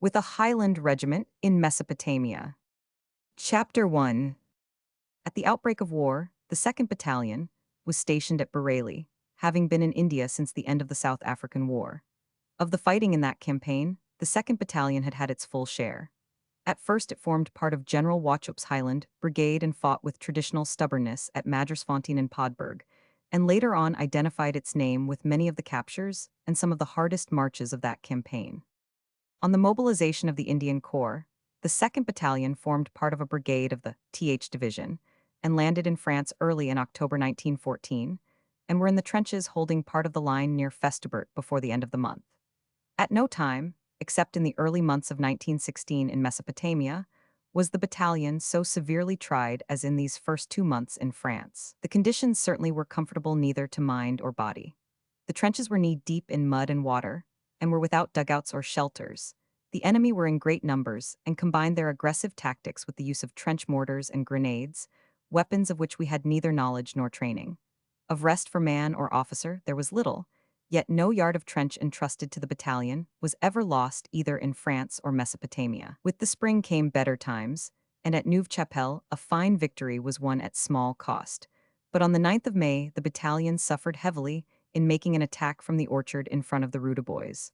with a Highland regiment in Mesopotamia. Chapter 1. At the outbreak of war, the 2nd Battalion was stationed at Bareilly, having been in India since the end of the South African War. Of the fighting in that campaign, the 2nd Battalion had had its full share. At first it formed part of General Wauchop's Highland Brigade and fought with traditional stubbornness at Madgersfontein and Podberg, and later on identified its name with many of the captures and some of the hardest marches of that campaign. On the mobilization of the Indian Corps, the 2nd Battalion formed part of a brigade of the TH Division and landed in France early in October 1914, and were in the trenches holding part of the line near Festubert before the end of the month. At no time, except in the early months of 1916 in Mesopotamia, was the battalion so severely tried as in these first 2 months in France. The conditions certainly were comfortable neither to mind or body. The trenches were knee-deep in mud and water, and were without dugouts or shelters. The enemy were in great numbers and combined their aggressive tactics with the use of trench mortars and grenades, weapons of which we had neither knowledge nor training. Of rest for man or officer there was little, yet no yard of trench entrusted to the battalion was ever lost either in France or Mesopotamia. With the spring came better times, and at Neuve-Chapelle a fine victory was won at small cost. But on the 9th of May the battalion suffered heavily in making an attack from the orchard in front of the Rue du Bois.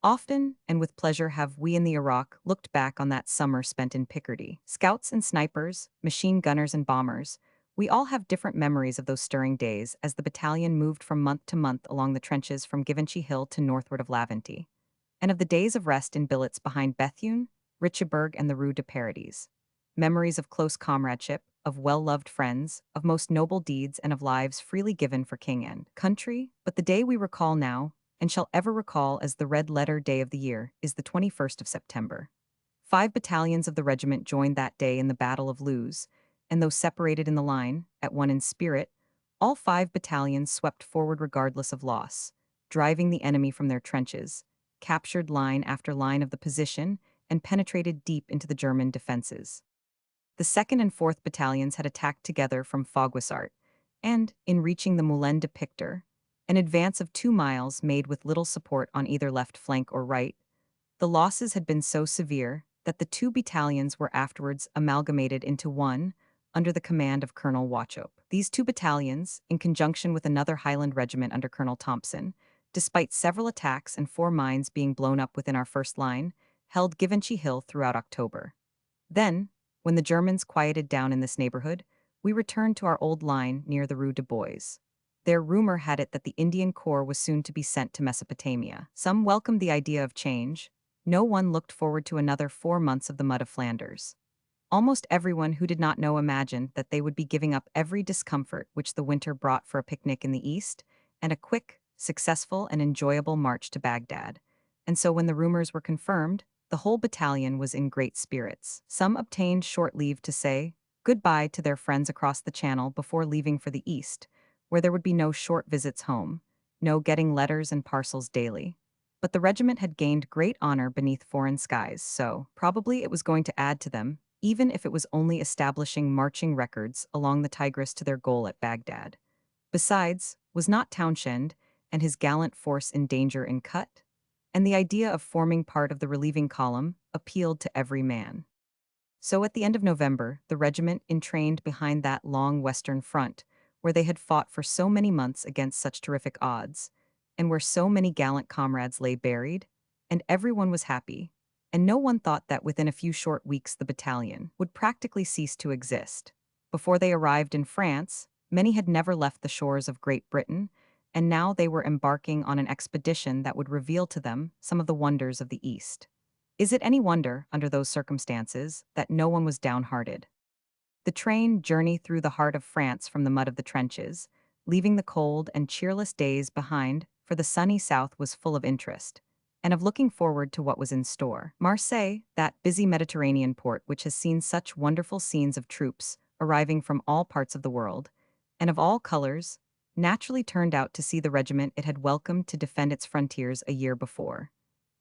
Often, and with pleasure, have we in the Iraq looked back on that summer spent in Picardy. Scouts and snipers, machine gunners and bombers, we all have different memories of those stirring days as the battalion moved from month to month along the trenches from Givenchy Hill to northward of Laventie, and of the days of rest in billets behind Bethune, Richeberg, and the Rue de Paradis. Memories of close comradeship, of well-loved friends, of most noble deeds, and of lives freely given for king and country. But the day we recall now, and shall ever recall as the red-letter day of the year, is the 21st of September. 5 battalions of the regiment joined that day in the Battle of Loos, and though separated in the line, at one in spirit, all 5 battalions swept forward regardless of loss, driving the enemy from their trenches, captured line after line of the position, and penetrated deep into the German defenses. The 2nd and 4th battalions had attacked together from Fogwissart, and, in reaching the Moulin de Pictor, an advance of 2 miles made with little support on either left flank or right, the losses had been so severe that the 2 battalions were afterwards amalgamated into one under the command of Colonel Wauchop. These 2 battalions, in conjunction with another Highland regiment under Colonel Thompson, despite several attacks and 4 mines being blown up within our first line, held Givenchy Hill throughout October. Then, when the Germans quieted down in this neighborhood, we returned to our old line near the Rue du Bois. Their rumor had it that the Indian Corps was soon to be sent to Mesopotamia. Some welcomed the idea of change. No one looked forward to another 4 months of the mud of Flanders. Almost everyone who did not know imagined that they would be giving up every discomfort which the winter brought for a picnic in the east, and a quick, successful, and enjoyable march to Baghdad. And so when the rumors were confirmed, the whole battalion was in great spirits. Some obtained short leave to say goodbye to their friends across the channel before leaving for the east, where there would be no short visits home, no getting letters and parcels daily. But the regiment had gained great honor beneath foreign skies, so probably it was going to add to them, even if it was only establishing marching records along the Tigris to their goal at Baghdad. Besides, was not Townshend and his gallant force in danger in Kut? And the idea of forming part of the relieving column appealed to every man. So at the end of November, the regiment entrained behind that long western front, where they had fought for so many months against such terrific odds, and where so many gallant comrades lay buried, and everyone was happy, and no one thought that within a few short weeks the battalion would practically cease to exist. Before they arrived in France, many had never left the shores of Great Britain, and now they were embarking on an expedition that would reveal to them some of the wonders of the East. Is it any wonder, under those circumstances, that no one was downhearted? The train journeyed through the heart of France from the mud of the trenches, leaving the cold and cheerless days behind, for the sunny south was full of interest, and of looking forward to what was in store. Marseille, that busy Mediterranean port which has seen such wonderful scenes of troops arriving from all parts of the world, and of all colors, naturally turned out to see the regiment it had welcomed to defend its frontiers a year before,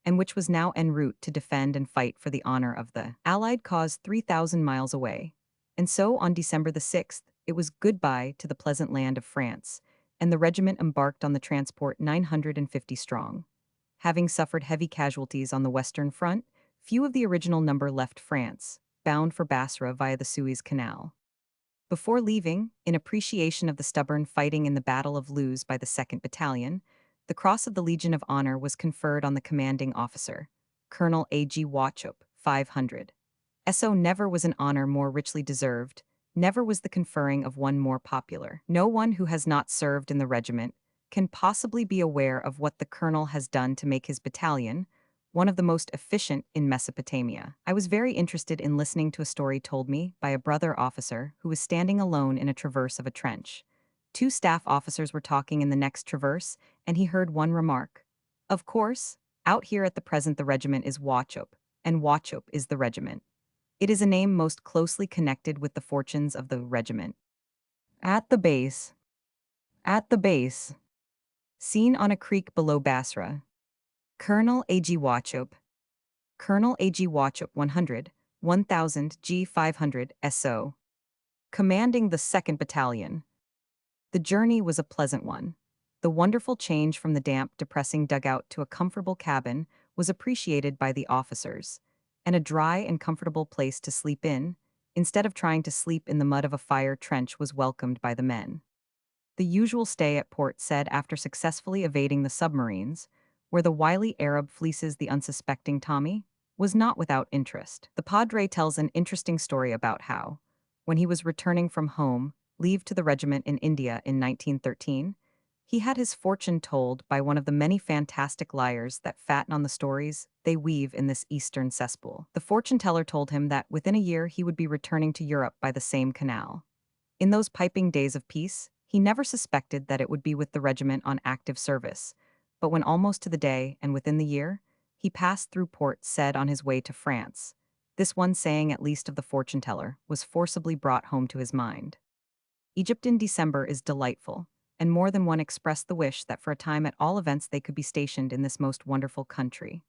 and which was now en route to defend and fight for the honor of the Allied cause 3,000 miles away. And so, on December the 6th, it was goodbye to the pleasant land of France, and the regiment embarked on the transport 950 strong. Having suffered heavy casualties on the Western Front, few of the original number left France, bound for Basra via the Suez Canal. Before leaving, in appreciation of the stubborn fighting in the Battle of Loos by the 2nd Battalion, the Cross of the Legion of Honor was conferred on the commanding officer, Colonel A.G. Wauchope, 500. So never was an honor more richly deserved, never was the conferring of one more popular. No one who has not served in the regiment can possibly be aware of what the colonel has done to make his battalion one of the most efficient in Mesopotamia. I was very interested in listening to a story told me by a brother officer who was standing alone in a traverse of a trench. Two staff officers were talking in the next traverse, and he heard one remark. Of course, out here at the present the regiment is Wauchope, and Wauchope is the regiment. It is a name most closely connected with the fortunes of the regiment. At the base. At the base. Seen on a creek below Basra. Colonel A.G. Wauchope. Colonel A.G. Wauchope 100, 1000 G 500 SO. Commanding the 2nd Battalion. The journey was a pleasant one. The wonderful change from the damp, depressing dugout to a comfortable cabin was appreciated by the officers, and a dry and comfortable place to sleep in, instead of trying to sleep in the mud of a fire trench, was welcomed by the men. The usual stay at Port Said after successfully evading the submarines, where the wily Arab fleeces the unsuspecting Tommy, was not without interest. The Padre tells an interesting story about how, when he was returning from home, leave to the regiment in India in 1913, he had his fortune told by one of the many fantastic liars that fatten on the stories they weave in this eastern cesspool. The fortune teller told him that within a year he would be returning to Europe by the same canal. In those piping days of peace, he never suspected that it would be with the regiment on active service, but when almost to the day and within the year, he passed through Port Said on his way to France. This one saying, at least of the fortune teller, was forcibly brought home to his mind. Egypt in December is delightful, and more than one expressed the wish that for a time at all events they could be stationed in this most wonderful country.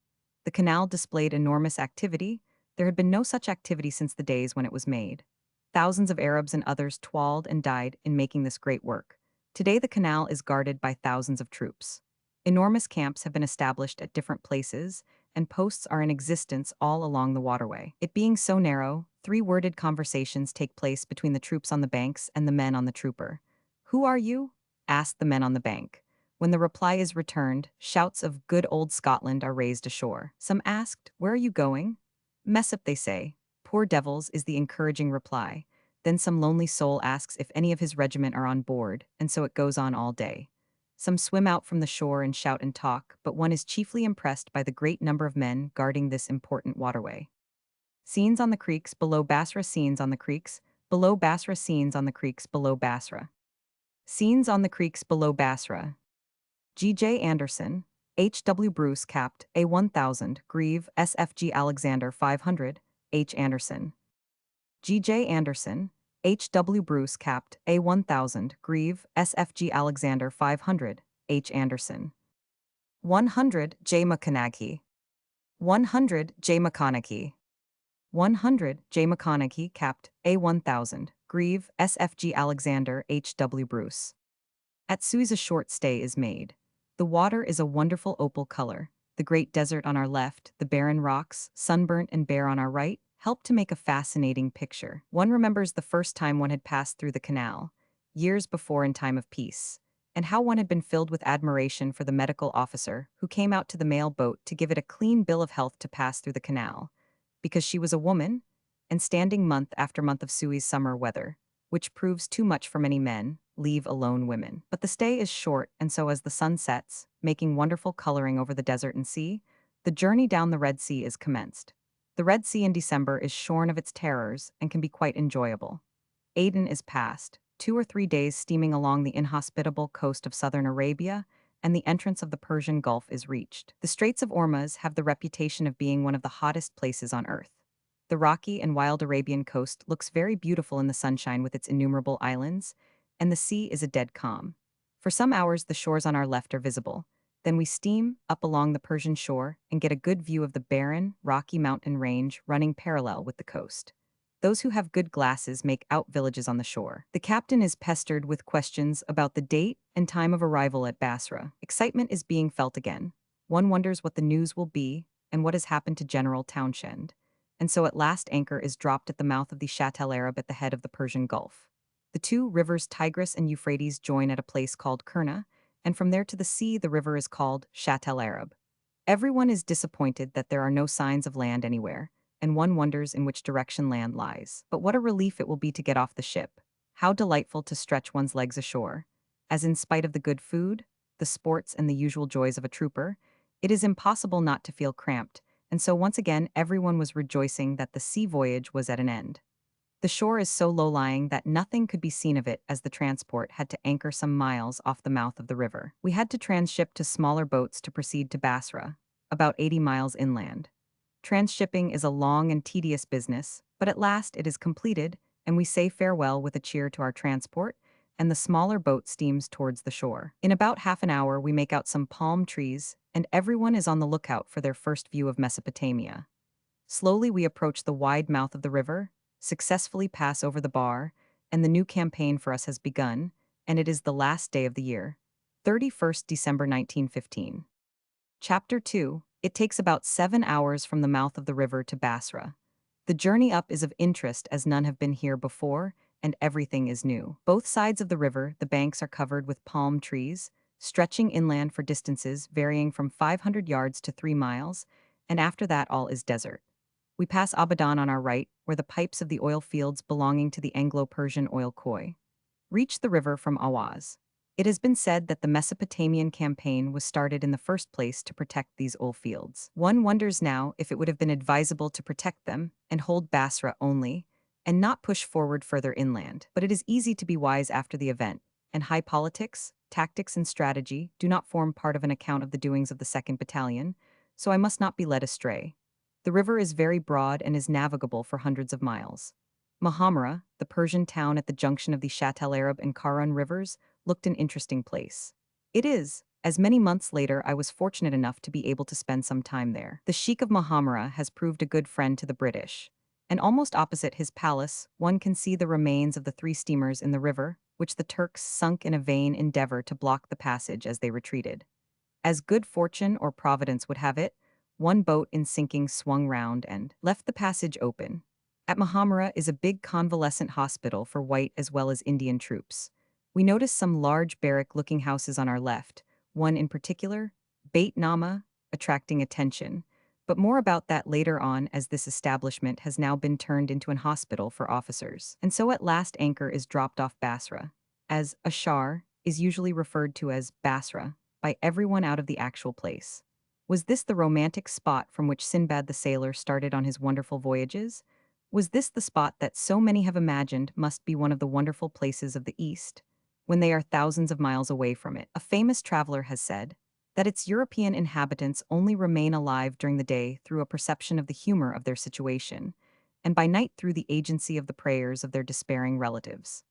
The canal displayed enormous activity. There had been no such activity since the days when it was made. Thousands of Arabs and others toiled and died in making this great work. Today the canal is guarded by thousands of troops. Enormous camps have been established at different places, and posts are in existence all along the waterway. It being so narrow, three-worded conversations take place between the troops on the banks and the men on the trooper. "Who are you?" asked the men on the bank. When the reply is returned, shouts of "Good old Scotland" are raised ashore. Some asked, "Where are you going?" "Messop," they say. "Poor devils," is the encouraging reply. Then some lonely soul asks if any of his regiment are on board, and so it goes on all day. Some swim out from the shore and shout and talk, but one is chiefly impressed by the great number of men guarding this important waterway. Scenes on the creeks below Basra. Scenes on the creeks below Basra. Scenes on the creeks below Basra. Scenes on the creeks below Basra. G.J. Anderson, H.W. Bruce capt. A 1000, Grieve, S.F.G. Alexander 500, H. Anderson. G.J. Anderson, H.W. Bruce capt. A 1000, Grieve, S.F.G. Alexander 500, H. Anderson. 100, J. McConaughey. 100, J. McConaughey. 100, J. McConaughey capt. A 1000, Grieve, S.F.G. Alexander H.W. Bruce. At Suez a short stay is made. The water is a wonderful opal color. The great desert on our left, the barren rocks, sunburnt and bare on our right, help to make a fascinating picture. One remembers the first time one had passed through the canal, years before in time of peace, and how one had been filled with admiration for the medical officer who came out to the mail boat to give it a clean bill of health to pass through the canal, because she was a woman, and standing month after month of Suez summer weather, which proves too much for many men, leave alone women. But the stay is short, and so as the sun sets, making wonderful coloring over the desert and sea, the journey down the Red Sea is commenced. The Red Sea in December is shorn of its terrors and can be quite enjoyable. Aden is passed, 2 or 3 days steaming along the inhospitable coast of southern Arabia, and the entrance of the Persian Gulf is reached. The Straits of Ormuz have the reputation of being one of the hottest places on earth. The rocky and wild Arabian coast looks very beautiful in the sunshine with its innumerable islands, and the sea is a dead calm. For some hours the shores on our left are visible. Then we steam up along the Persian shore and get a good view of the barren, rocky mountain range running parallel with the coast. Those who have good glasses make out villages on the shore. The captain is pestered with questions about the date and time of arrival at Basra. Excitement is being felt again. One wonders what the news will be, and what has happened to General Townshend. And so at last anchor is dropped at the mouth of the Shatt el Arab at the head of the Persian Gulf. The two rivers Tigris and Euphrates join at a place called Kurna, and from there to the sea the river is called Shatt el Arab. Everyone is disappointed that there are no signs of land anywhere, and one wonders in which direction land lies. But what a relief it will be to get off the ship. How delightful to stretch one's legs ashore. As in spite of the good food, the sports, and the usual joys of a trooper, it is impossible not to feel cramped, and so once again everyone was rejoicing that the sea voyage was at an end. The shore is so low-lying that nothing could be seen of it as the transport had to anchor some miles off the mouth of the river. We had to transship to smaller boats to proceed to Basra, about 80 miles inland. Transshipping is a long and tedious business, but at last it is completed, and we say farewell with a cheer to our transport, and the smaller boat steams towards the shore. In about half an hour we make out some palm trees, and everyone is on the lookout for their first view of Mesopotamia. Slowly we approach the wide mouth of the river, successfully pass over the bar, and the new campaign for us has begun, and it is the last day of the year, 31st December 1915. Chapter 2. It takes about 7 hours from the mouth of the river to Basra. The journey up is of interest as none have been here before, and everything is new. Both sides of the river, the banks are covered with palm trees, stretching inland for distances varying from 500 yards to 3 miles, and after that all is desert. We pass Abadan on our right, where the pipes of the oil fields belonging to the Anglo-Persian oil koi reach the river from Awaz. It has been said that the Mesopotamian campaign was started in the first place to protect these oil fields. One wonders now if it would have been advisable to protect them and hold Basra only, and not push forward further inland. But it is easy to be wise after the event, and high politics, tactics, and strategy do not form part of an account of the doings of the 2nd Battalion, so I must not be led astray. The river is very broad and is navigable for hundreds of miles. Mahamra, the Persian town at the junction of the Shatt el Arab and Karun rivers, looked an interesting place. It is, as many months later I was fortunate enough to be able to spend some time there. The Sheikh of Mahamra has proved a good friend to the British, and almost opposite his palace one can see the remains of the 3 steamers in the river, which the Turks sunk in a vain endeavor to block the passage as they retreated. As good fortune or providence would have it, one boat in sinking swung round and left the passage open. At Mahamra is a big convalescent hospital for white as well as Indian troops. We notice some large barrack-looking houses on our left, one in particular, Beit Nama, attracting attention, but more about that later on as this establishment has now been turned into an hospital for officers. And so at last anchor is dropped off Basra, as Ashar is usually referred to as Basra by everyone out of the actual place. Was this the romantic spot from which Sinbad the sailor started on his wonderful voyages? Was this the spot that so many have imagined must be one of the wonderful places of the East, when they are thousands of miles away from it? A famous traveler has said that its European inhabitants only remain alive during the day through a perception of the humor of their situation, and by night through the agency of the prayers of their despairing relatives.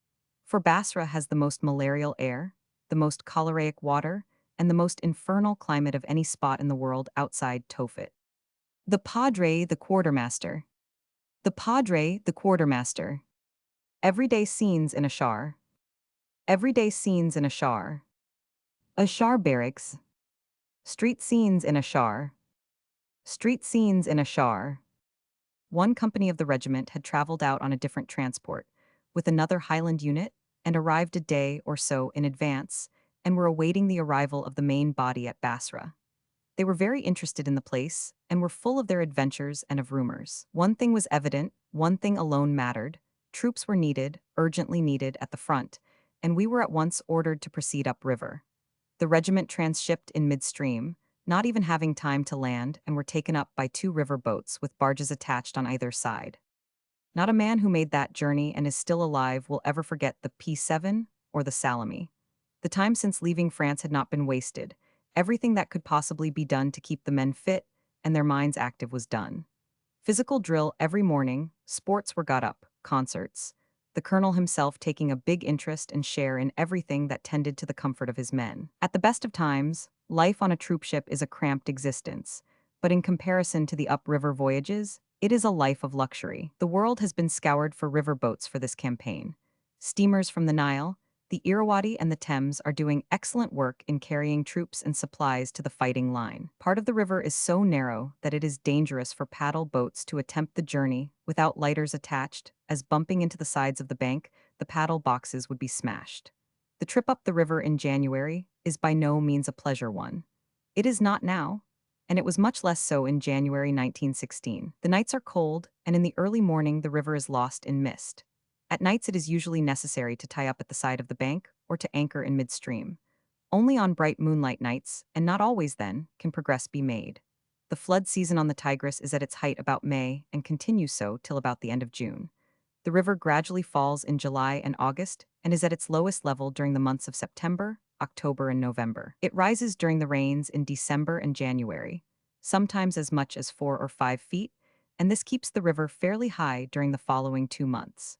For Basra has the most malarial air, the most choleric water, and the most infernal climate of any spot in the world outside Tophet. The Padre, the Quartermaster. The Padre, the Quartermaster. Everyday scenes in Ashar. Everyday scenes in Ashar. Ashar barracks. Street scenes in Ashar. Street scenes in Ashar. One company of the regiment had traveled out on a different transport, with another Highland unit, and arrived a day or so in advance, and were awaiting the arrival of the main body at Basra. They were very interested in the place, and were full of their adventures and of rumors. One thing was evident, one thing alone mattered. Troops were needed, urgently needed, at the front, and we were at once ordered to proceed upriver. The regiment transshipped in midstream, not even having time to land, and were taken up by 2 river boats with barges attached on either side. Not a man who made that journey and is still alive will ever forget the P7 or the Salami. The time since leaving France had not been wasted. Everything that could possibly be done to keep the men fit and their minds active was done. Physical drill every morning, sports were got up, concerts. The colonel himself taking a big interest and share in everything that tended to the comfort of his men. At the best of times, life on a troopship is a cramped existence, but in comparison to the upriver voyages, it is a life of luxury. The world has been scoured for river boats for this campaign. Steamers from the Nile, The Irrawaddy and the Thames are doing excellent work in carrying troops and supplies to the fighting line. Part of the river is so narrow that it is dangerous for paddle boats to attempt the journey without lighters attached, as bumping into the sides of the bank, the paddle boxes would be smashed. The trip up the river in January is by no means a pleasure one. It is not now, and it was much less so in January 1916. The nights are cold, and in the early morning the river is lost in mist. At nights it is usually necessary to tie up at the side of the bank or to anchor in midstream. Only on bright moonlight nights, and not always then, can progress be made. The flood season on the Tigris is at its height about May and continues so till about the end of June. The river gradually falls in July and August and is at its lowest level during the months of September, October, and November. It rises during the rains in December and January, sometimes as much as 4 or 5 feet, and this keeps the river fairly high during the following 2 months.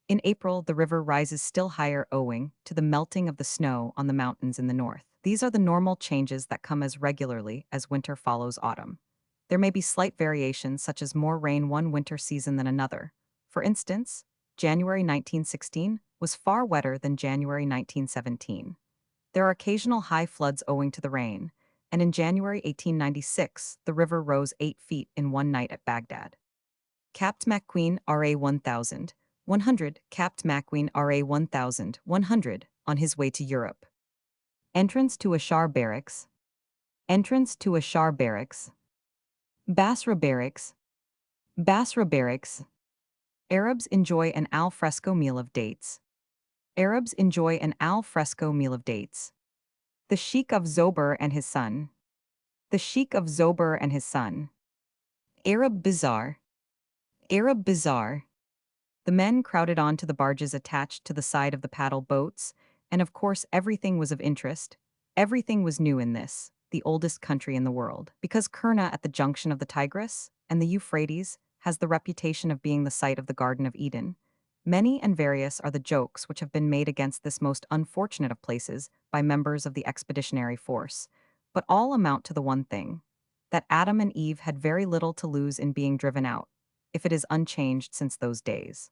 In April, the river rises still higher owing to the melting of the snow on the mountains in the north. These are the normal changes that come as regularly as winter follows autumn. There may be slight variations, such as more rain one winter season than another. For instance, January 1916 was far wetter than January 1917. There are occasional high floods owing to the rain, and in January 1896, the river rose 8 feet in one night at Baghdad. Capt. McQueen RA 1100, Capt. McQueen RA 1100, on his way to Europe. Entrance to Ashar Barracks. Entrance to Ashar Barracks. Basra Barracks. Basra Barracks. Arabs enjoy an al fresco meal of dates. Arabs enjoy an al fresco meal of dates. The Sheikh of Zober and his son. The Sheikh of Zober and his son. Arab Bazaar. Arab Bazaar. The men crowded onto the barges attached to the side of the paddle boats, and of course everything was of interest. Everything was new in this, the oldest country in the world, because Kurna at the junction of the Tigris and the Euphrates has the reputation of being the site of the Garden of Eden. Many and various are the jokes which have been made against this most unfortunate of places by members of the expeditionary force, but all amount to the one thing, that Adam and Eve had very little to lose in being driven out, if it is unchanged since those days.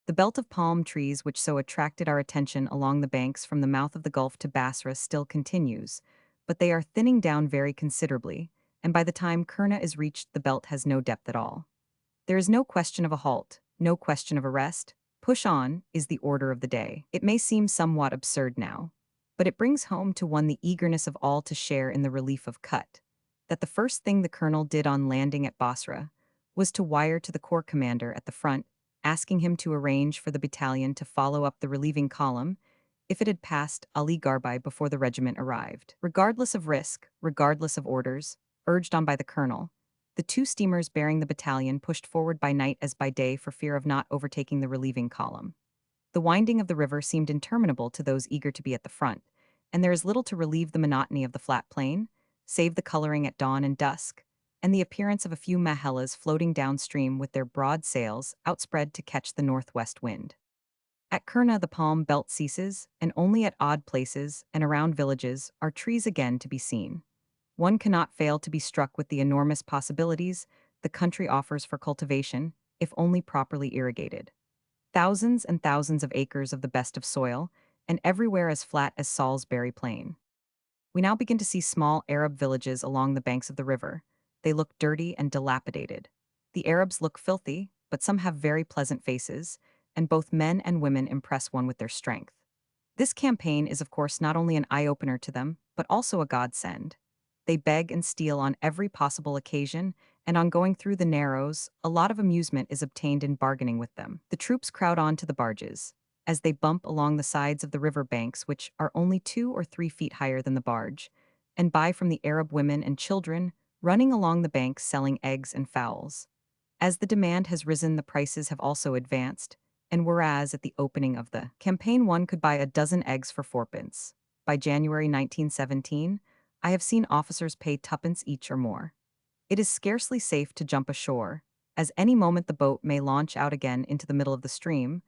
The belt of palm trees which so attracted our attention along the banks from the mouth of the Gulf to Basra still continues, but they are thinning down very considerably, and by the time Kurna is reached the belt has no depth at all. There is no question of a halt, no question of a rest. Push on is the order of the day. It may seem somewhat absurd now, but it brings home to one the eagerness of all to share in the relief of Kut, that the first thing the colonel did on landing at Basra was to wire to the corps commander at the front, asking him to arrange for the battalion to follow up the relieving column if it had passed Ali Garbai before the regiment arrived. Regardless of risk, regardless of orders, urged on by the colonel, the 2 steamers bearing the battalion pushed forward by night as by day for fear of not overtaking the relieving column. The winding of the river seemed interminable to those eager to be at the front, and there is little to relieve the monotony of the flat plain, save the coloring at dawn and dusk, and the appearance of a few mahellas floating downstream with their broad sails outspread to catch the northwest wind. At Kurna the palm belt ceases, and only at odd places and around villages are trees again to be seen. One cannot fail to be struck with the enormous possibilities the country offers for cultivation, if only properly irrigated. Thousands and thousands of acres of the best of soil, and everywhere as flat as Salisbury Plain. We now begin to see small Arab villages along the banks of the river. They look dirty and dilapidated. The Arabs look filthy, but some have very pleasant faces, and both men and women impress one with their strength. This campaign is of course not only an eye-opener to them, but also a godsend. They beg and steal on every possible occasion, and on going through the narrows, a lot of amusement is obtained in bargaining with them. The troops crowd on to the barges, as they bump along the sides of the river banks which are only 2 or 3 feet higher than the barge, and buy from the Arab women and children running along the banks selling eggs and fowls. As the demand has risen, the prices have also advanced, and whereas at the opening of the campaign one could buy a dozen eggs for 4 pence, by January 1917, I have seen officers pay 2 pence each or more. It is scarcely safe to jump ashore, as any moment the boat may launch out again into the middle of the stream,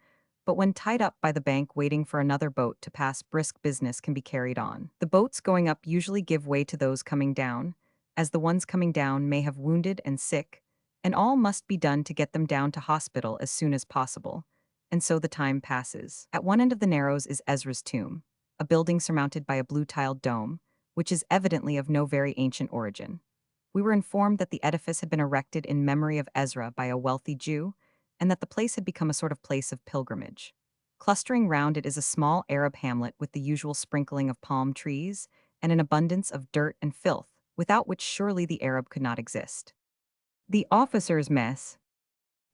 but when tied up by the bank waiting for another boat to pass, brisk business can be carried on. The boats going up usually give way to those coming down, as the ones coming down may have wounded and sick, and all must be done to get them down to hospital as soon as possible, and so the time passes. At one end of the Narrows is Ezra's tomb, a building surmounted by a blue-tiled dome, which is evidently of no very ancient origin. We were informed that the edifice had been erected in memory of Ezra by a wealthy Jew, and that the place had become a sort of place of pilgrimage. Clustering round it is a small Arab hamlet with the usual sprinkling of palm trees and an abundance of dirt and filth, without which surely the Arab could not exist. The officers' mess.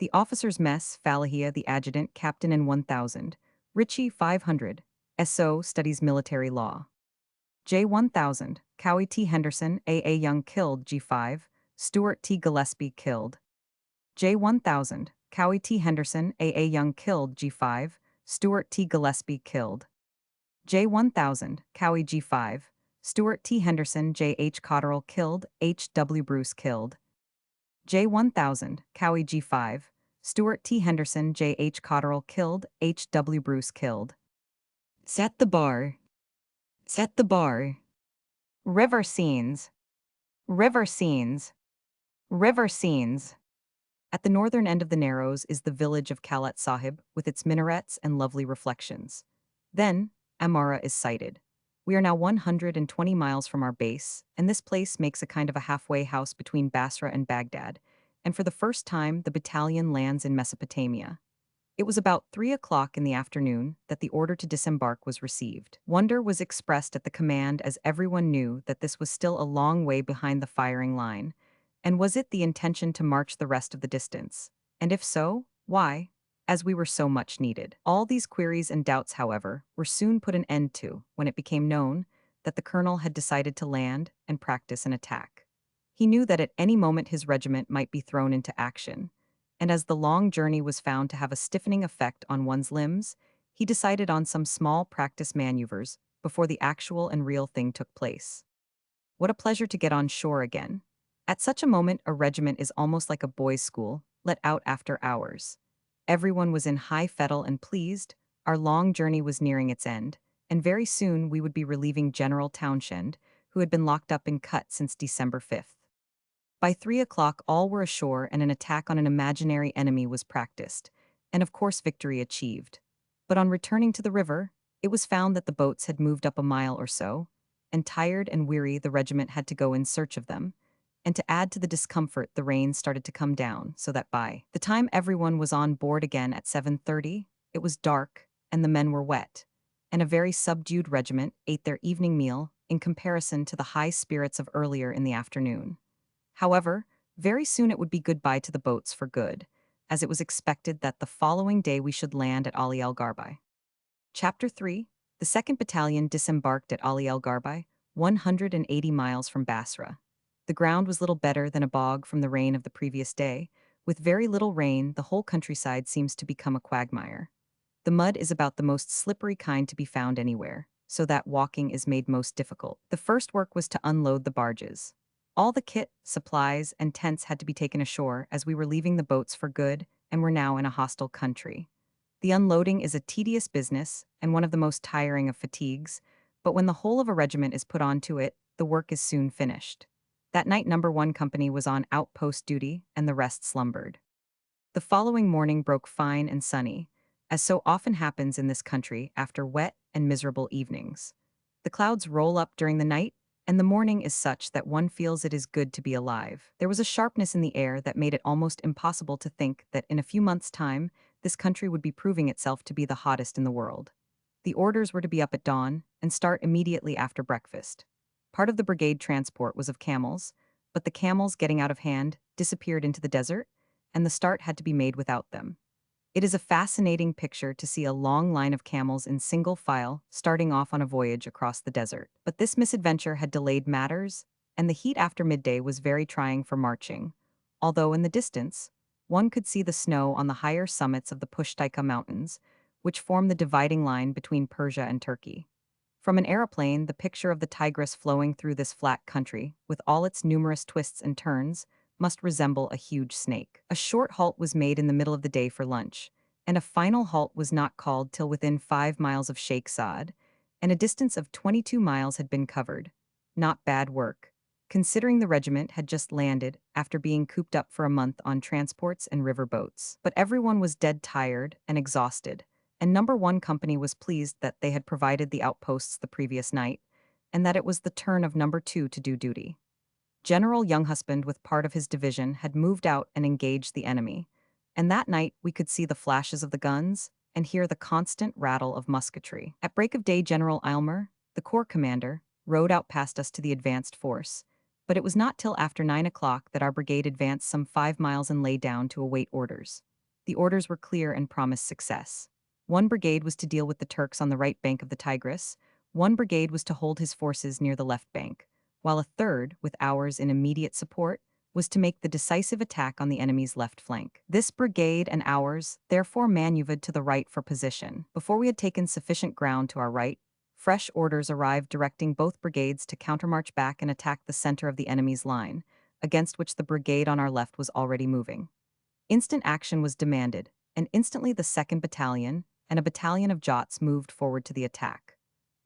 The officers' mess, Falahia the adjutant, captain in 1000, Ritchie 500, SO studies military law. J1000, Cowie T. Henderson, A. Young killed, G5, Stuart T. Gillespie killed. J1000, Cowie T. Henderson, A. Young killed, G5, Stuart T. Gillespie killed. J1000, Cowie G5, Stuart T. Henderson, J. H. Cotterill killed, H. W. Bruce killed. J1000, Cowie G5, Stuart T. Henderson, J. H. Cotterill killed, H. W. Bruce killed. Set the bar. Set the bar. River scenes. River scenes. River scenes. At the northern end of the Narrows is the village of Kalat Sahib with its minarets and lovely reflections. Then, Amara is sighted. We are now 120 miles from our base, and this place makes a kind of a halfway house between Basra and Baghdad, and for the first time the battalion lands in Mesopotamia. It was about 3 o'clock in the afternoon that the order to disembark was received. Wonder was expressed at the command as everyone knew that this was still a long way behind the firing line, and was it the intention to march the rest of the distance? And if so, why? As we were so much needed. All these queries and doubts, however, were soon put an end to when it became known that the colonel had decided to land and practice an attack. He knew that at any moment his regiment might be thrown into action, and as the long journey was found to have a stiffening effect on one's limbs, he decided on some small practice maneuvers before the actual and real thing took place. What a pleasure to get on shore again. At such a moment, a regiment is almost like a boys' school, let out after hours. Everyone was in high fettle and pleased, our long journey was nearing its end, and very soon we would be relieving General Townshend, who had been locked up in Kut since December 5th. By 3 o'clock all were ashore and an attack on an imaginary enemy was practiced, and of course victory achieved. But on returning to the river, it was found that the boats had moved up a mile or so, and tired and weary the regiment had to go in search of them, and to add to the discomfort the rain started to come down, so that by the time everyone was on board again at 7:30, it was dark and the men were wet, and a very subdued regiment ate their evening meal in comparison to the high spirits of earlier in the afternoon. However, very soon it would be goodbye to the boats for good, as it was expected that the following day we should land at Ali El Garbi. Chapter 3. The 2nd Battalion disembarked at Ali El Garbi, 180 miles from Basra. The ground was little better than a bog from the rain of the previous day. With very little rain, the whole countryside seems to become a quagmire. The mud is about the most slippery kind to be found anywhere, so that walking is made most difficult. The first work was to unload the barges. All the kit, supplies, and tents had to be taken ashore as we were leaving the boats for good and were now in a hostile country. The unloading is a tedious business and one of the most tiring of fatigues, but when the whole of a regiment is put onto it, the work is soon finished. That night No. 1 Company was on outpost duty and the rest slumbered. The following morning broke fine and sunny, as so often happens in this country after wet and miserable evenings. The clouds roll up during the night, and the morning is such that one feels it is good to be alive. There was a sharpness in the air that made it almost impossible to think that in a few months' time, this country would be proving itself to be the hottest in the world. The orders were to be up at dawn and start immediately after breakfast. Part of the brigade transport was of camels, but the camels, getting out of hand, disappeared into the desert, and the start had to be made without them. It is a fascinating picture to see a long line of camels in single file starting off on a voyage across the desert. But this misadventure had delayed matters, and the heat after midday was very trying for marching, although in the distance, one could see the snow on the higher summits of the Pushtaika Mountains, which form the dividing line between Persia and Turkey. From an aeroplane, the picture of the Tigris flowing through this flat country, with all its numerous twists and turns, must resemble a huge snake. A short halt was made in the middle of the day for lunch, and a final halt was not called till within 5 miles of Sheikh Saad, and a distance of 22 miles had been covered. Not bad work, considering the regiment had just landed after being cooped up for a month on transports and river boats. But everyone was dead tired and exhausted, and Number 1 Company was pleased that they had provided the outposts the previous night, and that it was the turn of Number 2 to do duty. General Younghusband with part of his division had moved out and engaged the enemy, and that night we could see the flashes of the guns and hear the constant rattle of musketry. At break of day, General Aylmer, the corps commander, rode out past us to the advanced force, but it was not till after 9 o'clock that our brigade advanced some 5 miles and lay down to await orders. The orders were clear and promised success. One brigade was to deal with the Turks on the right bank of the Tigris, one brigade was to hold his forces near the left bank, while a third, with ours in immediate support, was to make the decisive attack on the enemy's left flank. This brigade and ours therefore maneuvered to the right for position. Before we had taken sufficient ground to our right, fresh orders arrived directing both brigades to countermarch back and attack the center of the enemy's line, against which the brigade on our left was already moving. Instant action was demanded, and instantly the 2nd Battalion and a battalion of Jots moved forward to the attack.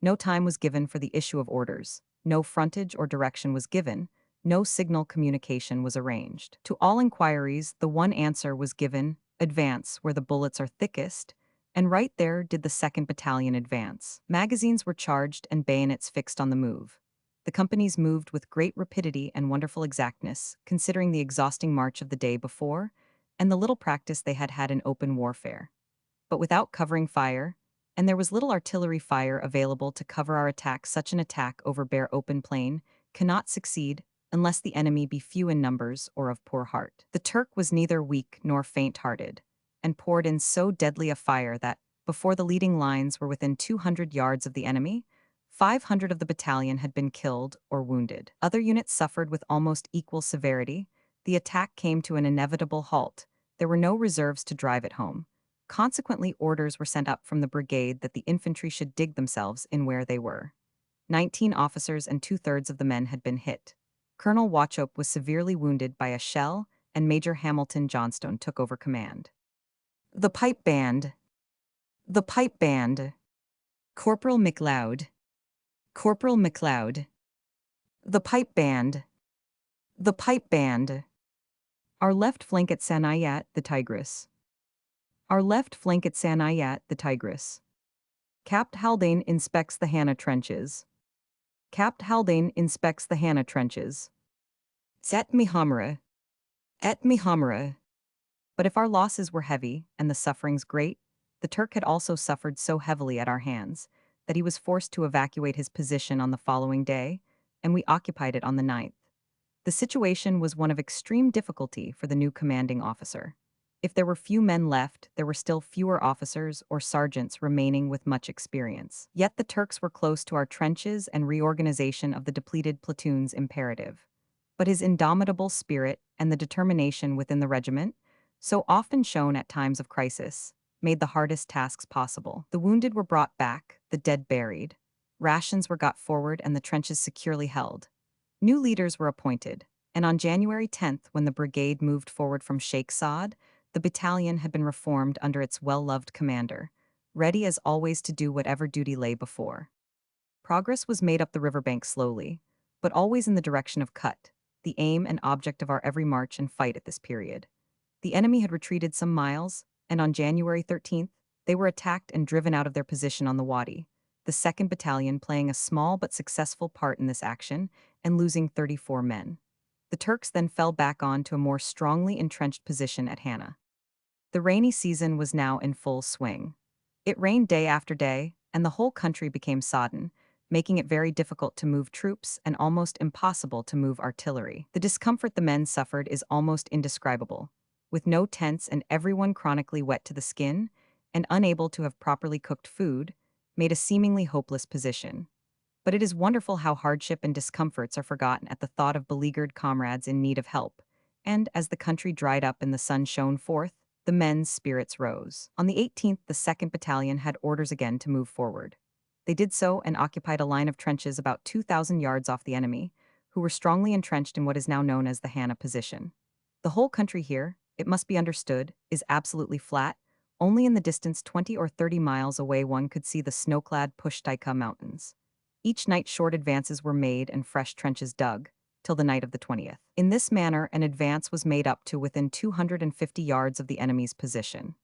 No time was given for the issue of orders, no frontage or direction was given, no signal communication was arranged. To all inquiries, the one answer was given: advance where the bullets are thickest, and right there did the 2nd Battalion advance. Magazines were charged and bayonets fixed on the move. The companies moved with great rapidity and wonderful exactness, considering the exhausting march of the day before and the little practice they had had in open warfare. But without covering fire, and there was little artillery fire available to cover our attack, such an attack over bare open plain cannot succeed unless the enemy be few in numbers or of poor heart. The Turk was neither weak nor faint-hearted, and poured in so deadly a fire that, before the leading lines were within 200 yards of the enemy, 500 of the battalion had been killed or wounded. Other units suffered with almost equal severity. The attack came to an inevitable halt. There were no reserves to drive it home. Consequently, orders were sent up from the brigade that the infantry should dig themselves in where they were. 19 officers and 2/3 of the men had been hit. Colonel Wauchop was severely wounded by a shell, and Major Hamilton Johnstone took over command. The pipe band. The pipe band. Corporal McLeod. Corporal McLeod. The pipe band. The pipe band. Our left flank at Sanayat, the Tigris. Our left flank at Sanayat, the Tigris. Capt. Haldane inspects the Hannah trenches. Capt. Haldane inspects the Hannah trenches. Et Mihamra. Et Mihamra. But if our losses were heavy and the sufferings great, the Turk had also suffered so heavily at our hands that he was forced to evacuate his position on the following day, and we occupied it on the 9th. The situation was one of extreme difficulty for the new commanding officer. If there were few men left, there were still fewer officers or sergeants remaining with much experience. Yet the Turks were close to our trenches, and reorganization of the depleted platoons imperative. But his indomitable spirit and the determination within the regiment, so often shown at times of crisis, made the hardest tasks possible. The wounded were brought back, the dead buried. Rations were got forward and the trenches securely held. New leaders were appointed, and on January 10th, when the brigade moved forward from Sheikh Saad, the battalion had been reformed under its well-loved commander, ready as always to do whatever duty lay before. Progress was made up the riverbank slowly, but always in the direction of Kut, the aim and object of our every march and fight at this period. The enemy had retreated some miles, and on January 13th, they were attacked and driven out of their position on the Wadi, the 2nd Battalion playing a small but successful part in this action and losing 34 men. The Turks then fell back on to a more strongly entrenched position at Hannah. The rainy season was now in full swing. It rained day after day, and the whole country became sodden, making it very difficult to move troops and almost impossible to move artillery. The discomfort the men suffered is almost indescribable, with no tents and everyone chronically wet to the skin and unable to have properly cooked food, made a seemingly hopeless position. But it is wonderful how hardship and discomforts are forgotten at the thought of beleaguered comrades in need of help, and as the country dried up and the sun shone forth, the men's spirits rose. On the 18th, the 2nd Battalion had orders again to move forward. They did so and occupied a line of trenches about 2,000 yards off the enemy, who were strongly entrenched in what is now known as the Hannah position. The whole country here, it must be understood, is absolutely flat. Only in the distance 20 or 30 miles away one could see the snow-clad Pushtaika Mountains. Each night short advances were made and fresh trenches dug, till the night of the 20th. In this manner, an advance was made up to within 250 yards of the enemy's position.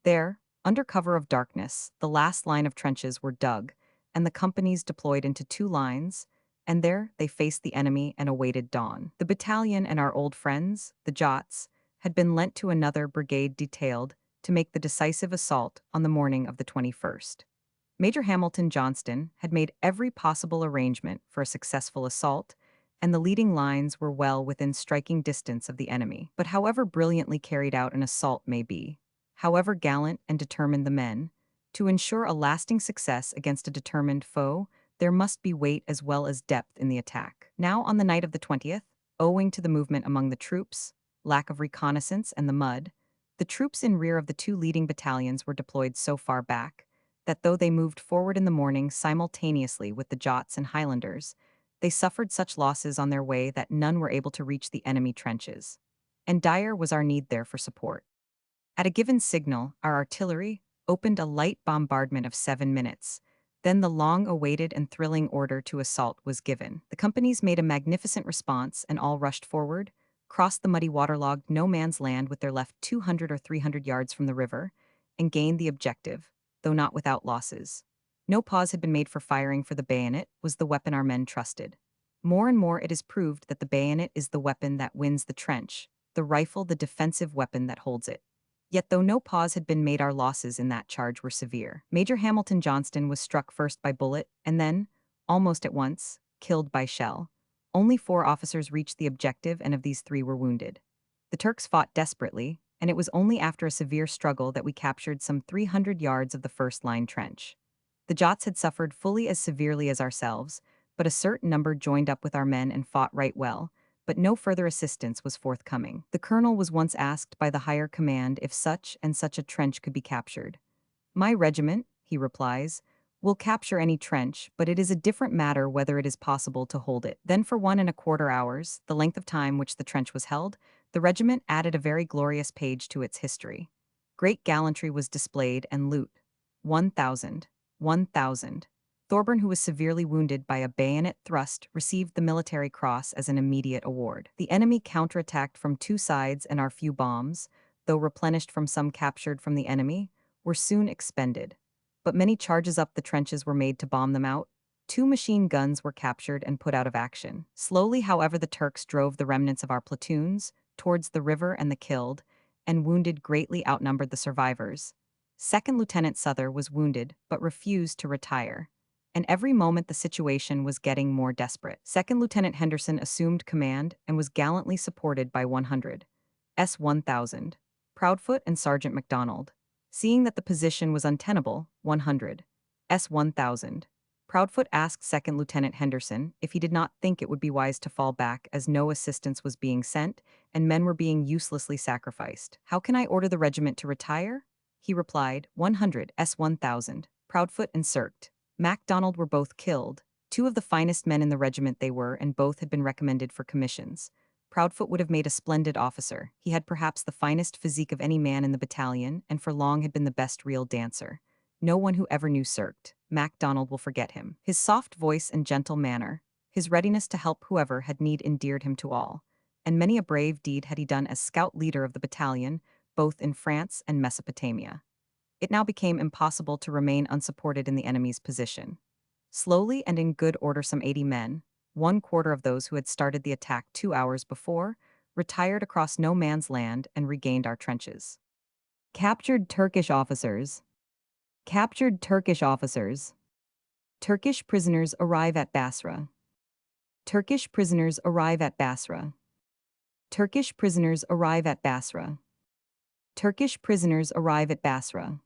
There, under cover of darkness, the last line of trenches were dug, and the companies deployed into two lines, and there they faced the enemy and awaited dawn. The battalion and our old friends, the Jots, had been lent to another brigade detailed to make the decisive assault on the morning of the 21st. Major Hamilton Johnston had made every possible arrangement for a successful assault, and the leading lines were well within striking distance of the enemy. But however brilliantly carried out an assault may be, however gallant and determined the men, to ensure a lasting success against a determined foe, there must be weight as well as depth in the attack. Now, on the night of the 20th, owing to the movement among the troops, lack of reconnaissance, and the mud, the troops in rear of the two leading battalions were deployed so far back that though they moved forward in the morning simultaneously with the Jots and Highlanders, they suffered such losses on their way that none were able to reach the enemy trenches. And dire was our need there for support. At a given signal, our artillery opened a light bombardment of 7 minutes. Then the long-awaited and thrilling order to assault was given. The companies made a magnificent response and all rushed forward, crossed the muddy waterlogged no-man's land with their left 200 or 300 yards from the river, and gained the objective, though not without losses. No pause had been made for firing, for the bayonet was the weapon our men trusted. More and more it is proved that the bayonet is the weapon that wins the trench, the rifle the defensive weapon that holds it. Yet though no pause had been made, our losses in that charge were severe. Major Hamilton Johnston was struck first by bullet, and then, almost at once, killed by shell. Only 4 officers reached the objective, and of these 3 were wounded. The Turks fought desperately, and it was only after a severe struggle that we captured some 300 yards of the first-line trench. The Jots had suffered fully as severely as ourselves, but a certain number joined up with our men and fought right well, but no further assistance was forthcoming. The colonel was once asked by the higher command if such and such a trench could be captured. "My regiment," he replies, "will capture any trench, but it is a different matter whether it is possible to hold it." Then for 1¼ hours, the length of time which the trench was held, the regiment added a very glorious page to its history. Great gallantry was displayed and loot. 1,000. 1,000. Thorburn, who was severely wounded by a bayonet thrust, received the Military Cross as an immediate award. The enemy counterattacked from 2 sides, and our few bombs, though replenished from some captured from the enemy, were soon expended. But many charges up the trenches were made to bomb them out. 2 machine guns were captured and put out of action. Slowly, however, the Turks drove the remnants of our platoons towards the river, and the killed and wounded greatly outnumbered the survivors. Second Lieutenant Souther was wounded but refused to retire, and every moment the situation was getting more desperate. Second Lieutenant Henderson assumed command and was gallantly supported by 100 S-1000 Proudfoot and Sergeant MacDonald. Seeing that the position was untenable, 100 S-1000 Proudfoot asked Second Lieutenant Henderson if he did not think it would be wise to fall back, as no assistance was being sent and men were being uselessly sacrificed. "How can I order the regiment to retire?" he replied. 100 S-1000 Proudfoot and Sirkt MacDonald were both killed. 2 of the finest men in the regiment they were, and both had been recommended for commissions. Proudfoot would have made a splendid officer. He had perhaps the finest physique of any man in the battalion, and for long had been the best real dancer. No one who ever knew Sirkt MacDonald will forget him. His soft voice and gentle manner, his readiness to help whoever had need, endeared him to all, and many a brave deed had he done as scout leader of the battalion, both in France and Mesopotamia. It now became impossible to remain unsupported in the enemy's position. Slowly and in good order, some 80 men, 1/4 of those who had started the attack 2 hours before, retired across no man's land and regained our trenches. Captured Turkish officers. Captured Turkish officers. Turkish prisoners arrive at Basra. Turkish prisoners arrive at Basra. Turkish prisoners arrive at Basra. Turkish prisoners arrive at Basra.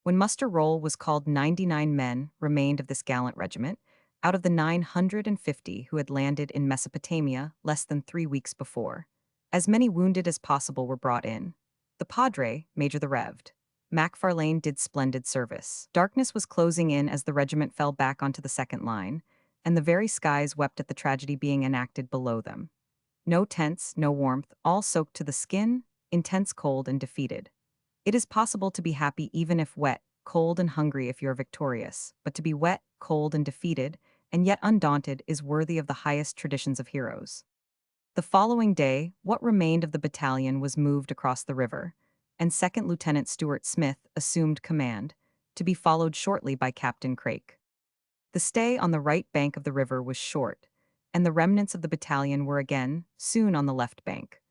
When muster roll was called, 99 men remained of this gallant regiment, out of the 950 who had landed in Mesopotamia less than 3 weeks before. As many wounded as possible were brought in. The Padre, Major the Revd. Macfarlane, did splendid service. Darkness was closing in as the regiment fell back onto the second line, and the very skies wept at the tragedy being enacted below them. No tents, no warmth, all soaked to the skin, intense cold and defeated. It is possible to be happy even if wet, cold and hungry if you're victorious, but to be wet, cold and defeated, and yet undaunted is worthy of the highest traditions of heroes. The following day, what remained of the battalion was moved across the river, and Second Lieutenant Stuart Smith assumed command, to be followed shortly by Captain Craik. The stay on the right bank of the river was short, and the remnants of the battalion were again, soon on the left bank.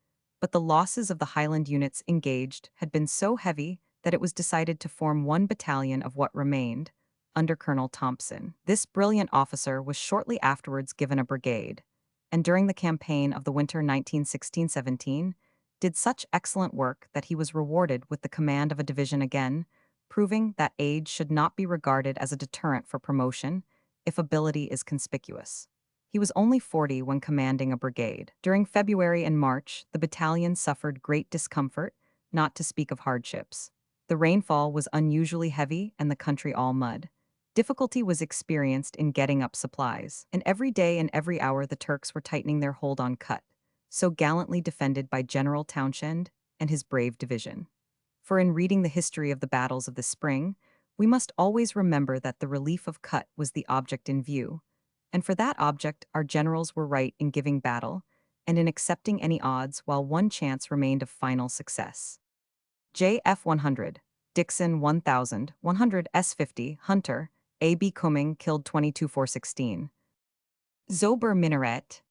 But the losses of the Highland units engaged had been so heavy that it was decided to form one battalion of what remained, under Colonel Thompson. This brilliant officer was shortly afterwards given a brigade, and during the campaign of the winter 1916-17, did such excellent work that he was rewarded with the command of a division again, proving that age should not be regarded as a deterrent for promotion if ability is conspicuous. He was only 40 when commanding a brigade. During February and March, the battalion suffered great discomfort, not to speak of hardships. The rainfall was unusually heavy and the country all mud. Difficulty was experienced in getting up supplies, and every day and every hour the Turks were tightening their hold on Kut, so gallantly defended by General Townshend and his brave division. For in reading the history of the battles of the spring, we must always remember that the relief of Kut was the object in view, and for that object our generals were right in giving battle and in accepting any odds while one chance remained of final success. JF 100, Dixon 1000, 100 S50, Hunter, A.B. Cumming killed 22-416. Zober Minaret.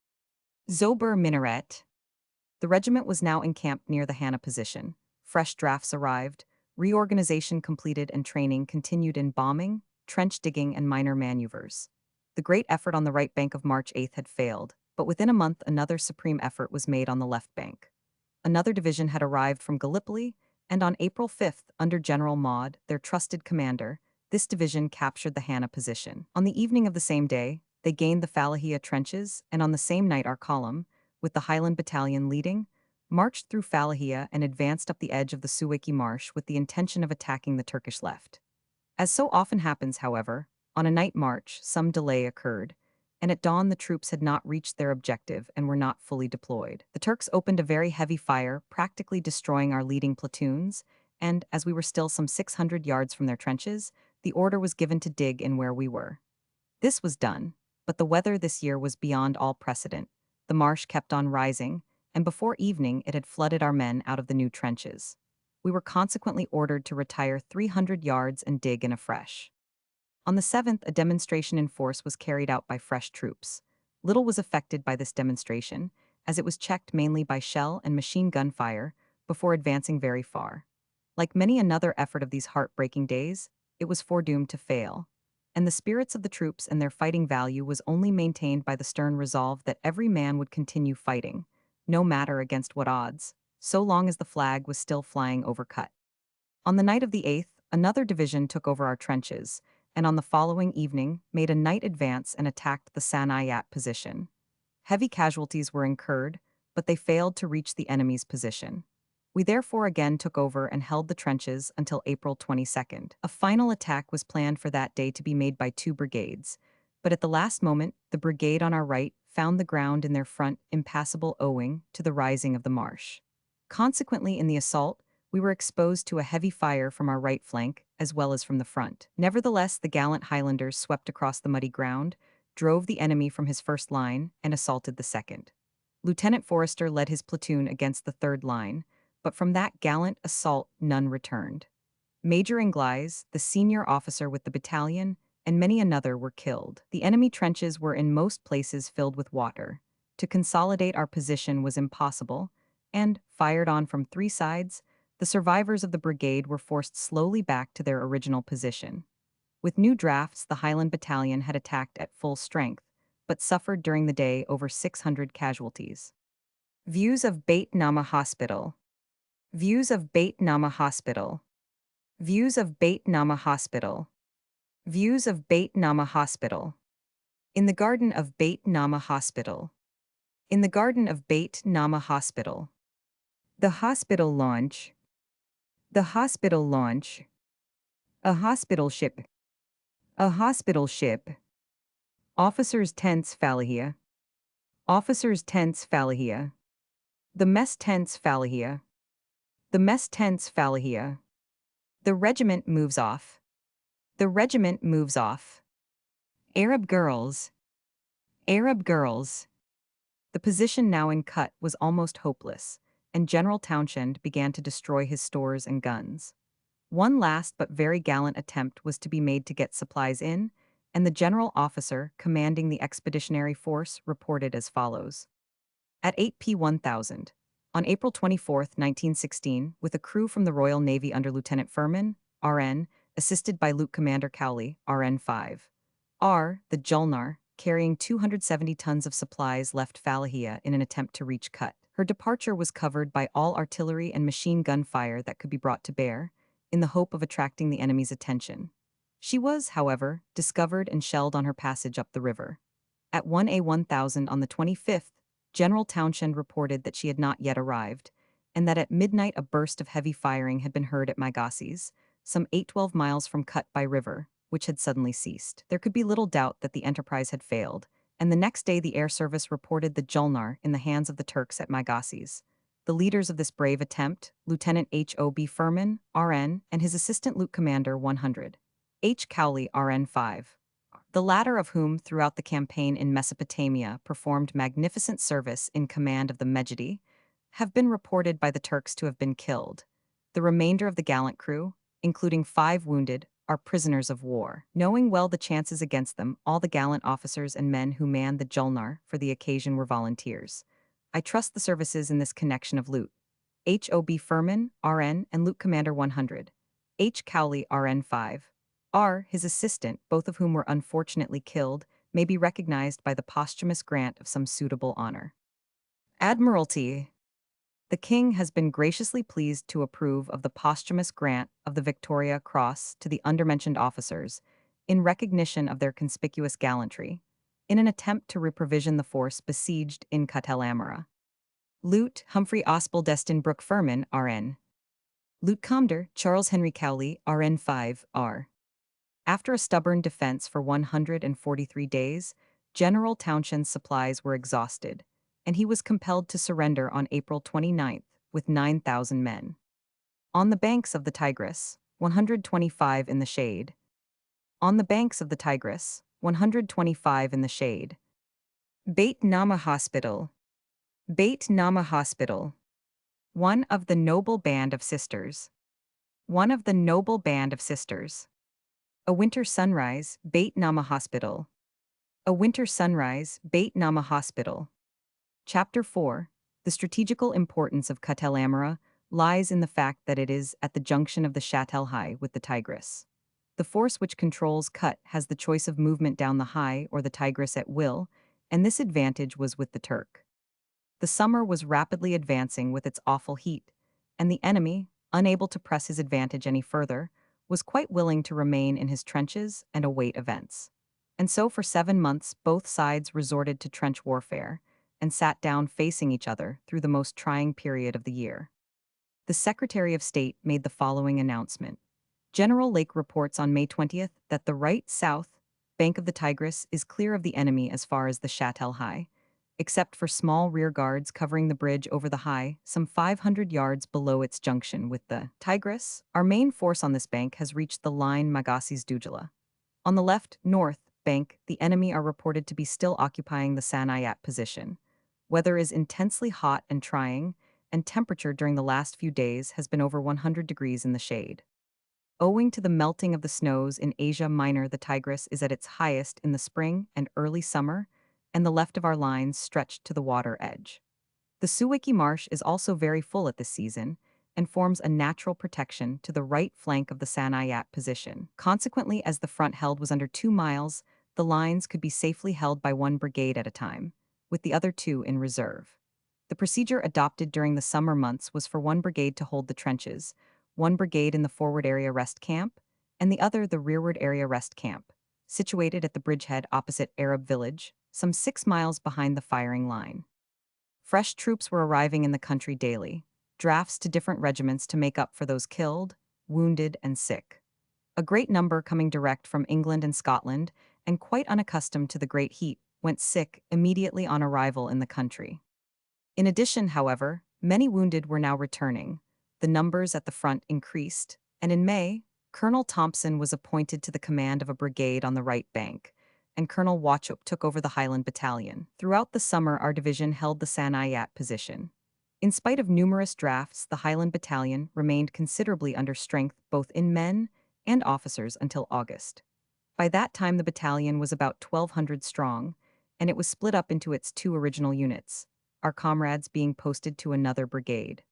Zober Minaret. The regiment was now encamped near the Hannah position. Fresh drafts arrived, reorganization completed and training continued in bombing, trench digging and minor maneuvers. The great effort on the right bank of March 8th had failed, but within a month another supreme effort was made on the left bank. Another division had arrived from Gallipoli, and on April 5th, under General Maud, their trusted commander, this division captured the Hannah position. On the evening of the same day, they gained the Falahia trenches, and on the same night our column, with the Highland Battalion leading, marched through Falahia and advanced up the edge of the Suwaki Marsh with the intention of attacking the Turkish left. As so often happens, however, on a night march, some delay occurred, and at dawn the troops had not reached their objective and were not fully deployed. The Turks opened a very heavy fire, practically destroying our leading platoons, and, as we were still some 600 yards from their trenches, the order was given to dig in where we were. This was done, but the weather this year was beyond all precedent. The marsh kept on rising, and before evening it had flooded our men out of the new trenches. We were consequently ordered to retire 300 yards and dig in afresh. On the 7th, a demonstration in force was carried out by fresh troops. Little was affected by this demonstration, as it was checked mainly by shell and machine gun fire before advancing very far. Like many another effort of these heartbreaking days, it was foredoomed to fail, and the spirits of the troops and their fighting value was only maintained by the stern resolve that every man would continue fighting, no matter against what odds, so long as the flag was still flying over Kut. On the night of the 8th, another division took over our trenches, and on the following evening made a night advance and attacked the Sanayat position. Heavy casualties were incurred, but they failed to reach the enemy's position. We therefore again took over and held the trenches until April 22nd. A final attack was planned for that day to be made by 2 brigades, but at the last moment, the brigade on our right found the ground in their front impassable owing to the rising of the marsh. Consequently, in the assault, we were exposed to a heavy fire from our right flank as well as from the front. Nevertheless, the gallant Highlanders swept across the muddy ground, drove the enemy from his first line, and assaulted the second. Lieutenant Forrester led his platoon against the third line, but from that gallant assault none returned. Major Inglis, the senior officer with the battalion, and many another were killed. The enemy trenches were in most places filled with water. To consolidate our position was impossible, and, fired on from 3 sides, the survivors of the brigade were forced slowly back to their original position. With new drafts, the Highland Battalion had attacked at full strength, but suffered during the day over 600 casualties. Views of Beit Nama Hospital. Views of Beit Nama Hospital. Views of Beit Nama Hospital. Views of Beit Nama Hospital. In the garden of Beit Nama Hospital. In the garden of Beit Nama Hospital. The hospital launch. The hospital launch. A hospital ship. A hospital ship. Officers' tents Falahia. Officers' tents Falahia. The mess tents Falahia. The mess tents Falahia. The regiment moves off. The regiment moves off. Arab girls. Arab girls. The position now in Kut was almost hopeless, and General Townshend began to destroy his stores and guns. One last but very gallant attempt was to be made to get supplies in, and the general officer commanding the expeditionary force reported as follows. At 8 p. 1000, on April 24, 1916, with a crew from the Royal Navy under Lieutenant Furman, RN, assisted by Lieutenant Commander Cowley, RN5. The Julnar, carrying 270 tons of supplies, left Falahia in an attempt to reach Kut. Her departure was covered by all artillery and machine gun fire that could be brought to bear, in the hope of attracting the enemy's attention. She was, however, discovered and shelled on her passage up the river. At 1 a. 1000 on the 25th, General Townshend reported that she had not yet arrived, and that at midnight a burst of heavy firing had been heard at Magasis, some 8-12 miles from Kut by river, which had suddenly ceased. There could be little doubt that the enterprise had failed, and the next day the air service reported the Julnar in the hands of the Turks at Magasis. The leaders of this brave attempt, Lieutenant H.O.B. Furman, R.N., and his assistant Lieutenant Commander 100. H. Cowley, RN5. The latter of whom, throughout the campaign in Mesopotamia, performed magnificent service in command of the Megiddo, have been reported by the Turks to have been killed. The remainder of the gallant crew, including 5 wounded, are prisoners of war. Knowing well the chances against them, all the gallant officers and men who manned the Julnar for the occasion were volunteers. I trust the services in this connection of Lieut. H.O.B. Furman, R.N., and Lieutenant Commander 100. H. Cowley, RN5. His assistant, both of whom were unfortunately killed, may be recognized by the posthumous grant of some suitable honor. Admiralty. The King has been graciously pleased to approve of the posthumous grant of the Victoria Cross to the undermentioned officers, in recognition of their conspicuous gallantry, in an attempt to reprovision the force besieged in Kut-el Amara. Lieut. Humphrey Osbaldeston Brooke Furman, R.N. Lieut. Commander Charles Henry Cowley, RN5, R. After a stubborn defense for 143 days, General Townshend's supplies were exhausted, and he was compelled to surrender on April 29 with 9,000 men. On the banks of the Tigris, 125 in the shade. On the banks of the Tigris, 125 in the shade. Beit Nama Hospital. Beit Nama Hospital. One of the noble band of sisters. One of the noble band of sisters. A winter sunrise, Beit Nama Hospital. A winter sunrise, Beit Nama Hospital. Chapter 4. The strategical importance of Kut-el Amara lies in the fact that it is at the junction of the Shatt el-Hai with the Tigris. The force which controls Kut has the choice of movement down the Hai or the Tigris at will, and this advantage was with the Turk. The summer was rapidly advancing with its awful heat, and the enemy, unable to press his advantage any further, was quite willing to remain in his trenches and await events. And so for 7 months both sides resorted to trench warfare, and sat down facing each other through the most trying period of the year. The Secretary of State made the following announcement. General Lake reports on May 20th that the right south bank of the Tigris is clear of the enemy as far as the Shatt el-Hai, except for small rear guards covering the bridge over the Hai, some 500 yards below its junction with the Tigris. Our main force on this bank has reached the line Magasis-Dujala. On the left, north, bank, the enemy are reported to be still occupying the Sanayat position. Weather is intensely hot and trying, and temperature during the last few days has been over 100 degrees in the shade. Owing to the melting of the snows in Asia Minor, the Tigris is at its highest in the spring and early summer, and the left of our lines stretched to the water edge. The Suwiki Marsh is also very full at this season, and forms a natural protection to the right flank of the Sanayat position. Consequently, as the front held was under 2 miles, the lines could be safely held by 1 brigade at a time, with the other 2 in reserve. The procedure adopted during the summer months was for 1 brigade to hold the trenches, 1 brigade in the forward area rest camp, and the other the rearward area rest camp, situated at the bridgehead opposite Arab village, some 6 miles behind the firing line. Fresh troops were arriving in the country daily, drafts to different regiments to make up for those killed, wounded, and sick. A great number coming direct from England and Scotland, and quite unaccustomed to the great heat, went sick immediately on arrival in the country. In addition, however, many wounded were now returning. The numbers at the front increased, and in May, Colonel Thompson was appointed to the command of a brigade on the right bank, and Colonel Wauchope took over the Highland Battalion. Throughout the summer, our division held the Sanayat position. In spite of numerous drafts, the Highland Battalion remained considerably under strength both in men and officers until August. By that time, the battalion was about 1,200 strong, and it was split up into its two original units, our comrades being posted to another brigade.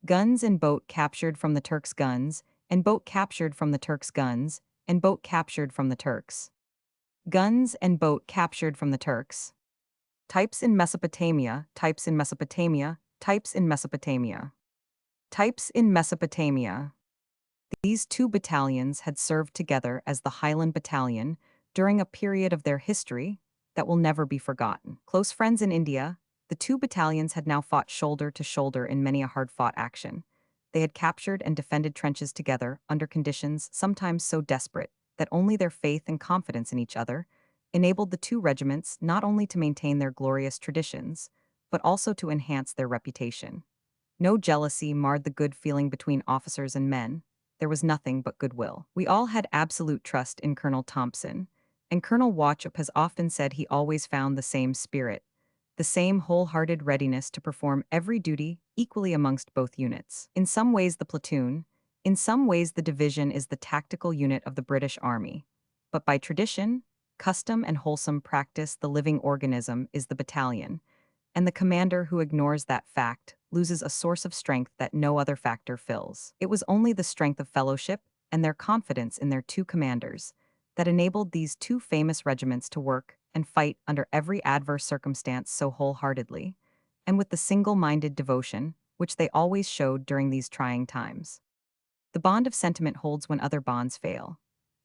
Guns and boat captured from the Turks' guns, and boat captured from the Turks' guns, and boat captured from the Turks. Guns and boat captured from the Turks. Types in Mesopotamia, types in Mesopotamia, types in Mesopotamia. Types in Mesopotamia. These two battalions had served together as the Highland Battalion during a period of their history that will never be forgotten. Close friends in India, the two battalions had now fought shoulder to shoulder in many a hard-fought action. They had captured and defended trenches together under conditions sometimes so desperate that only their faith and confidence in each other enabled the two regiments not only to maintain their glorious traditions, but also to enhance their reputation. No jealousy marred the good feeling between officers and men. There was nothing but goodwill. We all had absolute trust in Colonel Thompson, and Colonel Wauchope has often said he always found the same spirit, the same wholehearted readiness to perform every duty equally amongst both units. In some ways the platoon, in some ways the division is the tactical unit of the British Army, but by tradition, custom and wholesome practice the living organism is the battalion, and the commander who ignores that fact loses a source of strength that no other factor fills. It was only the strength of fellowship and their confidence in their two commanders that enabled these two famous regiments to work and fight under every adverse circumstance so wholeheartedly, and with the single-minded devotion which they always showed during these trying times. The bond of sentiment holds when other bonds fail.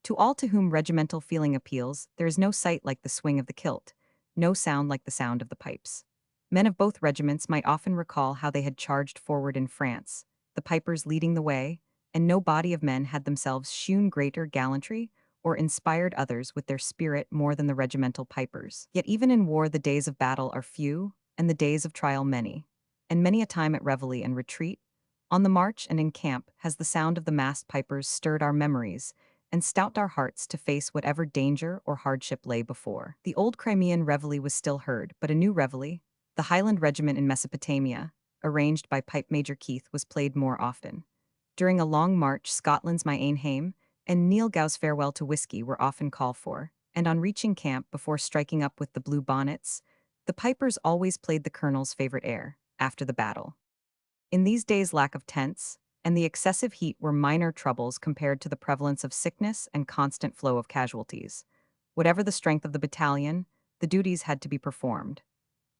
To all to whom regimental feeling appeals, there is no sight like the swing of the kilt, no sound like the sound of the pipes. Men of both regiments might often recall how they had charged forward in France, the pipers leading the way, and no body of men had themselves shewn greater gallantry or inspired others with their spirit more than the regimental pipers. Yet even in war the days of battle are few, and the days of trial many, and many a time at reveille and retreat, on the march and in camp has the sound of the massed pipers stirred our memories and stouted our hearts to face whatever danger or hardship lay before. The old Crimean reveille was still heard, but a new reveille, the Highland Regiment in Mesopotamia, arranged by Pipe Major Keith, was played more often. During a long march, Scotland's My Ain Hame and Neil Gow's Farewell to Whiskey were often called for, and on reaching camp before striking up with the Blue Bonnets, the pipers always played the colonel's favorite air, After the Battle. In these days, lack of tents and the excessive heat were minor troubles compared to the prevalence of sickness and constant flow of casualties. Whatever the strength of the battalion, the duties had to be performed.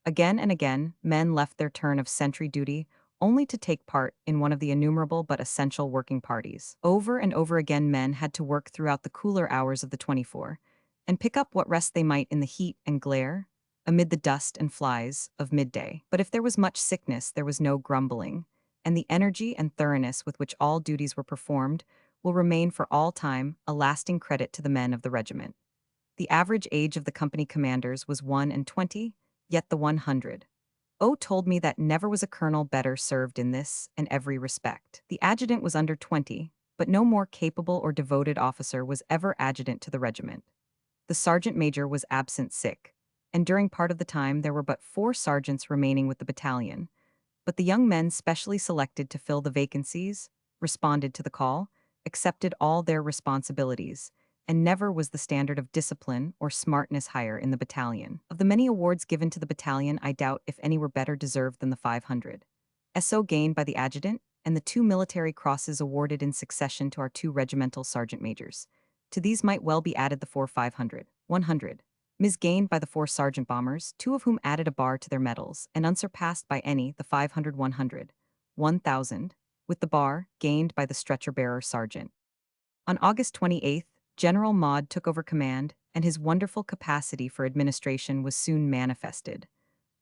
Again and again, men left their turn of sentry duty only to take part in one of the innumerable but essential working parties. Over and over again men had to work throughout the cooler hours of the 24, and pick up what rest they might in the heat and glare, amid the dust and flies, of midday. But if there was much sickness, there was no grumbling, and the energy and thoroughness with which all duties were performed will remain for all time a lasting credit to the men of the regiment. The average age of the company commanders was 1 and 20, yet the 100. O told me that never was a colonel better served in this and every respect. The adjutant was under 20, but no more capable or devoted officer was ever adjutant to the regiment. The sergeant major was absent sick, and during part of the time there were but 4 sergeants remaining with the battalion, but the young men specially selected to fill the vacancies responded to the call, accepted all their responsibilities, and never was the standard of discipline or smartness higher in the battalion. Of the many awards given to the battalion, I doubt if any were better deserved than the 500 SO gained by the adjutant and the 2 military crosses awarded in succession to our 2 regimental sergeant majors. To these might well be added the 4 500, 100 Ms. gained by the 4 sergeant bombers, 2 of whom added a bar to their medals, and unsurpassed by any the 500 100, 1000, with the bar gained by the stretcher-bearer sergeant. On August 28th, General Maud took over command, and his wonderful capacity for administration was soon manifested.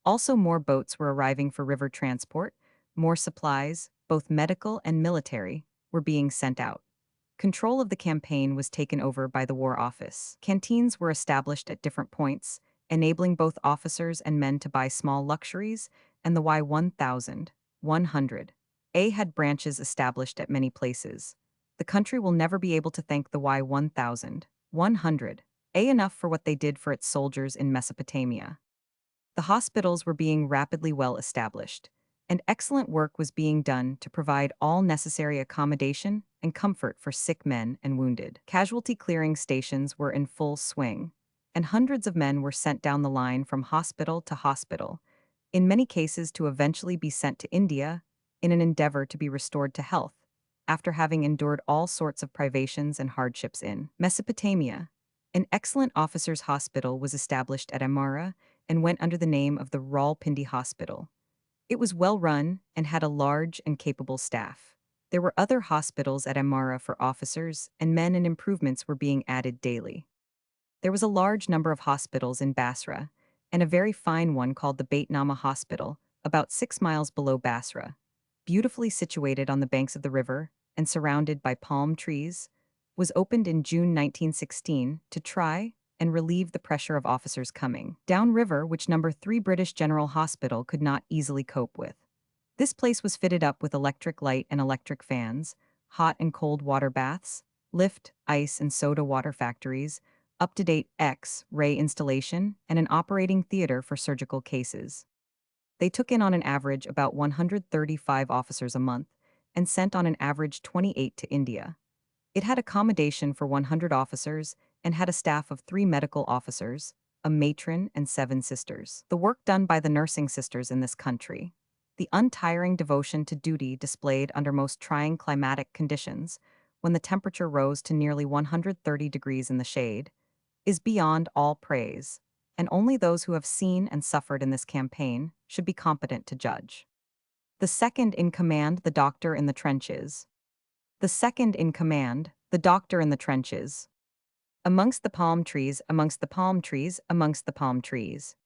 Also, more boats were arriving for river transport, more supplies, both medical and military, were being sent out. Control of the campaign was taken over by the War Office. Canteens were established at different points, enabling both officers and men to buy small luxuries, and the Y1000, 100, A had branches established at many places. The country will never be able to thank the Y1000, 100, enough for what they did for its soldiers in Mesopotamia. The hospitals were being rapidly well established, and excellent work was being done to provide all necessary accommodation and comfort for sick men and wounded. Casualty clearing stations were in full swing, and hundreds of men were sent down the line from hospital to hospital, in many cases to eventually be sent to India in an endeavor to be restored to health, after having endured all sorts of privations and hardships in Mesopotamia. An excellent officers' hospital was established at Amara and went under the name of the Rawalpindi Hospital. It was well run and had a large and capable staff. There were other hospitals at Amara for officers and men, and improvements were being added daily. There was a large number of hospitals in Basra, and a very fine one called the Beit Nama Hospital, about 6 miles below Basra. Beautifully situated on the banks of the river and surrounded by palm trees, was opened in June 1916 to try and relieve the pressure of officers coming downriver, which number 3 British General Hospital could not easily cope with. This place was fitted up with electric light and electric fans, hot and cold water baths, lift, ice and soda water factories, up-to-date X-ray installation, and an operating theater for surgical cases. They took in on an average about 135 officers a month and sent on an average 28 to India. It had accommodation for 100 officers and had a staff of 3 medical officers, a matron, and 7 sisters. The work done by the nursing sisters in this country, the untiring devotion to duty displayed under most trying climatic conditions, when the temperature rose to nearly 130 degrees in the shade, is beyond all praise, and only those who have seen and suffered in this campaign should be competent to judge. The second in command, the doctor in the trenches. The second in command, the doctor in the trenches. Amongst the palm trees, amongst the palm trees, amongst the palm trees.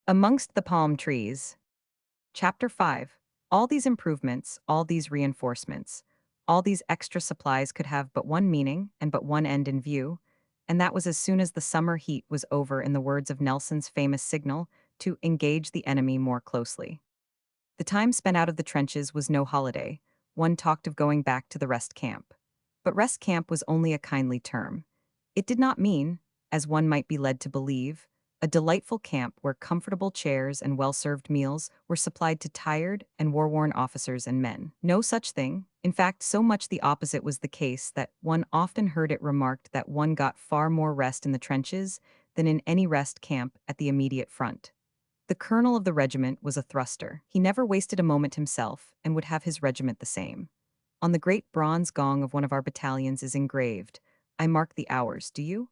Amongst the palm trees. Chapter 5. All these improvements, all these reinforcements, all these extra supplies could have but one meaning and but one end in view, and that was as soon as the summer heat was over, in the words of Nelson's famous signal, to engage the enemy more closely. The time spent out of the trenches was no holiday. One talked of going back to the rest camp. But rest camp was only a kindly term. It did not mean, as one might be led to believe, a delightful camp where comfortable chairs and well-served meals were supplied to tired and war-worn officers and men. No such thing. In fact, so much the opposite was the case that one often heard it remarked that one got far more rest in the trenches than in any rest camp at the immediate front. The colonel of the regiment was a thruster. He never wasted a moment himself and would have his regiment the same. On the great bronze gong of one of our battalions is engraved, "I mark the hours, do you?"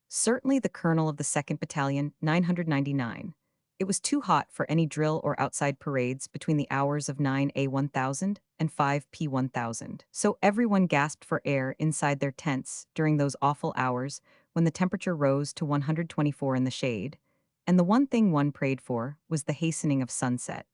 Certainly the colonel of the 2nd Battalion, 999. It was too hot for any drill or outside parades between the hours of 9 A 1000 and 5 P 1000. So everyone gasped for air inside their tents during those awful hours when the temperature rose to 124 in the shade, and the one thing one prayed for was the hastening of sunset.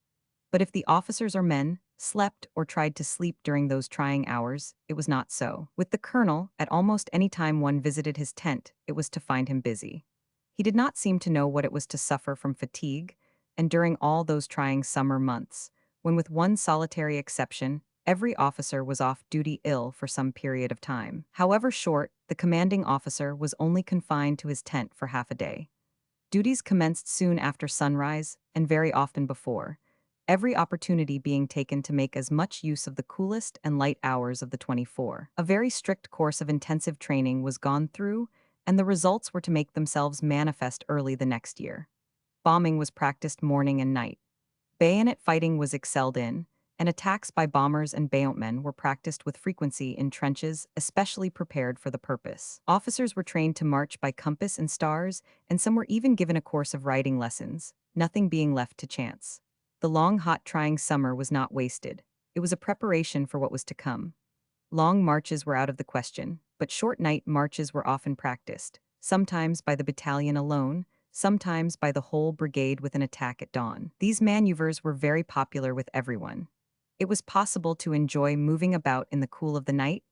But if the officers or men slept or tried to sleep during those trying hours, it was not so. With the colonel, at almost any time one visited his tent, it was to find him busy. He did not seem to know what it was to suffer from fatigue, and during all those trying summer months, when with one solitary exception, every officer was off duty ill for some period of time, however short, the commanding officer was only confined to his tent for half a day. Duties commenced soon after sunrise, and very often before, every opportunity being taken to make as much use of the coolest and light hours of the 24. A very strict course of intensive training was gone through, and the results were to make themselves manifest early the next year. Bombing was practiced morning and night. Bayonet fighting was excelled in, and attacks by bombers and bayonetmen were practiced with frequency in trenches especially prepared for the purpose. Officers were trained to march by compass and stars, and some were even given a course of riding lessons, nothing being left to chance. The long, hot, trying summer was not wasted. It was a preparation for what was to come. Long marches were out of the question, but short night marches were often practiced, sometimes by the battalion alone, sometimes by the whole brigade with an attack at dawn. These maneuvers were very popular with everyone. It was possible to enjoy moving about in the cool of the night,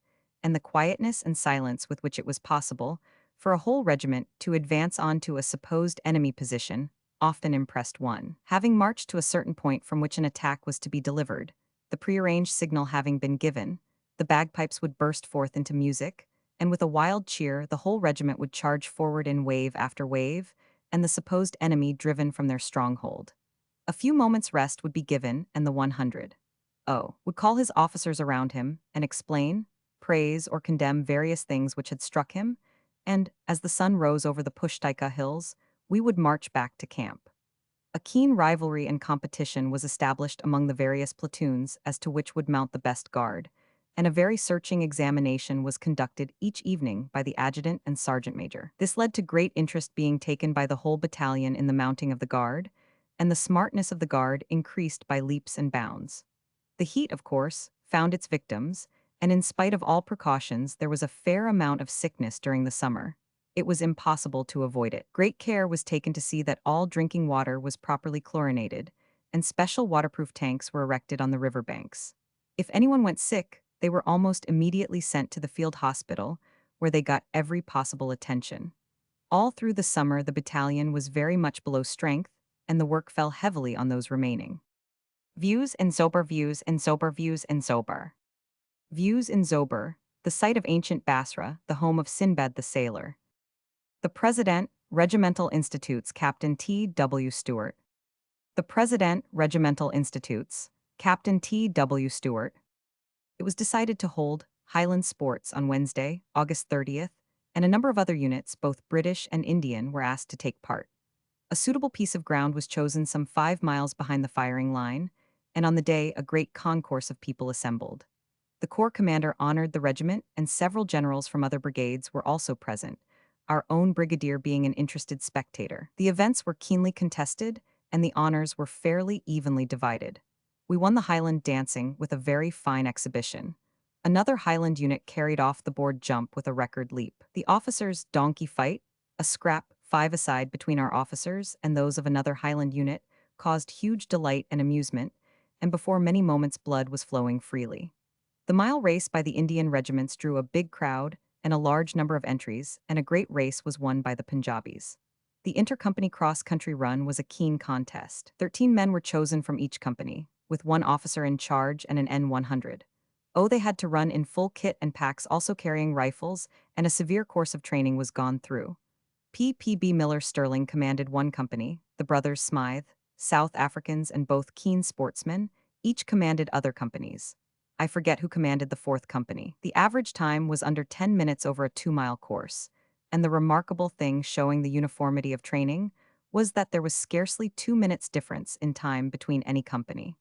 and the quietness and silence with which it was possible for a whole regiment to advance on to a supposed enemy position often impressed one. Having marched to a certain point from which an attack was to be delivered, the prearranged signal having been given, the bagpipes would burst forth into music, and with a wild cheer, the whole regiment would charge forward in wave after wave, and the supposed enemy driven from their stronghold. A few moments' rest would be given, and the 100 would call his officers around him and explain, praise, or condemn various things which had struck him, and, as the sun rose over the Pushtaika hills, we would march back to camp. A keen rivalry and competition was established among the various platoons as to which would mount the best guard, and a very searching examination was conducted each evening by the adjutant and sergeant major. This led to great interest being taken by the whole battalion in the mounting of the guard, and the smartness of the guard increased by leaps and bounds. The heat, of course, found its victims, and in spite of all precautions, there was a fair amount of sickness during the summer. It was impossible to avoid it. Great care was taken to see that all drinking water was properly chlorinated, and special waterproof tanks were erected on the river banks. If anyone went sick, they were almost immediately sent to the field hospital, where they got every possible attention. All through the summer, the battalion was very much below strength, and the work fell heavily on those remaining. Views in Zober, views in Zober, views in Zober. Views in Zober, the site of ancient Basra, the home of Sinbad the sailor. The President, Regimental Institutes, Captain T. W. Stewart. The President, Regimental Institutes, Captain T. W. Stewart. It was decided to hold Highland sports on Wednesday, August 30th, and a number of other units, both British and Indian, were asked to take part. A suitable piece of ground was chosen some 5 miles behind the firing line, and on the day a great concourse of people assembled. The corps commander honored the regiment, and several generals from other brigades were also present, our own brigadier being an interested spectator. The events were keenly contested, and the honors were fairly evenly divided. We won the Highland dancing with a very fine exhibition. Another Highland unit carried off the board jump with a record leap. The officers' donkey fight, a scrap 5-a-side between our officers and those of another Highland unit, caused huge delight and amusement, and before many moments blood was flowing freely. The mile race by the Indian regiments drew a big crowd and a large number of entries, and a great race was won by the Punjabis. The inter-company cross-country run was a keen contest. 13 men were chosen from each company, with one officer in charge and an N100. They had to run in full kit and packs, also carrying rifles, and a severe course of training was gone through. P.P.B. Miller Sterling commanded one company, the brothers Smythe, South Africans and both keen sportsmen, each commanded other companies. I forget who commanded the fourth company. The average time was under 10 minutes over a 2-mile course, and the remarkable thing showing the uniformity of training was that there was scarcely 2 minutes difference in time between any company.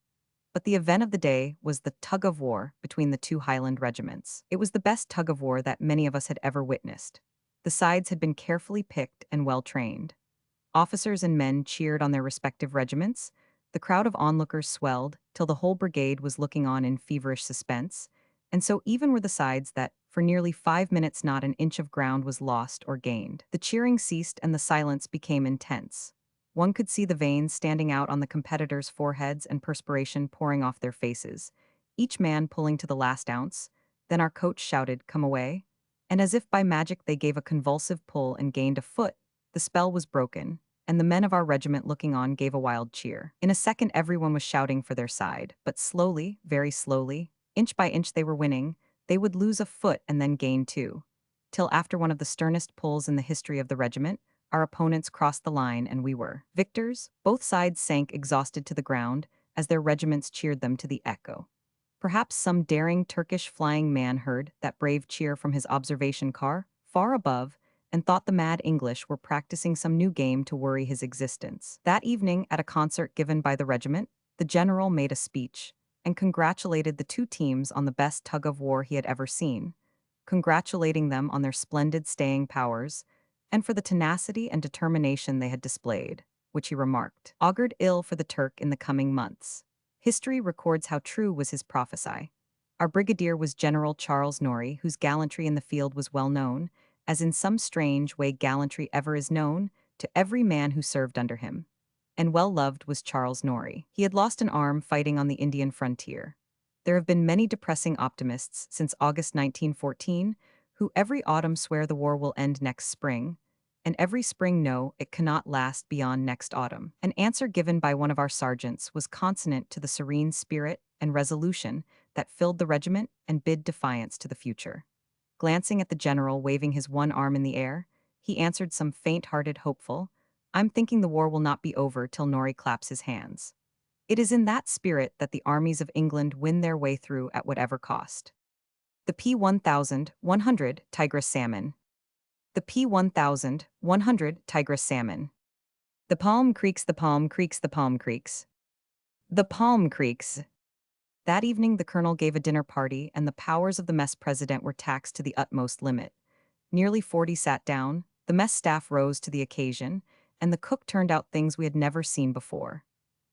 But the event of the day was the tug-of-war between the two Highland regiments. It was the best tug-of-war that many of us had ever witnessed. The sides had been carefully picked and well trained. Officers and men cheered on their respective regiments. The crowd of onlookers swelled till the whole brigade was looking on in feverish suspense, and so even were the sides that, for nearly 5 minutes, not an inch of ground was lost or gained. The cheering ceased and the silence became intense. One could see the veins standing out on the competitors' foreheads and perspiration pouring off their faces, each man pulling to the last ounce. Then our coach shouted, "Come away," and as if by magic they gave a convulsive pull and gained a foot. The spell was broken, and the men of our regiment looking on gave a wild cheer. In a second everyone was shouting for their side, but slowly, very slowly, inch by inch they were winning. They would lose a foot and then gain two, till after one of the sternest pulls in the history of the regiment, our opponents crossed the line and we were victors. Both sides sank exhausted to the ground as their regiments cheered them to the echo. Perhaps some daring Turkish flying man heard that brave cheer from his observation car, far above, and thought the mad English were practicing some new game to worry his existence. That evening, at a concert given by the regiment, the general made a speech and congratulated the two teams on the best tug-of-war he had ever seen, congratulating them on their splendid staying powers and for the tenacity and determination they had displayed, which he remarked augured ill for the Turk in the coming months. History records how true was his prophecy. Our brigadier was General Charles Norrie, whose gallantry in the field was well known, as in some strange way gallantry ever is known, to every man who served under him. And well loved was Charles Norrie. He had lost an arm fighting on the Indian frontier. There have been many depressing optimists since August 1914, who every autumn swear the war will end next spring, and every spring know it cannot last beyond next autumn. An answer given by one of our sergeants was consonant to the serene spirit and resolution that filled the regiment and bid defiance to the future. Glancing at the general waving his one arm in the air, he answered some faint-hearted hopeful, "I'm thinking the war will not be over till Norrie claps his hands." It is in that spirit that the armies of England win their way through at whatever cost. The P-1100 Tigris salmon. The P-1100 Tigris salmon. The palm creaks, the palm creaks, the palm creaks. The palm creaks. That evening the colonel gave a dinner party and the powers of the mess president were taxed to the utmost limit. Nearly 40 sat down, the mess staff rose to the occasion, and the cook turned out things we had never seen before.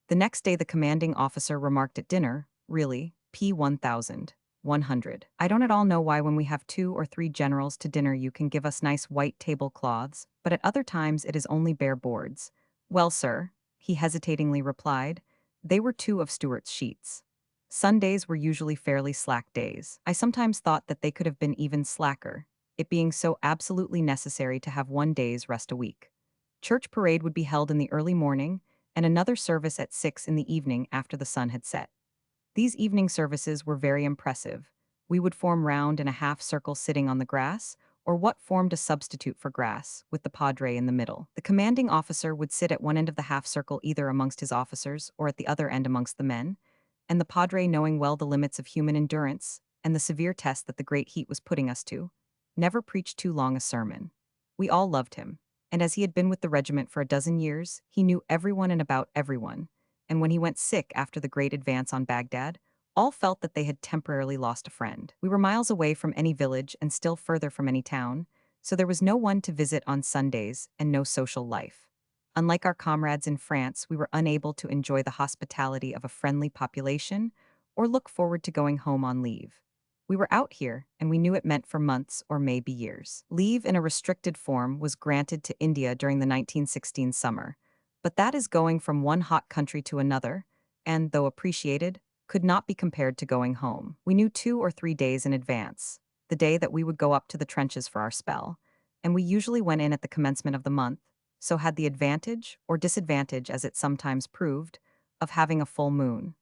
The next day the commanding officer remarked at dinner, "Really, P-1100. I don't at all know why when we have 2 or 3 generals to dinner you can give us nice white tablecloths, but at other times it is only bare boards." "Well, sir," he hesitatingly replied, "they were 2 of Stuart's sheets. Sundays were usually fairly slack days. I sometimes thought that they could have been even slacker, it being so absolutely necessary to have 1 day's rest a week. Church parade would be held in the early morning, and another service at 6 in the evening after the sun had set. These evening services were very impressive. We would form round in a half circle sitting on the grass, or what formed a substitute for grass, with the padre in the middle. The commanding officer would sit at one end of the half circle either amongst his officers or at the other end amongst the men, and the padre, knowing well the limits of human endurance and the severe test that the great heat was putting us to, never preached too long a sermon. We all loved him, and as he had been with the regiment for a dozen years, he knew everyone and about everyone, and when he went sick after the great advance on Baghdad, all felt that they had temporarily lost a friend. We were miles away from any village and still further from any town, so there was no one to visit on Sundays and no social life. Unlike our comrades in France, we were unable to enjoy the hospitality of a friendly population or look forward to going home on leave. We were out here, and we knew it meant for months or maybe years. Leave in a restricted form was granted to India during the 1916 summer, but that is going from one hot country to another, and, though appreciated, could not be compared to going home. We knew 2 or 3 days in advance, the day that we would go up to the trenches for our spell, and we usually went in at the commencement of the month, so had the advantage, or disadvantage as it sometimes proved, of having a full moon.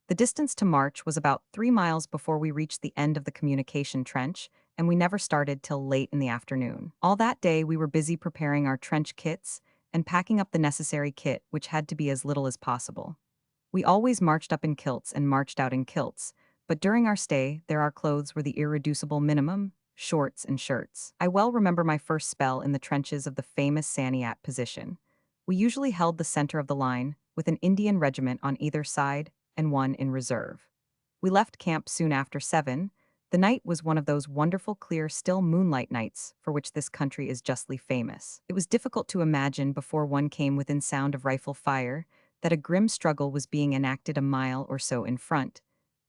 The distance to march was about 3 miles before we reached the end of the communication trench, and we never started till late in the afternoon. All that day we were busy preparing our trench kits and packing up the necessary kit, which had to be as little as possible. We always marched up in kilts and marched out in kilts, but during our stay there our clothes were the irreducible minimum, shorts and shirts. I well remember my first spell in the trenches of the famous Saniat position. We usually held the center of the line, with an Indian regiment on either side and one in reserve. We left camp soon after 7. The night was one of those wonderful clear still moonlight nights for which this country is justly famous. It was difficult to imagine before one came within sound of rifle fire that a grim struggle was being enacted a mile or so in front.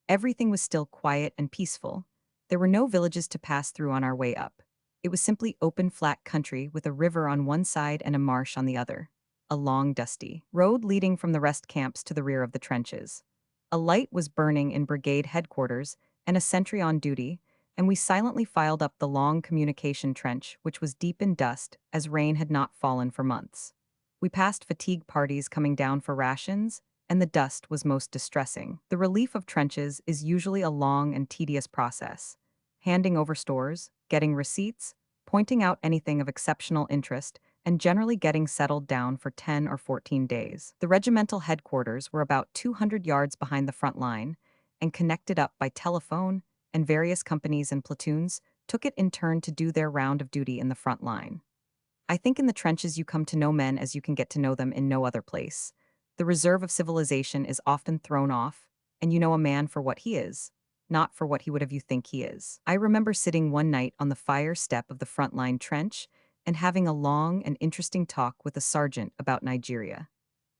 Everything was still quiet and peaceful. There were no villages to pass through on our way up. It was simply open flat country with a river on one side and a marsh on the other. A long dusty road leading from the rest camps to the rear of the trenches. A light was burning in brigade headquarters and a sentry on duty, and we silently filed up the long communication trench, which was deep in dust as rain had not fallen for months. We passed fatigue parties coming down for rations, and the dust was most distressing. The relief of trenches is usually a long and tedious process. Handing over stores, getting receipts, pointing out anything of exceptional interest, and generally getting settled down for 10 or 14 days. The regimental headquarters were about 200 yards behind the front line, and connected up by telephone, and various companies and platoons took it in turn to do their round of duty in the front line. I think in the trenches you come to know men as you can get to know them in no other place. The reserve of civilization is often thrown off, and you know a man for what he is, not for what he would have you think he is. I remember sitting one night on the fire step of the front line trench and having a long and interesting talk with a sergeant about Nigeria.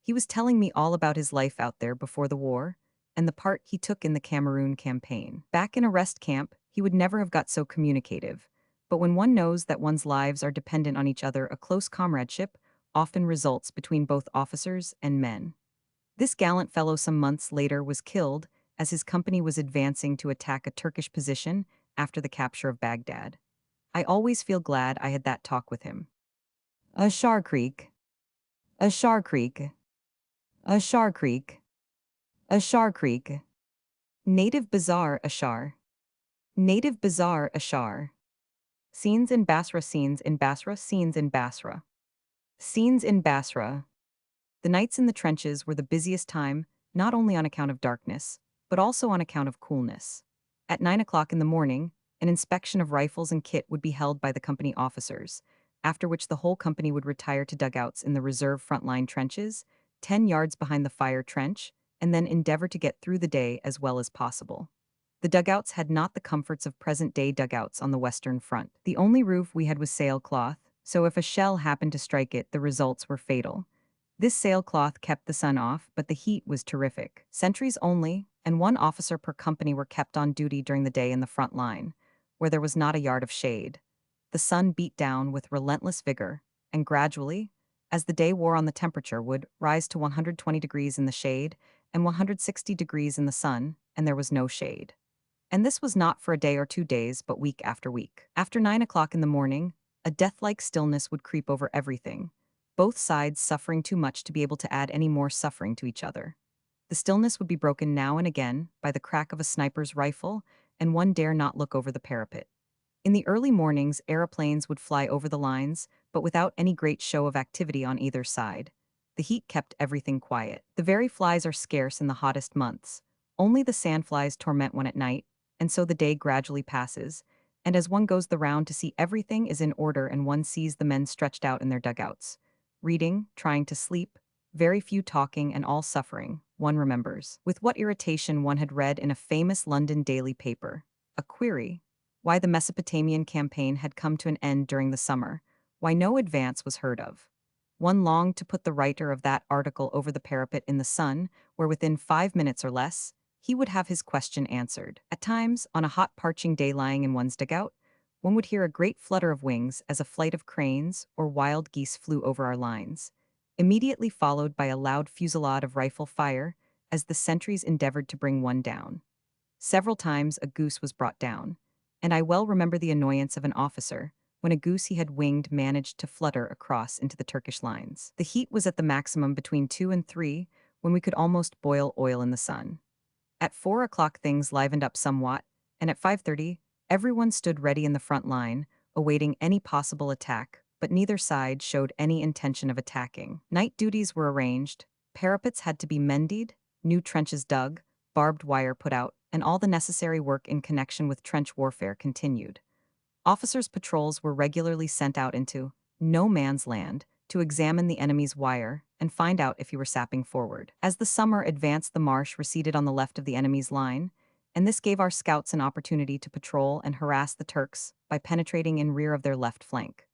He was telling me all about his life out there before the war, and the part he took in the Cameroon campaign. Back in a rest camp, he would never have got so communicative, but when one knows that one's lives are dependent on each other, a close comradeship often results between both officers and men. This gallant fellow some months later was killed as his company was advancing to attack a Turkish position after the capture of Baghdad. I always feel glad I had that talk with him. Ashar Creek. Ashar Creek. Ashar Creek. Ashar Creek. Native Bazaar Ashar. Native Bazaar Ashar. Scenes in Basra, scenes in Basra, scenes in Basra. Scenes in Basra. The nights in the trenches were the busiest time, not only on account of darkness, but also on account of coolness. At 9 o'clock in the morning, an inspection of rifles and kit would be held by the company officers, after which the whole company would retire to dugouts in the reserve frontline trenches, 10 yards behind the fire trench, and then endeavor to get through the day as well as possible. The dugouts had not the comforts of present-day dugouts on the Western Front. The only roof we had was sailcloth, so if a shell happened to strike it, the results were fatal. This sailcloth kept the sun off, but the heat was terrific. Sentries only, and one officer per company were kept on duty during the day in the front line, where there was not a yard of shade. The sun beat down with relentless vigor, and gradually, as the day wore on, the temperature would rise to 120 degrees in the shade and 160 degrees in the sun, and there was no shade. And this was not for a day or 2 days, but week after week. After 9 o'clock in the morning, a death-like stillness would creep over everything, both sides suffering too much to be able to add any more suffering to each other. The stillness would be broken now and again by the crack of a sniper's rifle, and one dare not look over the parapet. In the early mornings, aeroplanes would fly over the lines, but without any great show of activity on either side. The heat kept everything quiet. The very flies are scarce in the hottest months. Only the sandflies torment one at night, and so the day gradually passes, and as one goes the round to see everything is in order and one sees the men stretched out in their dugouts, reading, trying to sleep, very few talking and all suffering, one remembers with what irritation one had read in a famous London daily paper a query: why the Mesopotamian campaign had come to an end during the summer, why no advance was heard of. One longed to put the writer of that article over the parapet in the sun, where within 5 minutes or less, he would have his question answered. At times, on a hot parching day lying in one's dugout, one would hear a great flutter of wings as a flight of cranes or wild geese flew over our lines, immediately followed by a loud fusillade of rifle fire as the sentries endeavored to bring one down. Several times a goose was brought down, and I well remember the annoyance of an officer when a goose he had winged managed to flutter across into the Turkish lines. The heat was at the maximum between 2 and 3, when we could almost boil oil in the sun. At 4 o'clock things livened up somewhat, and at 5:30, everyone stood ready in the front line, awaiting any possible attack, but neither side showed any intention of attacking. Night duties were arranged, parapets had to be mended, new trenches dug, barbed wire put out, and all the necessary work in connection with trench warfare continued. Officers' patrols were regularly sent out into no man's land to examine the enemy's wire and find out if he were sapping forward. As the summer advanced, the marsh receded on the left of the enemy's line, and this gave our scouts an opportunity to patrol and harass the Turks by penetrating in rear of their left flank.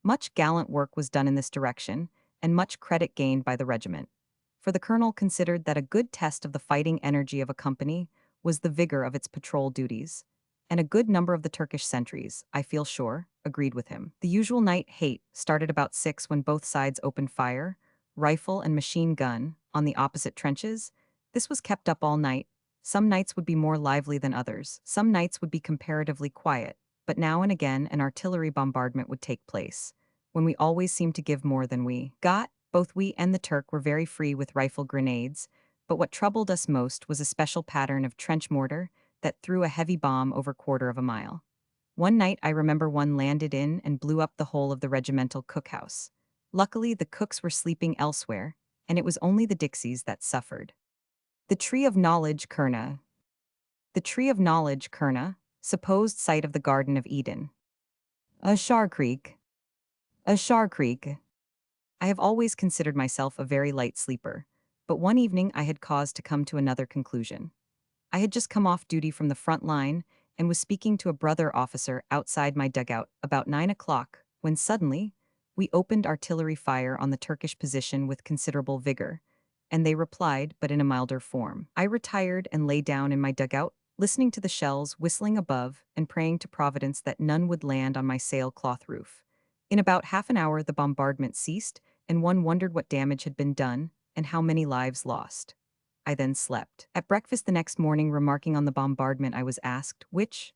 Much gallant work was done in this direction, and much credit gained by the regiment. For the colonel considered that a good test of the fighting energy of a company was the vigor of its patrol duties, and a good number of the Turkish sentries, I feel sure, agreed with him. The usual night hate started about 6 when both sides opened fire, rifle and machine gun, on the opposite trenches. This was kept up all night. Some nights would be more lively than others. Some nights would be comparatively quiet, but now and again an artillery bombardment would take place, when we always seemed to give more than we got. Both we and the Turk were very free with rifle grenades, but what troubled us most was a special pattern of trench mortar that threw a heavy bomb over 1/4 of a mile. One night I remember one landed in and blew up the whole of the regimental cookhouse. Luckily the cooks were sleeping elsewhere, and it was only the Dixies that suffered. The Tree of Knowledge, Kurna. The Tree of Knowledge, Kurna, supposed site of the Garden of Eden. Ashar Creek. Ashar Creek. I have always considered myself a very light sleeper, but one evening I had cause to come to another conclusion. I had just come off duty from the front line and was speaking to a brother officer outside my dugout about 9 o'clock, when suddenly, we opened artillery fire on the Turkish position with considerable vigor, and they replied, but in a milder form. I retired and lay down in my dugout, listening to the shells whistling above and praying to Providence that none would land on my sailcloth roof. In about half an hour the bombardment ceased, and one wondered what damage had been done and how many lives lost. I then slept. At breakfast the next morning, remarking on the bombardment, I was asked, Which?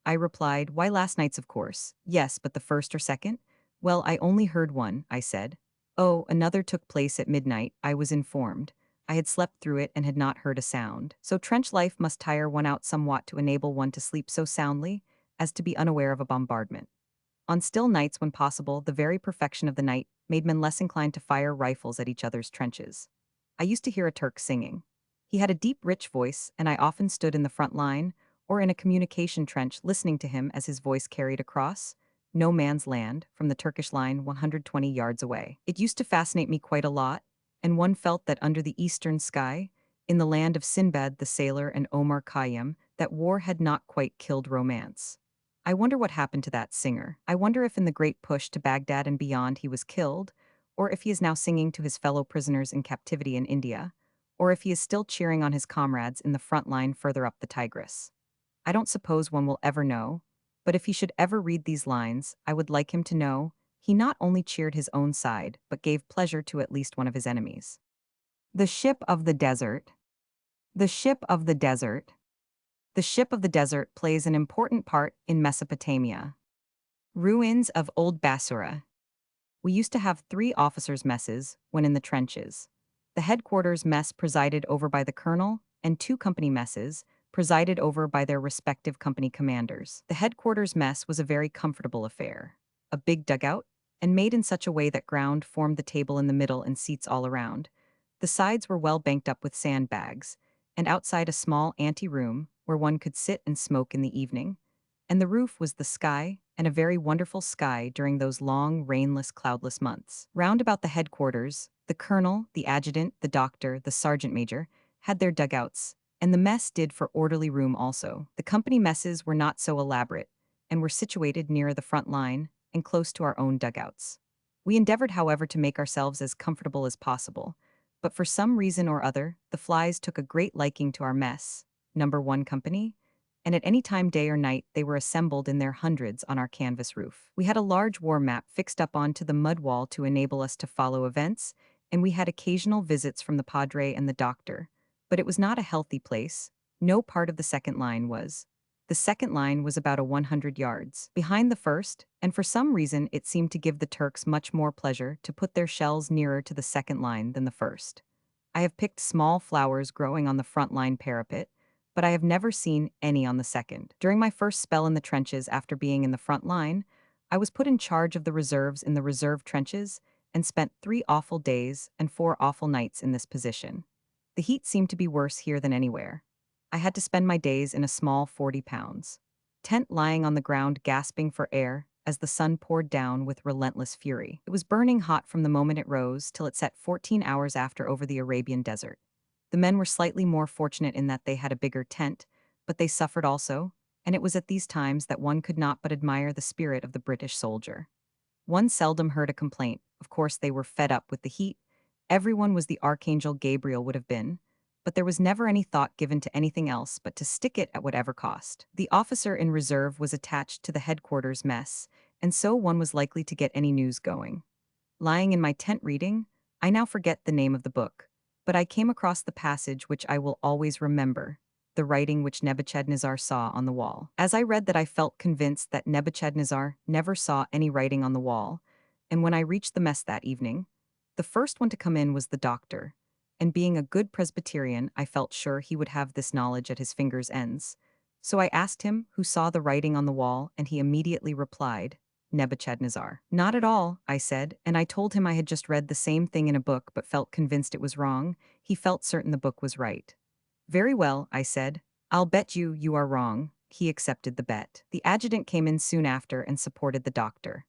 I replied, why, last night's, of course. Yes, but the first or second? Well, I only heard one, I said. Oh, another took place at midnight, I was informed. I had slept through it and had not heard a sound. So trench life must tire one out somewhat to enable one to sleep so soundly as to be unaware of a bombardment. On still nights when possible, the very perfection of the night made men less inclined to fire rifles at each other's trenches. I used to hear a Turk singing. He had a deep, rich voice, and I often stood in the front line, or in a communication trench listening to him as his voice carried across no man's land from the Turkish line 120 yards away. It used to fascinate me quite a lot, and one felt that under the eastern sky, in the land of Sinbad the sailor and Omar Khayyam, that war had not quite killed romance. I wonder what happened to that singer. I wonder if in the great push to Baghdad and beyond he was killed, or if he is now singing to his fellow prisoners in captivity in India, or if he is still cheering on his comrades in the front line further up the Tigris. I don't suppose one will ever know, but if he should ever read these lines, I would like him to know he not only cheered his own side, but gave pleasure to at least one of his enemies. The Ship of the Desert. The Ship of the Desert. The Ship of the Desert plays an important part in Mesopotamia. Ruins of Old Basura. We used to have 3 officers' messes when in the trenches. The headquarters mess presided over by the colonel, and 2 company messes, presided over by their respective company commanders. The headquarters mess was a very comfortable affair. A big dugout, and made in such a way that ground formed the table in the middle and seats all around. The sides were well banked up with sandbags, and outside a small ante-room where one could sit and smoke in the evening. And the roof was the sky, and a very wonderful sky during those long, rainless, cloudless months. Round about the headquarters, the colonel, the adjutant, the doctor, the sergeant major, had their dugouts, and the mess did for orderly room also. The company messes were not so elaborate, and were situated nearer the front line, and close to our own dugouts. We endeavored, however, to make ourselves as comfortable as possible, but for some reason or other, the flies took a great liking to our mess, number 1 company, and at any time, day or night, they were assembled in their hundreds on our canvas roof. We had a large war map fixed up onto the mud wall to enable us to follow events, and we had occasional visits from the padre and the doctor. But it was not a healthy place. No part of the second line was. The second line was about 100 yards behind the first, and for some reason it seemed to give the Turks much more pleasure to put their shells nearer to the second line than the first. I have picked small flowers growing on the front line parapet, but I have never seen any on the second. During my first spell in the trenches after being in the front line, I was put in charge of the reserves in the reserve trenches and spent 3 awful days and 4 awful nights in this position. The heat seemed to be worse here than anywhere. I had to spend my days in a small 40-pounds tent lying on the ground gasping for air as the sun poured down with relentless fury. It was burning hot from the moment it rose till it set 14 hours after over the Arabian desert. The men were slightly more fortunate in that they had a bigger tent, but they suffered also, and it was at these times that one could not but admire the spirit of the British soldier. One seldom heard a complaint. Of course, they were fed up with the heat. Everyone was the Archangel Gabriel would have been, but there was never any thought given to anything else but to stick it at whatever cost. The officer in reserve was attached to the headquarters mess, and so one was likely to get any news going. Lying in my tent reading, I now forget the name of the book, but I came across the passage which I will always remember, the writing which Nebuchadnezzar saw on the wall. As I read that, I felt convinced that Nebuchadnezzar never saw any writing on the wall, and when I reached the mess that evening, the first one to come in was the doctor, and being a good Presbyterian, I felt sure he would have this knowledge at his fingers' ends. So I asked him who saw the writing on the wall, and he immediately replied, Nebuchadnezzar. Not at all, I said, and I told him I had just read the same thing in a book but felt convinced it was wrong. He felt certain the book was right. Very well, I said. I'll bet you are wrong. He accepted the bet. The adjutant came in soon after and supported the doctor.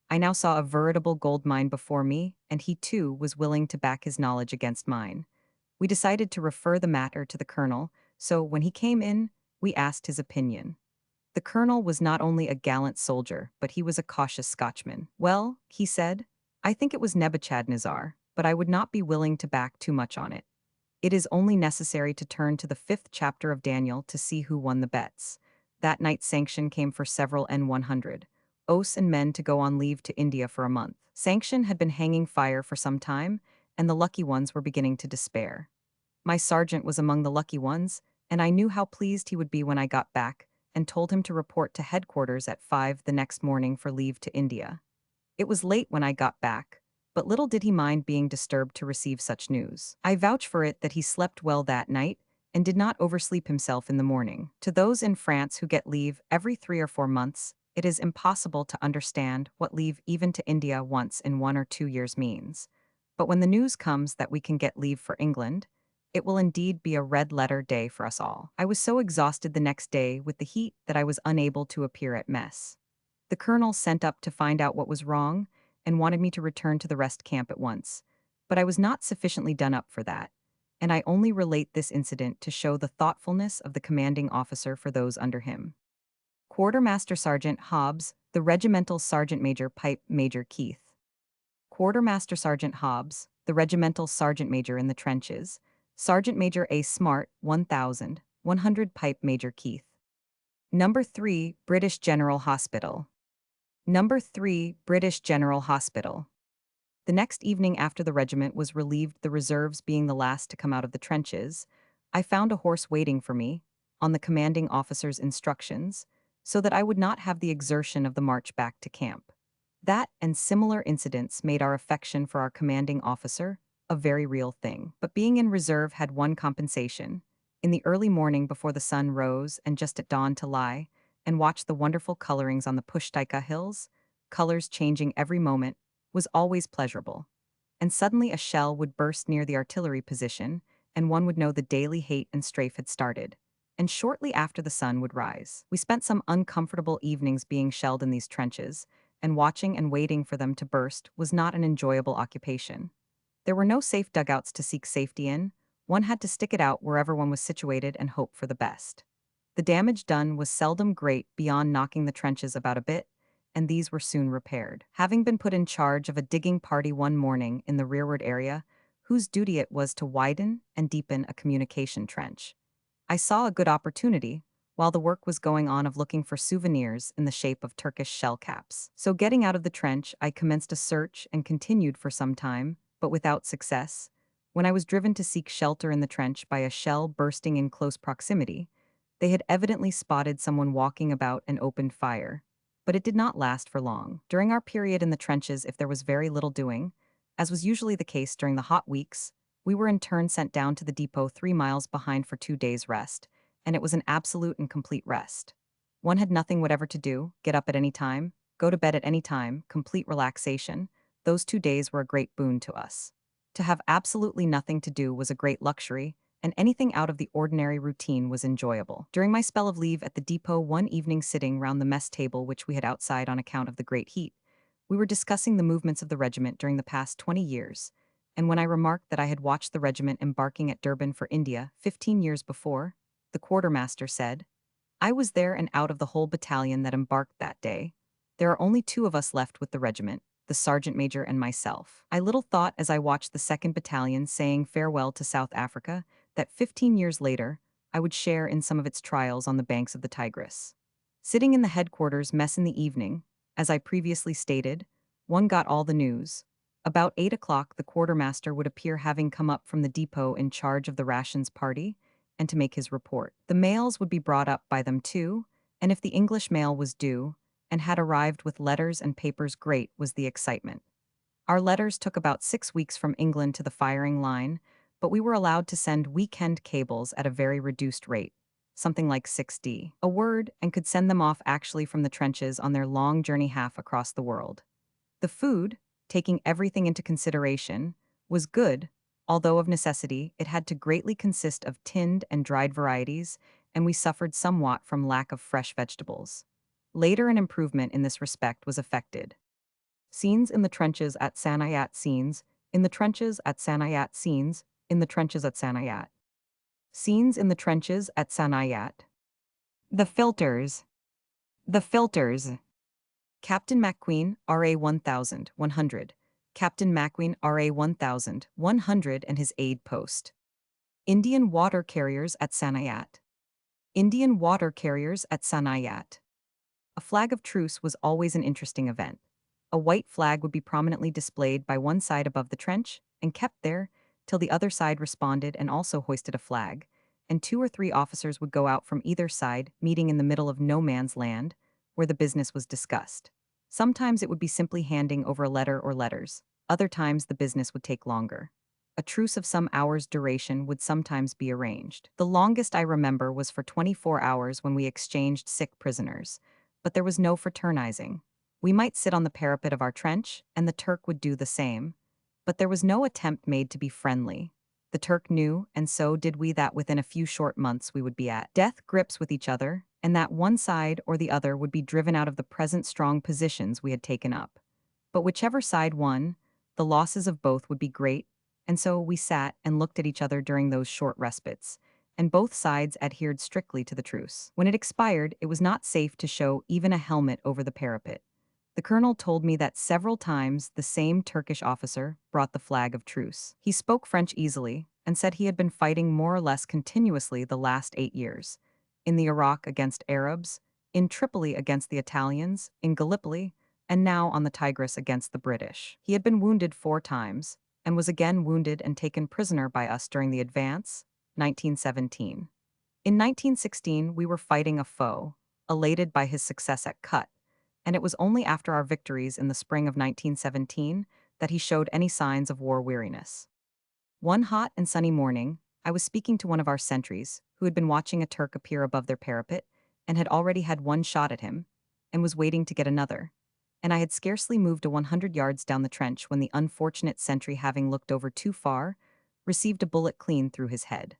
I now saw a veritable gold mine before me, and he too was willing to back his knowledge against mine. We decided to refer the matter to the colonel, so when he came in, we asked his opinion. The colonel was not only a gallant soldier, but he was a cautious Scotchman. Well, he said, I think it was Nebuchadnezzar, but I would not be willing to back too much on it. It is only necessary to turn to the 5th chapter of Daniel to see who won the bets. That night sanction came for several N100 oaths and men to go on leave to India for a month. Sanction had been hanging fire for some time, and the lucky ones were beginning to despair. My sergeant was among the lucky ones, and I knew how pleased he would be when I got back, and told him to report to headquarters at 5 the next morning for leave to India. It was late when I got back, but little did he mind being disturbed to receive such news. I vouch for it that he slept well that night, and did not oversleep himself in the morning. To those in France who get leave every 3 or 4 months, it is impossible to understand what leave even to India once in 1 or 2 years means. But when the news comes that we can get leave for England, it will indeed be a red-letter day for us all. I was so exhausted the next day with the heat that I was unable to appear at mess. The colonel sent up to find out what was wrong and wanted me to return to the rest camp at once. But I was not sufficiently done up for that, and I only relate this incident to show the thoughtfulness of the commanding officer for those under him. Quartermaster Sergeant Hobbs, the regimental sergeant major Pipe Major Keith. Quartermaster Sergeant Hobbs, the regimental sergeant major in the trenches. Sergeant Major A. Smart, 1,100 Pipe Major Keith. Number 3, British General Hospital. Number 3, British General Hospital. The next evening after the regiment was relieved, the reserves being the last to come out of the trenches, I found a horse waiting for me, on the commanding officer's instructions, so that I would not have the exertion of the march back to camp. That and similar incidents made our affection for our commanding officer a very real thing. But being in reserve had one compensation. In the early morning before the sun rose and just at dawn to lie and watch the wonderful colorings on the Pushtaika hills, colors changing every moment, was always pleasurable. And suddenly a shell would burst near the artillery position, and one would know the daily hate and strafe had started. And shortly after the sun would rise. We spent some uncomfortable evenings being shelled in these trenches, and watching and waiting for them to burst was not an enjoyable occupation. There were no safe dugouts to seek safety in. One had to stick it out wherever one was situated and hope for the best. The damage done was seldom great beyond knocking the trenches about a bit, and these were soon repaired. Having been put in charge of a digging party one morning in the rearward area, whose duty it was to widen and deepen a communication trench, I saw a good opportunity, while the work was going on, of looking for souvenirs in the shape of Turkish shell caps. So getting out of the trench, I commenced a search and continued for some time, but without success. When I was driven to seek shelter in the trench by a shell bursting in close proximity, they had evidently spotted someone walking about and opened fire. But it did not last for long. During our period in the trenches, if there was very little doing, as was usually the case during the hot weeks, we were in turn sent down to the depot 3 miles behind for 2 days' rest, and it was an absolute and complete rest. One had nothing whatever to do, get up at any time, go to bed at any time, complete relaxation. Those 2 days were a great boon to us. To have absolutely nothing to do was a great luxury, and anything out of the ordinary routine was enjoyable. During my spell of leave at the depot one evening, sitting round the mess table which we had outside on account of the great heat, we were discussing the movements of the regiment during the past 20 years, and when I remarked that I had watched the regiment embarking at Durban for India 15 years before, the quartermaster said, "I was there and out of the whole battalion that embarked that day. There are only 2 of us left with the regiment, the sergeant major and myself." I little thought, as I watched the 2nd Battalion saying farewell to South Africa, that 15 years later, I would share in some of its trials on the banks of the Tigris. Sitting in the headquarters mess in the evening, as I previously stated, one got all the news. About 8 o'clock, the quartermaster would appear, having come up from the depot in charge of the rations party, and to make his report. The mails would be brought up by them too, and if the English mail was due, and had arrived with letters and papers, great was the excitement. Our letters took about 6 weeks from England to the firing line, but we were allowed to send weekend cables at a very reduced rate, something like 6d a word, and could send them off actually from the trenches on their long journey half across the world. The food, taking everything into consideration, was good, although of necessity it had to greatly consist of tinned and dried varieties, and we suffered somewhat from lack of fresh vegetables. Later an improvement in this respect was effected. Scenes in the trenches at Sanayat. Scenes in the trenches at Sanayat. Scenes in the trenches at Sanayat. Scenes in the trenches at Sanayat. The filters. The filters. Captain McQueen, RA 1100. Captain McQueen, RA 1100, and his aide post. Indian water carriers at Sanayat. Indian water carriers at Sanayat. A flag of truce was always an interesting event. A white flag would be prominently displayed by one side above the trench, and kept there, till the other side responded and also hoisted a flag, and 2 or 3 officers would go out from either side, meeting in the middle of no man's land, where the business was discussed. Sometimes it would be simply handing over a letter or letters, other times the business would take longer. A truce of some hours' duration would sometimes be arranged. The longest I remember was for 24 hours, when we exchanged sick prisoners, but there was no fraternizing. We might sit on the parapet of our trench, and the Turk would do the same. But there was no attempt made to be friendly. The Turk knew, and so did we, that within a few short months we would be at death grips with each other, and that one side or the other would be driven out of the present strong positions we had taken up. But whichever side won, the losses of both would be great, and so we sat and looked at each other during those short respites, and both sides adhered strictly to the truce. When it expired, it was not safe to show even a helmet over the parapet. The colonel told me that several times the same Turkish officer brought the flag of truce. He spoke French easily and said he had been fighting more or less continuously the last 8 years. In the Iraq against Arabs, in Tripoli against the Italians, in Gallipoli, and now on the Tigris against the British. He had been wounded 4 times, and was again wounded and taken prisoner by us during the advance, 1917. In 1916, we were fighting a foe, elated by his success at Kut, and it was only after our victories in the spring of 1917 that he showed any signs of war weariness. One hot and sunny morning, I was speaking to one of our sentries, who had been watching a Turk appear above their parapet, and had already had one shot at him, and was waiting to get another. And I had scarcely moved to 100 yards down the trench when the unfortunate sentry, having looked over too far, received a bullet clean through his head.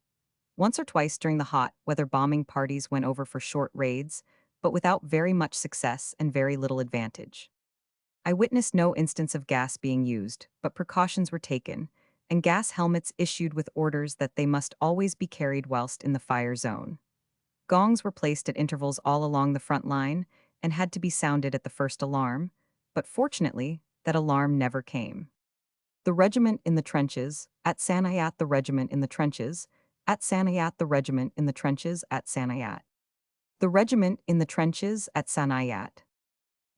Once or twice during the hot weather bombing parties went over for short raids, but without very much success and very little advantage. I witnessed no instance of gas being used, but precautions were taken, and gas helmets issued with orders that they must always be carried whilst in the fire zone. Gongs were placed at intervals all along the front line and had to be sounded at the first alarm, but fortunately, that alarm never came. The regiment in the trenches, at Sanayat, the regiment in the trenches, at Sanayat, the regiment in the trenches, at Sanayat. The regiment in the trenches at Sanayat.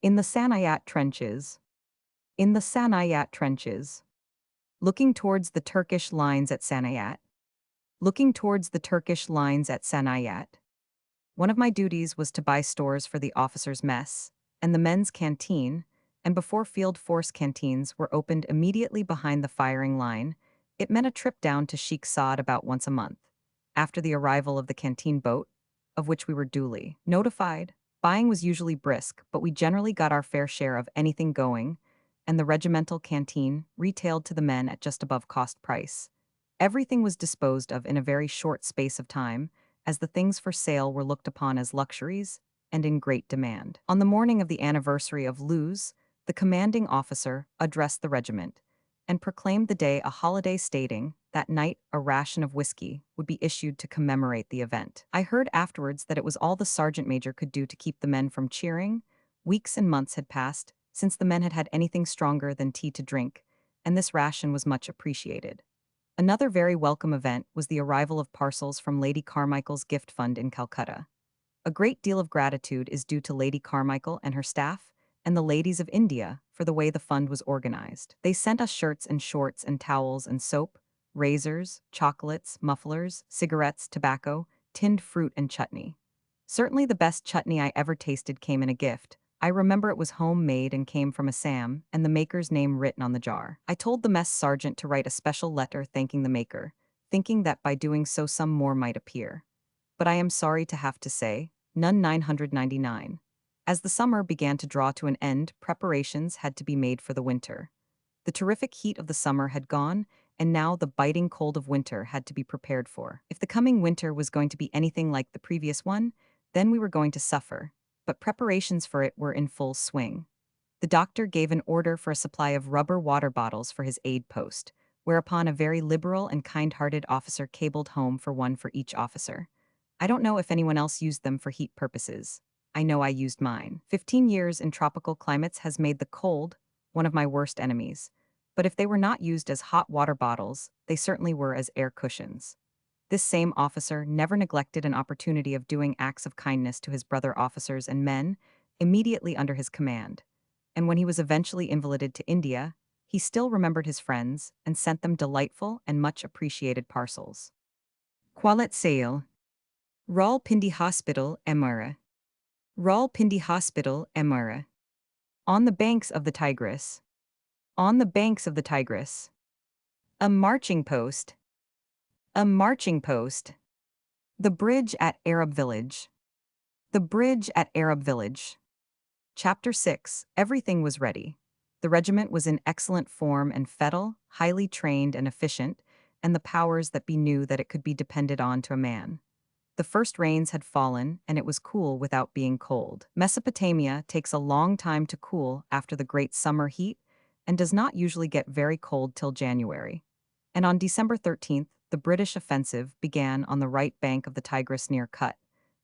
In the Sanayat trenches. In the Sanayat trenches. Looking towards the Turkish lines at Sanayat. Looking towards the Turkish lines at Sanayat. One of my duties was to buy stores for the officers' mess and the men's canteen, and before field force canteens were opened immediately behind the firing line, it meant a trip down to Sheikh Saad about once a month, after the arrival of the canteen boat, of which we were duly notified. Buying was usually brisk, but we generally got our fair share of anything going, and the regimental canteen retailed to the men at just above cost price. Everything was disposed of in a very short space of time, as the things for sale were looked upon as luxuries and in great demand. On the morning of the anniversary of Luz, the commanding officer addressed the regiment and proclaimed the day a holiday, stating that night a ration of whiskey would be issued to commemorate the event. I heard afterwards that it was all the sergeant major could do to keep the men from cheering. Weeks and months had passed since the men had had anything stronger than tea to drink, and this ration was much appreciated. Another very welcome event was the arrival of parcels from Lady Carmichael's gift fund in Calcutta. A great deal of gratitude is due to Lady Carmichael and her staff, and the ladies of India, for the way the fund was organized. They sent us shirts and shorts and towels and soap, razors, chocolates, mufflers, cigarettes, tobacco, tinned fruit and chutney. Certainly the best chutney I ever tasted came in a gift. I remember it was homemade and came from Assam, and the maker's name written on the jar. I told the mess sergeant to write a special letter thanking the maker, thinking that by doing so some more might appear. But I am sorry to have to say, none. 999. As the summer began to draw to an end, preparations had to be made for the winter. The terrific heat of the summer had gone, and now the biting cold of winter had to be prepared for. If the coming winter was going to be anything like the previous one, then we were going to suffer, but preparations for it were in full swing. The doctor gave an order for a supply of rubber water bottles for his aid post, whereupon a very liberal and kind-hearted officer cabled home for one for each officer. I don't know if anyone else used them for heat purposes. I know I used mine. 15 years in tropical climates has made the cold one of my worst enemies, but if they were not used as hot water bottles, they certainly were as air cushions. This same officer never neglected an opportunity of doing acts of kindness to his brother officers and men immediately under his command, and when he was eventually invalided to India, he still remembered his friends and sent them delightful and much appreciated parcels. Qualet Sale. Rawalpindi Hospital, Emara. Rawalpindi Hospital, Emara. On the banks of the Tigris. On the banks of the Tigris. A marching post. A marching post. The bridge at Arab village. The bridge at Arab village. Chapter 6. Everything was ready. The regiment was in excellent form and fettle, highly trained and efficient, and the powers that be knew that it could be depended on to a man. The first rains had fallen, and it was cool without being cold. Mesopotamia takes a long time to cool after the great summer heat, and does not usually get very cold till January. And on December 13th, the British offensive began on the right bank of the Tigris near Kut,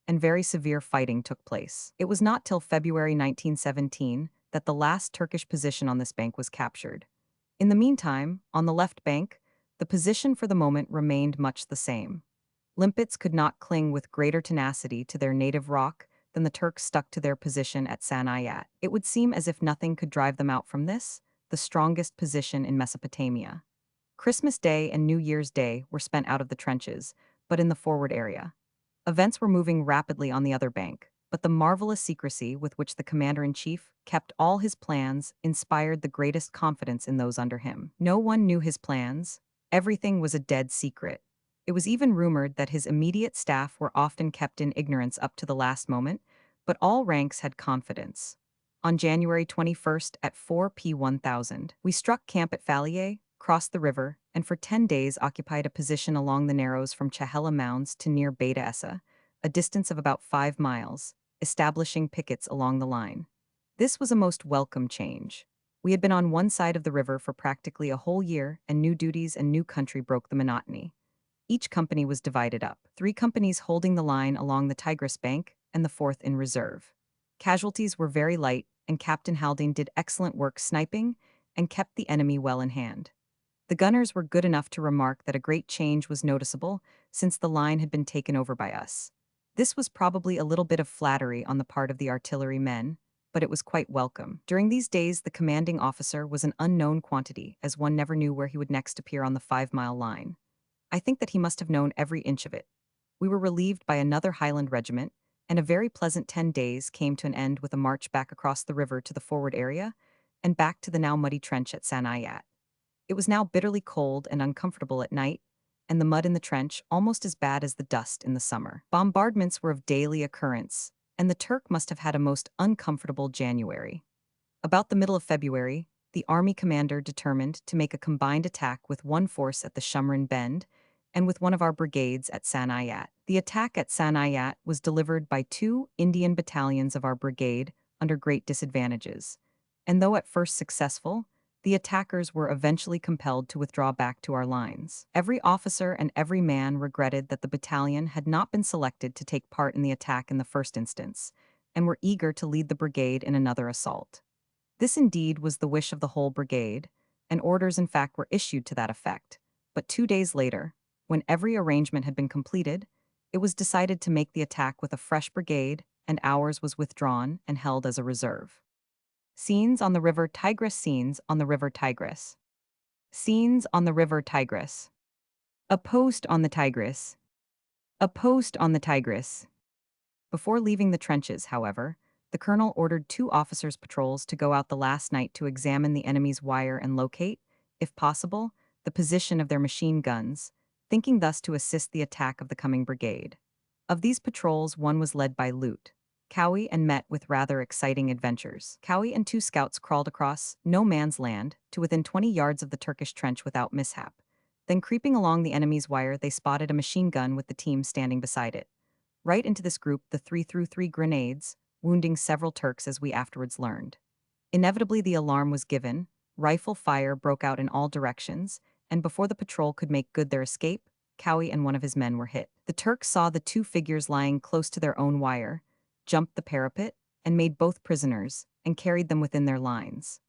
and very severe fighting took place. It was not till February 1917 that the last Turkish position on this bank was captured. In the meantime, on the left bank, the position for the moment remained much the same. Limpets could not cling with greater tenacity to their native rock than the Turks stuck to their position at Sanayat. It would seem as if nothing could drive them out from this, the strongest position in Mesopotamia. Christmas Day and New Year's Day were spent out of the trenches, but in the forward area. Events were moving rapidly on the other bank, but the marvelous secrecy with which the commander-in-chief kept all his plans inspired the greatest confidence in those under him. No one knew his plans. Everything was a dead secret. It was even rumored that his immediate staff were often kept in ignorance up to the last moment, but all ranks had confidence. On January 21st at 4 p.m, we struck camp at Fallier, crossed the river, and for 10 days occupied a position along the narrows from Chahela Mounds to near Beta Essa, a distance of about 5 miles, establishing pickets along the line. This was a most welcome change. We had been on one side of the river for practically a whole year, and new duties and new country broke the monotony. Each company was divided up, 3 companies holding the line along the Tigris bank, and the 4th in reserve. Casualties were very light, and Captain Haldane did excellent work sniping and kept the enemy well in hand. The gunners were good enough to remark that a great change was noticeable since the line had been taken over by us. This was probably a little bit of flattery on the part of the artillery men, but it was quite welcome. During these days, the commanding officer was an unknown quantity, as one never knew where he would next appear on the 5-mile line. I think that he must have known every inch of it. We were relieved by another Highland regiment, and a very pleasant 10 days came to an end with a march back across the river to the forward area, and back to the now muddy trench at Sanayat. It was now bitterly cold and uncomfortable at night, and the mud in the trench almost as bad as the dust in the summer. Bombardments were of daily occurrence, and the Turk must have had a most uncomfortable January. About the middle of February, the army commander determined to make a combined attack with one force at the Shumrin Bend and with one of our brigades at Sanayat. The attack at Sanayat was delivered by 2 Indian battalions of our brigade under great disadvantages, and though at first successful, the attackers were eventually compelled to withdraw back to our lines. Every officer and every man regretted that the battalion had not been selected to take part in the attack in the first instance, and were eager to lead the brigade in another assault. This indeed was the wish of the whole brigade, and orders in fact were issued to that effect. But 2 days later, when every arrangement had been completed, it was decided to make the attack with a fresh brigade, and ours was withdrawn and held as a reserve. Scenes on the river Tigris. Scenes on the river Tigris. Scenes on the river Tigris. A post on the Tigris. A post on the Tigris. Before leaving the trenches, however, the colonel ordered 2 officers' patrols to go out the last night to examine the enemy's wire and locate, if possible, the position of their machine guns, thinking thus to assist the attack of the coming brigade. Of these patrols, one was led by Lute Cowie and met with rather exciting adventures. Cowie and 2 scouts crawled across no man's land to within 20 yards of the Turkish trench without mishap. Then creeping along the enemy's wire, they spotted a machine gun with the team standing beside it. Right into this group the 3 threw 3 grenades, wounding several Turks as we afterwards learned. Inevitably the alarm was given, rifle fire broke out in all directions, and before the patrol could make good their escape, Cowie and one of his men were hit. The Turks saw the 2 figures lying close to their own wire, jumped the parapet, and made both prisoners, and carried them within their lines.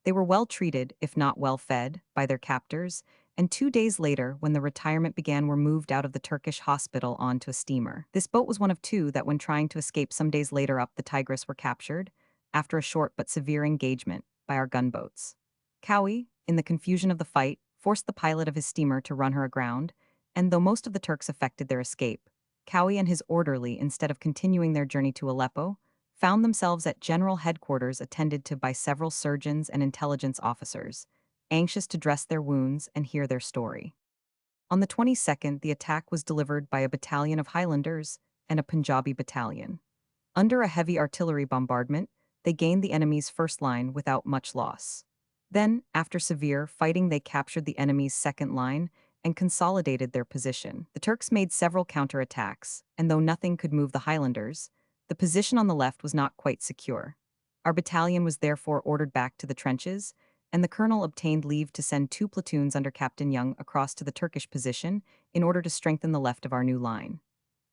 They were well treated, if not well fed, by their captors, and 2 days later, when the retirement began, were moved out of the Turkish hospital onto a steamer. This boat was one of 2 that, when trying to escape some days later up the Tigris, were captured, after a short but severe engagement, by our gunboats. Cowie, in the confusion of the fight, forced the pilot of his steamer to run her aground, and though most of the Turks effected their escape, Cowie and his orderly, instead of continuing their journey to Aleppo, found themselves at general headquarters attended to by several surgeons and intelligence officers, anxious to dress their wounds and hear their story. On the 22nd, the attack was delivered by a battalion of Highlanders and a Punjabi battalion. Under a heavy artillery bombardment, they gained the enemy's first line without much loss. Then, after severe fighting, they captured the enemy's second line and consolidated their position. The Turks made several counterattacks, and though nothing could move the Highlanders, the position on the left was not quite secure. Our battalion was therefore ordered back to the trenches, and the colonel obtained leave to send 2 platoons under Captain Young across to the Turkish position in order to strengthen the left of our new line.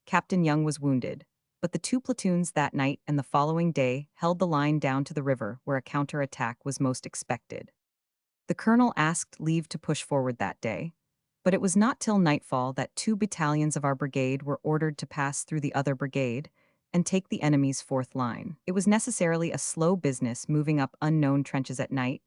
Captain Young was wounded, but the 2 platoons that night and the following day held the line down to the river where a counterattack was most expected. The colonel asked leave to push forward that day, but it was not till nightfall that 2 battalions of our brigade were ordered to pass through the other brigade and take the enemy's fourth line. It was necessarily a slow business moving up unknown trenches at night,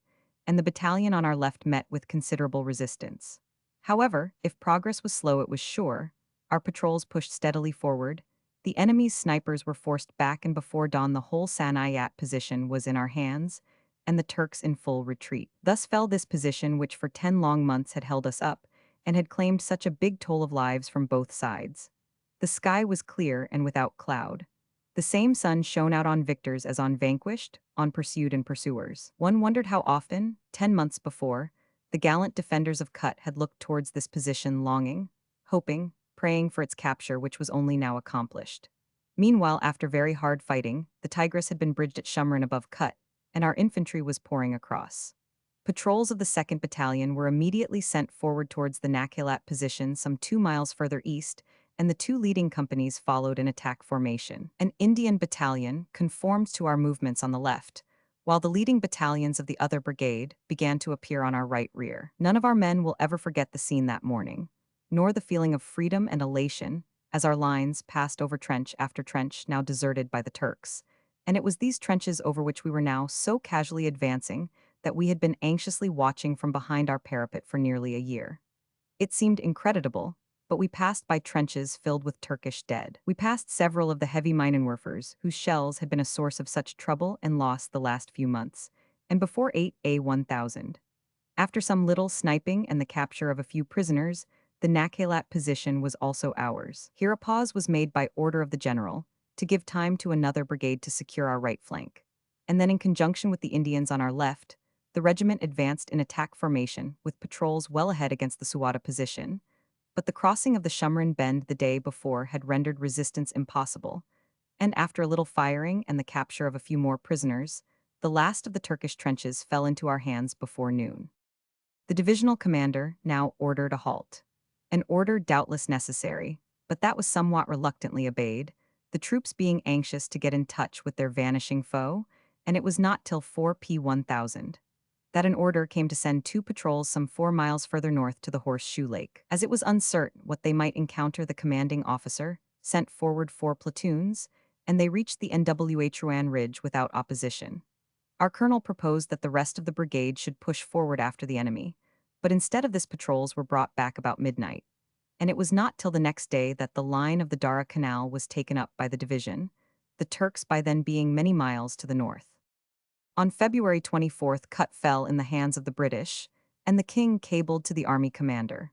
and the battalion on our left met with considerable resistance. However, if progress was slow, it was sure. Our patrols pushed steadily forward. The enemy's snipers were forced back, and before dawn the whole Sanayat position was in our hands, and the Turks in full retreat. Thus fell this position which for 10 long months had held us up, and had claimed such a big toll of lives from both sides. The sky was clear and without cloud. The same sun shone out on victors as on vanquished, on pursued and pursuers. One wondered how often, 10 months before, the gallant defenders of Kut had looked towards this position longing, hoping, praying for its capture, which was only now accomplished. Meanwhile, after very hard fighting, the Tigris had been bridged at Shumran above Kut, and our infantry was pouring across. Patrols of the 2nd Battalion were immediately sent forward towards the Nakhilat position some 2 miles further east, and the 2 leading companies followed in attack formation. An Indian battalion conformed to our movements on the left, while the leading battalions of the other brigade began to appear on our right rear. None of our men will ever forget the scene that morning, nor the feeling of freedom and elation as our lines passed over trench after trench now deserted by the Turks. And it was these trenches over which we were now so casually advancing that we had been anxiously watching from behind our parapet for nearly a year. It seemed incredible, but we passed by trenches filled with Turkish dead. We passed several of the heavy Minenwerfers, whose shells had been a source of such trouble and loss the last few months, and before 8A1000. After some little sniping and the capture of a few prisoners, the Nakhilat position was also ours. Here a pause was made by order of the general, to give time to another brigade to secure our right flank. And then in conjunction with the Indians on our left, the regiment advanced in attack formation with patrols well ahead against the Suwada position, but the crossing of the Shumran Bend the day before had rendered resistance impossible, and after a little firing and the capture of a few more prisoners, the last of the Turkish trenches fell into our hands before noon. The divisional commander now ordered a halt. An order doubtless necessary, but that was somewhat reluctantly obeyed, the troops being anxious to get in touch with their vanishing foe, and it was not till 4P1000 that an order came to send 2 patrols some 4 miles further north to the Horseshoe Lake. As it was uncertain what they might encounter, the commanding officer sent forward 4 platoons, and they reached the Nwhuan Ridge without opposition. Our colonel proposed that the rest of the brigade should push forward after the enemy, but instead of this patrols were brought back about midnight, and it was not till the next day that the line of the Dara Canal was taken up by the division, the Turks by then being many miles to the north. On February 24th, Kut fell in the hands of the British, and the king cabled to the army commander.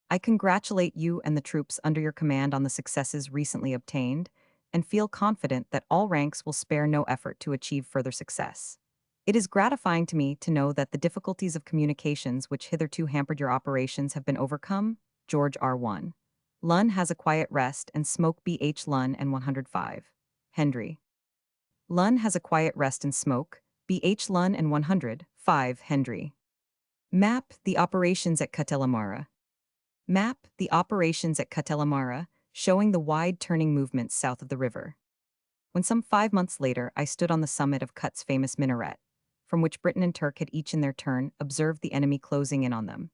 "I congratulate you and the troops under your command on the successes recently obtained, and feel confident that all ranks will spare no effort to achieve further success. It is gratifying to me to know that the difficulties of communications which hitherto hampered your operations have been overcome. George R1. Lun has a quiet rest and smoke. BH Lun and 105. Hendry. Lun has a quiet rest and smoke. BH Lun and 105. Hendry. Map the operations at Katelamara. Map the operations at Katelamara, showing the wide turning movements south of the river. When some 5 months later I stood on the summit of Kut's famous minaret, from which Britain and Turk had each in their turn observed the enemy closing in on them,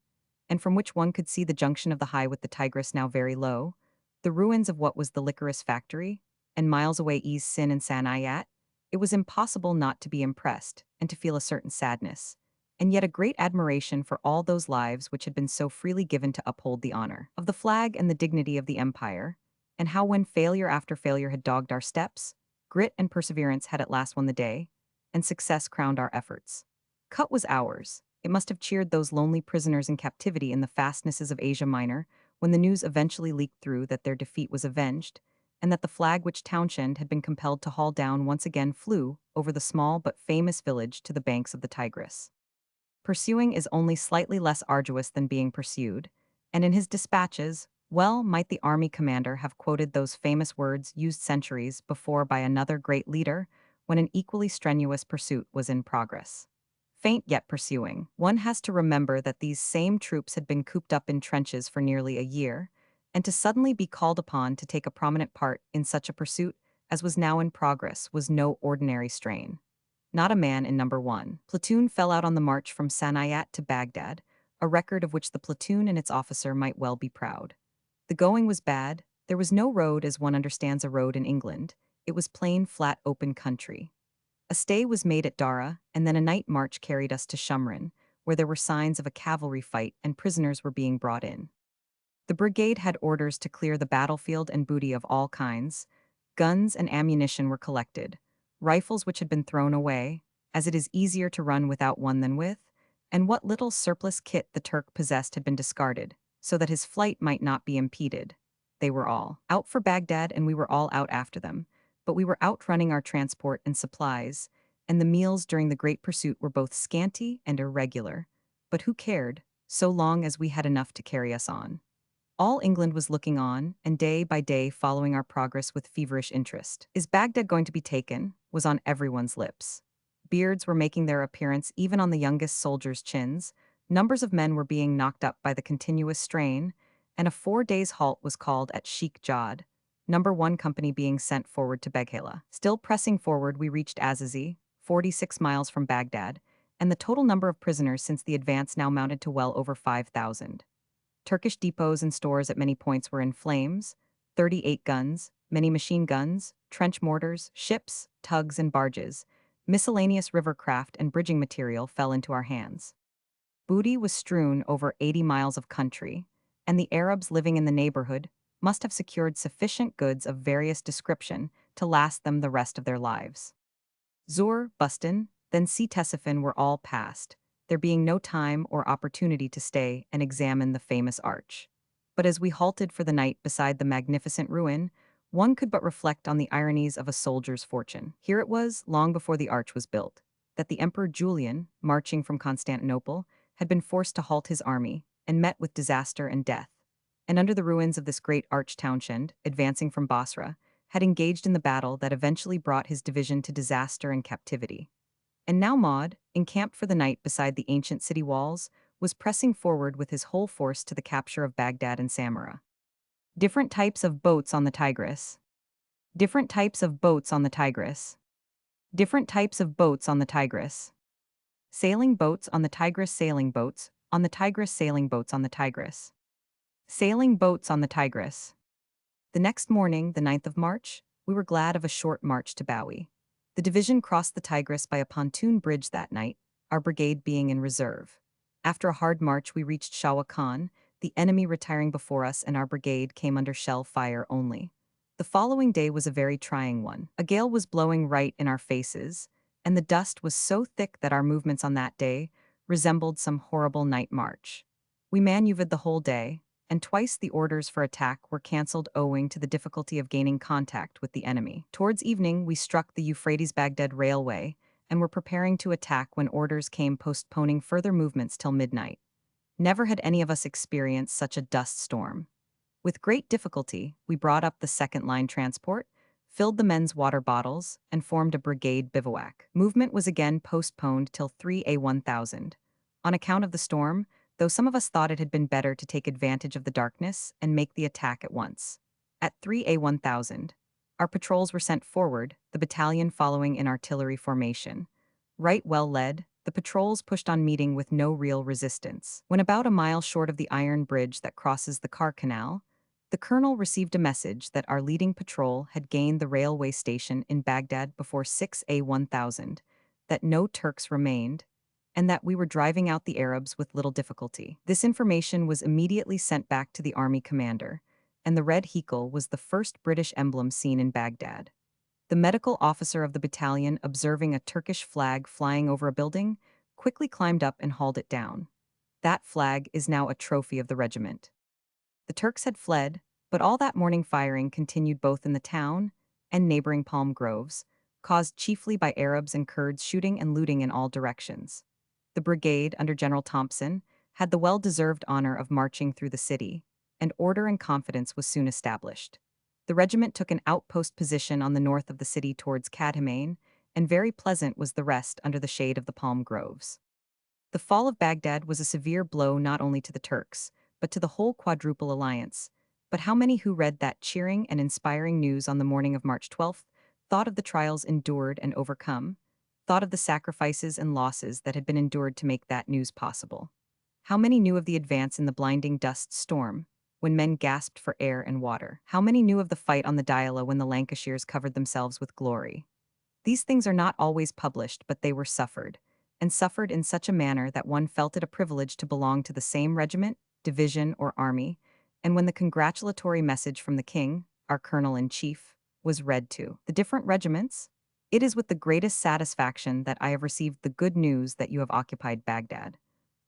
and from which one could see the junction of the High with the Tigris now very low, the ruins of what was the licorice factory, and miles away East Sin and Sanayat, it was impossible not to be impressed and to feel a certain sadness, and yet a great admiration for all those lives which had been so freely given to uphold the honor of the flag and the dignity of the empire, and how when failure after failure had dogged our steps, grit and perseverance had at last won the day, and success crowned our efforts. Kut was ours. It must have cheered those lonely prisoners in captivity in the fastnesses of Asia Minor when the news eventually leaked through that their defeat was avenged, and that the flag which Townshend had been compelled to haul down once again flew over the small but famous village to the banks of the Tigris. Pursuing is only slightly less arduous than being pursued, and in his dispatches, well might the army commander have quoted those famous words used centuries before by another great leader when an equally strenuous pursuit was in progress. Faint yet pursuing, one has to remember that these same troops had been cooped up in trenches for nearly a year, and to suddenly be called upon to take a prominent part in such a pursuit as was now in progress was no ordinary strain. Not a man in number 1. Platoon fell out on the march from Sanayat to Baghdad, a record of which the platoon and its officer might well be proud. The going was bad, there was no road as one understands a road in England, it was plain flat open country. A stay was made at Dara, and then a night march carried us to Shumrin, where there were signs of a cavalry fight and prisoners were being brought in. The brigade had orders to clear the battlefield and booty of all kinds. Guns and ammunition were collected, rifles which had been thrown away, as it is easier to run without one than with, and what little surplus kit the Turk possessed had been discarded, so that his flight might not be impeded. They were all out for Baghdad, and we were all out after them, but we were outrunning our transport and supplies, and the meals during the great pursuit were both scanty and irregular. But who cared, so long as we had enough to carry us on? All England was looking on, and day by day following our progress with feverish interest. Is Baghdad going to be taken? Was on everyone's lips. Beards were making their appearance even on the youngest soldiers' chins, numbers of men were being knocked up by the continuous strain, and a 4 days' halt was called at Sheikh Jad, number 1 company being sent forward to Beghala. Still pressing forward, we reached Azizi, 46 miles from Baghdad, and the total number of prisoners since the advance now mounted to well over 5,000. Turkish depots and stores at many points were in flames, 38 guns, many machine guns, trench mortars, ships, tugs and barges, miscellaneous river craft and bridging material fell into our hands. Booty was strewn over 80 miles of country, and the Arabs living in the neighborhood must have secured sufficient goods of various description to last them the rest of their lives. Zur, Bustan, then Ctesiphon were all passed, there being no time or opportunity to stay and examine the famous arch. But as we halted for the night beside the magnificent ruin, one could but reflect on the ironies of a soldier's fortune. Here it was, long before the arch was built, that the Emperor Julian, marching from Constantinople, had been forced to halt his army, and met with disaster and death. And under the ruins of this great arch Townshend, advancing from Basra, had engaged in the battle that eventually brought his division to disaster and captivity. And now Maud, encamped for the night beside the ancient city walls, was pressing forward with his whole force to the capture of Baghdad and Samarra. Different types of boats on the Tigris. Different types of boats on the Tigris. Different types of boats on the Tigris. Sailing boats on the Tigris. Sailing boats on the Tigris. Sailing boats on the Tigris. Sailing boats on the Tigris. The next morning, the 9th of March, we were glad of a short march to Bowie. The division crossed the Tigris by a pontoon bridge that night, our brigade being in reserve. After a hard march, we reached Shawa Khan, the enemy retiring before us, and our brigade came under shell fire only. The following day was a very trying one. A gale was blowing right in our faces, and the dust was so thick that our movements on that day resembled some horrible night march. We maneuvered the whole day, and twice the orders for attack were cancelled owing to the difficulty of gaining contact with the enemy. Towards evening, we struck the Euphrates-Baghdad railway and were preparing to attack when orders came postponing further movements till midnight. Never had any of us experienced such a dust storm. With great difficulty, we brought up the second-line transport, filled the men's water bottles, and formed a brigade bivouac. Movement was again postponed till 3 A1000. On account of the storm, though some of us thought it had been better to take advantage of the darkness and make the attack at once. At 3 A1000, our patrols were sent forward, the battalion following in artillery formation. Right well led, the patrols pushed on meeting with no real resistance. When about a mile short of the iron bridge that crosses the Car Canal, the colonel received a message that our leading patrol had gained the railway station in Baghdad before 6 A1000, that no Turks remained, and that we were driving out the Arabs with little difficulty. This information was immediately sent back to the army commander, and the red hekel was the first British emblem seen in Baghdad. The medical officer of the battalion, observing a Turkish flag flying over a building, quickly climbed up and hauled it down. That flag is now a trophy of the regiment. The Turks had fled, but all that morning firing continued both in the town and neighboring palm groves, caused chiefly by Arabs and Kurds shooting and looting in all directions. The brigade, under General Thompson, had the well-deserved honor of marching through the city, and order and confidence was soon established. The regiment took an outpost position on the north of the city towards Kadhimain, and very pleasant was the rest under the shade of the palm groves. The fall of Baghdad was a severe blow not only to the Turks, but to the whole Quadruple Alliance. But how many who read that cheering and inspiring news on the morning of March 12th thought of the trials endured and overcome, thought of the sacrifices and losses that had been endured to make that news possible? How many knew of the advance in the blinding dust storm, when men gasped for air and water? How many knew of the fight on the Diala when the Lancashires covered themselves with glory? These things are not always published, but they were suffered, and suffered in such a manner that one felt it a privilege to belong to the same regiment, division, or army, and when the congratulatory message from the king, our colonel-in-chief, was read to the different regiments, it is with the greatest satisfaction that I have received the good news that you have occupied Baghdad.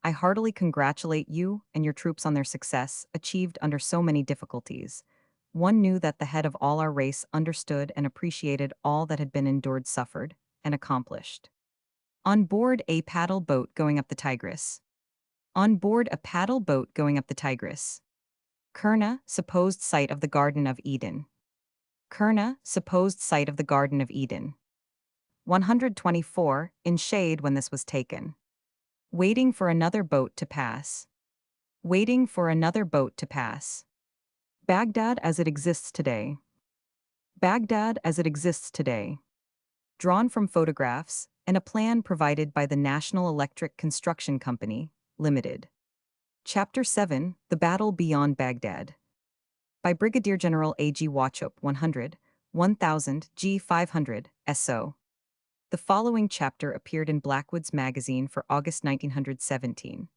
I heartily congratulate you and your troops on their success, achieved under so many difficulties. One knew that the head of all our race understood and appreciated all that had been endured, suffered, and accomplished. On board a paddle boat going up the Tigris. On board a paddle boat going up the Tigris. Kurna, supposed site of the Garden of Eden. Kurna, supposed site of the Garden of Eden. 124, in shade when this was taken. Waiting for another boat to pass. Waiting for another boat to pass. Baghdad as it exists today. Baghdad as it exists today. Drawn from photographs and a plan provided by the National Electric Construction Company, Limited. Chapter 7, The Battle Beyond Baghdad. By Brigadier General A.G. Wauchop, 100, 1000, G. 500, S.O. The following chapter appeared in Blackwood's magazine for August 1917.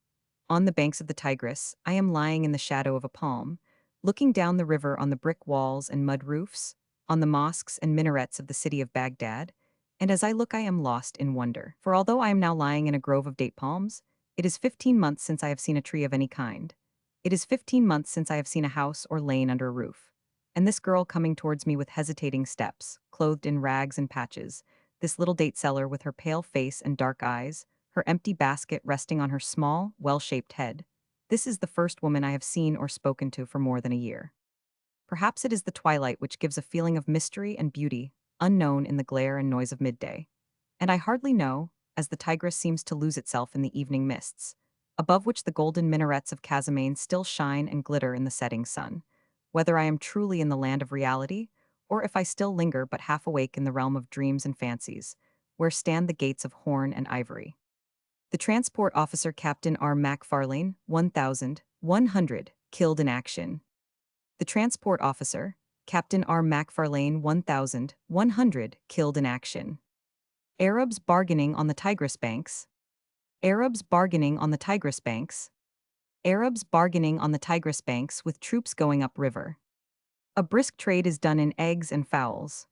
On the banks of the Tigris, I am lying in the shadow of a palm, looking down the river on the brick walls and mud roofs, on the mosques and minarets of the city of Baghdad, and as I look I am lost in wonder. For although I am now lying in a grove of date palms, it is 15 months since I have seen a tree of any kind. It is 15 months since I have seen a house or lain under a roof. And this girl coming towards me with hesitating steps, clothed in rags and patches, this little date seller with her pale face and dark eyes, her empty basket resting on her small, well-shaped head. This is the first woman I have seen or spoken to for more than a year. Perhaps it is the twilight which gives a feeling of mystery and beauty, unknown in the glare and noise of midday. And I hardly know, as the Tigris seems to lose itself in the evening mists, above which the golden minarets of Kadhimain still shine and glitter in the setting sun, whether I am truly in the land of reality, or if I still linger but half awake in the realm of dreams and fancies, where stand the gates of horn and ivory. The transport officer Captain R. MacFarlane, 1,100, killed in action. The transport officer, Captain R. MacFarlane, 1,100, killed in action. Arabs bargaining on the Tigris banks. Arabs bargaining on the Tigris banks. Arabs bargaining on the Tigris banks with troops going up river. A brisk trade is done in eggs and fowls.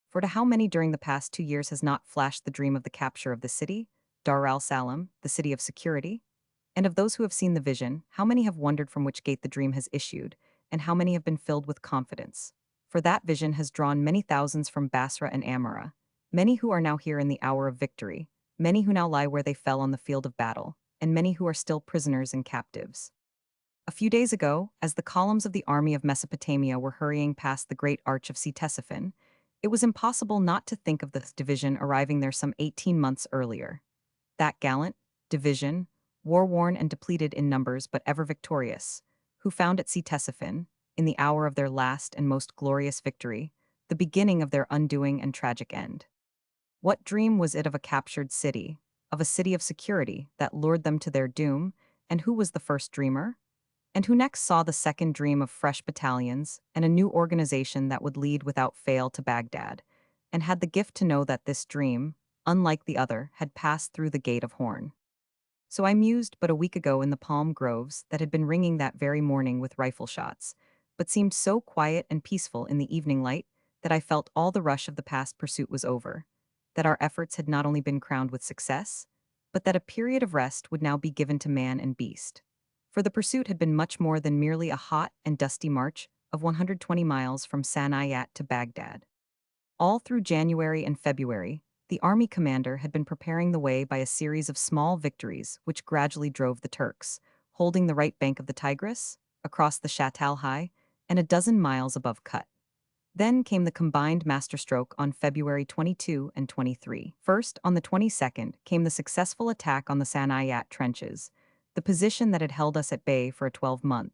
For to how many during the past 2 years has not flashed the dream of the capture of the city, Dar al-Salam, the city of security? And of those who have seen the vision, how many have wondered from which gate the dream has issued, and how many have been filled with confidence? For that vision has drawn many thousands from Basra and Amara, many who are now here in the hour of victory, many who now lie where they fell on the field of battle, and many who are still prisoners and captives. A few days ago, as the columns of the army of Mesopotamia were hurrying past the great arch of Ctesiphon, it was impossible not to think of this division arriving there some 18 months earlier. That gallant division, war-worn and depleted in numbers but ever victorious, who found at Ctesiphon, in the hour of their last and most glorious victory, the beginning of their undoing and tragic end. What dream was it of a captured city, of a city of security, that lured them to their doom, and who was the first dreamer? And who next saw the second dream of fresh battalions and a new organization that would lead without fail to Baghdad, and had the gift to know that this dream, unlike the other, had passed through the gate of Horn. So I mused but a week ago in the palm groves that had been ringing that very morning with rifle shots, but seemed so quiet and peaceful in the evening light that I felt all the rush of the past pursuit was over, that our efforts had not only been crowned with success, but that a period of rest would now be given to man and beast. For the pursuit had been much more than merely a hot and dusty march of 120 miles from Sanayat to Baghdad. All through January and February, the army commander had been preparing the way by a series of small victories which gradually drove the Turks, holding the right bank of the Tigris, across the Shellfire, and a dozen miles above Kut. Then came the combined masterstroke on February 22 and 23. First, on the 22nd, came the successful attack on the Sanayat trenches, the position that had held us at bay for a 12-month,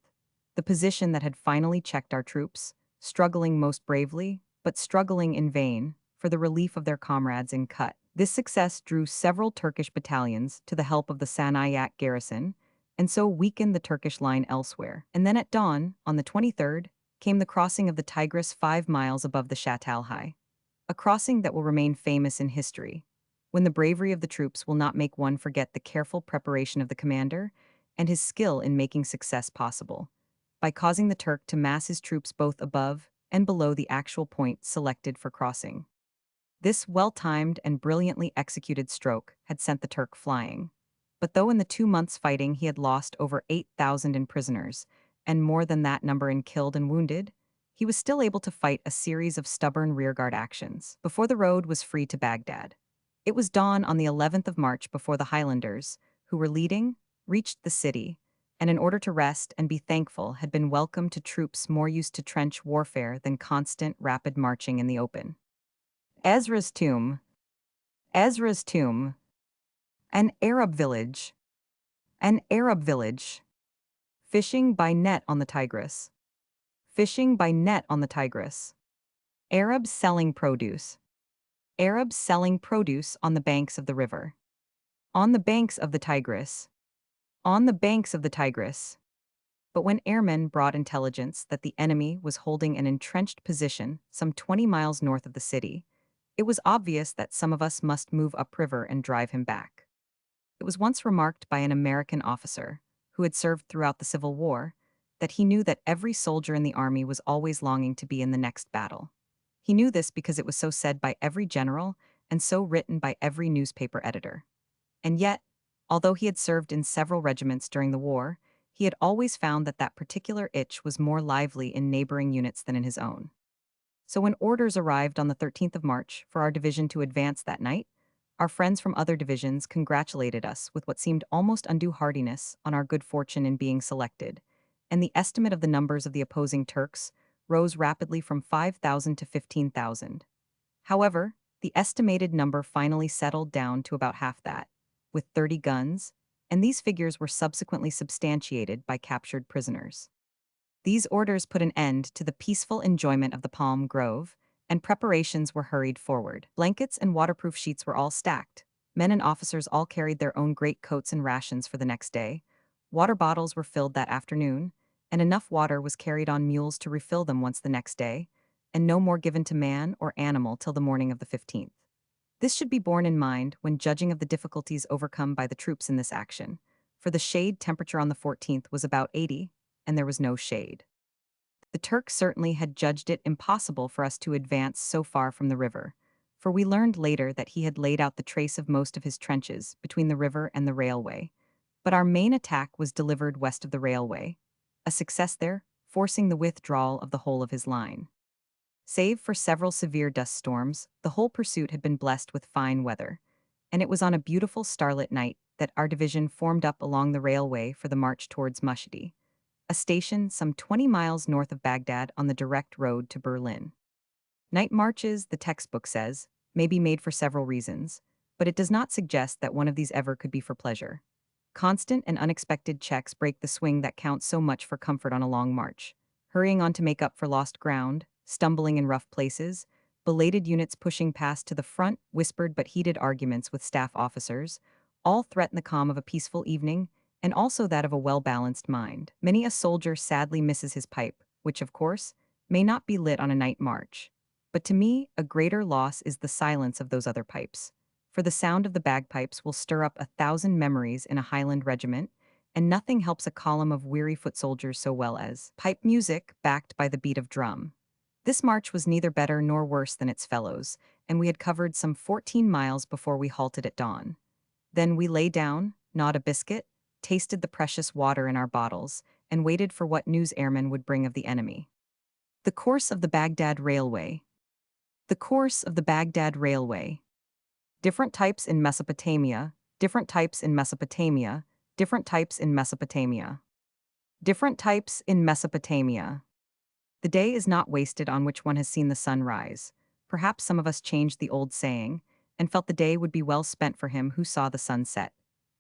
the position that had finally checked our troops, struggling most bravely, but struggling in vain, for the relief of their comrades in Kut. This success drew several Turkish battalions to the help of the Sanayat garrison, and so weakened the Turkish line elsewhere. And then at dawn, on the 23rd, came the crossing of the Tigris 5 miles above the Shellfire, a crossing that will remain famous in history, when the bravery of the troops will not make one forget the careful preparation of the commander and his skill in making success possible, by causing the Turk to mass his troops both above and below the actual point selected for crossing. This well-timed and brilliantly executed stroke had sent the Turk flying. But though in the 2 months' fighting he had lost over 8,000 in prisoners, and more than that number in killed and wounded, he was still able to fight a series of stubborn rearguard actions before the road was free to Baghdad. It was dawn on the 11th of March before the Highlanders, who were leading, reached the city, and in order to rest and be thankful had been welcomed to troops more used to trench warfare than constant, rapid marching in the open. Ezra's tomb. Ezra's tomb. An Arab village. An Arab village. Fishing by net on the Tigris. Fishing by net on the Tigris. Arabs selling produce. Arabs selling produce on the banks of the river. On the banks of the Tigris. On the banks of the Tigris. But when airmen brought intelligence that the enemy was holding an entrenched position some 20 miles north of the city, it was obvious that some of us must move upriver and drive him back. It was once remarked by an American officer, who had served throughout the Civil War, that he knew that every soldier in the army was always longing to be in the next battle. He knew this because it was so said by every general and so written by every newspaper editor. And yet, although he had served in several regiments during the war, he had always found that that particular itch was more lively in neighboring units than in his own. So when orders arrived on the 13th of March for our division to advance that night, our friends from other divisions congratulated us with what seemed almost undue heartiness on our good fortune in being selected, and the estimate of the numbers of the opposing Turks rose rapidly from 5,000 to 15,000. However, the estimated number finally settled down to about half that, with 30 guns, and these figures were subsequently substantiated by captured prisoners. These orders put an end to the peaceful enjoyment of the palm grove, and preparations were hurried forward. Blankets and waterproof sheets were all stacked. Men and officers all carried their own great coats and rations for the next day. Water bottles were filled that afternoon, and enough water was carried on mules to refill them once the next day, and no more given to man or animal till the morning of the 15th. This should be borne in mind when judging of the difficulties overcome by the troops in this action, for the shade temperature on the 14th was about 80, and there was no shade. The Turks certainly had judged it impossible for us to advance so far from the river, for we learned later that he had laid out the trace of most of his trenches between the river and the railway. But our main attack was delivered west of the railway, a success there, forcing the withdrawal of the whole of his line. Save for several severe dust storms, the whole pursuit had been blessed with fine weather, and it was on a beautiful starlit night that our division formed up along the railway for the march towards Mashhad, a station some 20 miles north of Baghdad on the direct road to Berlin. Night marches, the textbook says, may be made for several reasons, but it does not suggest that one of these ever could be for pleasure. Constant and unexpected checks break the swing that counts so much for comfort on a long march. Hurrying on to make up for lost ground, stumbling in rough places, belated units pushing past to the front, whispered but heated arguments with staff officers, all threaten the calm of a peaceful evening and also that of a well-balanced mind. Many a soldier sadly misses his pipe, which, of course, may not be lit on a night march. But to me, a greater loss is the silence of those other pipes, for the sound of the bagpipes will stir up 1,000 memories in a Highland regiment, and nothing helps a column of weary foot soldiers so well as pipe music backed by the beat of drum. This march was neither better nor worse than its fellows, and we had covered some 14 miles before we halted at dawn. Then we lay down, gnawed a biscuit, tasted the precious water in our bottles, and waited for what news airmen would bring of the enemy. The course of the Baghdad Railway. The course of the Baghdad Railway. Different types in Mesopotamia, different types in Mesopotamia, different types in Mesopotamia. Different types in Mesopotamia. The day is not wasted on which one has seen the sun rise. Perhaps some of us changed the old saying, and felt the day would be well spent for him who saw the sun set.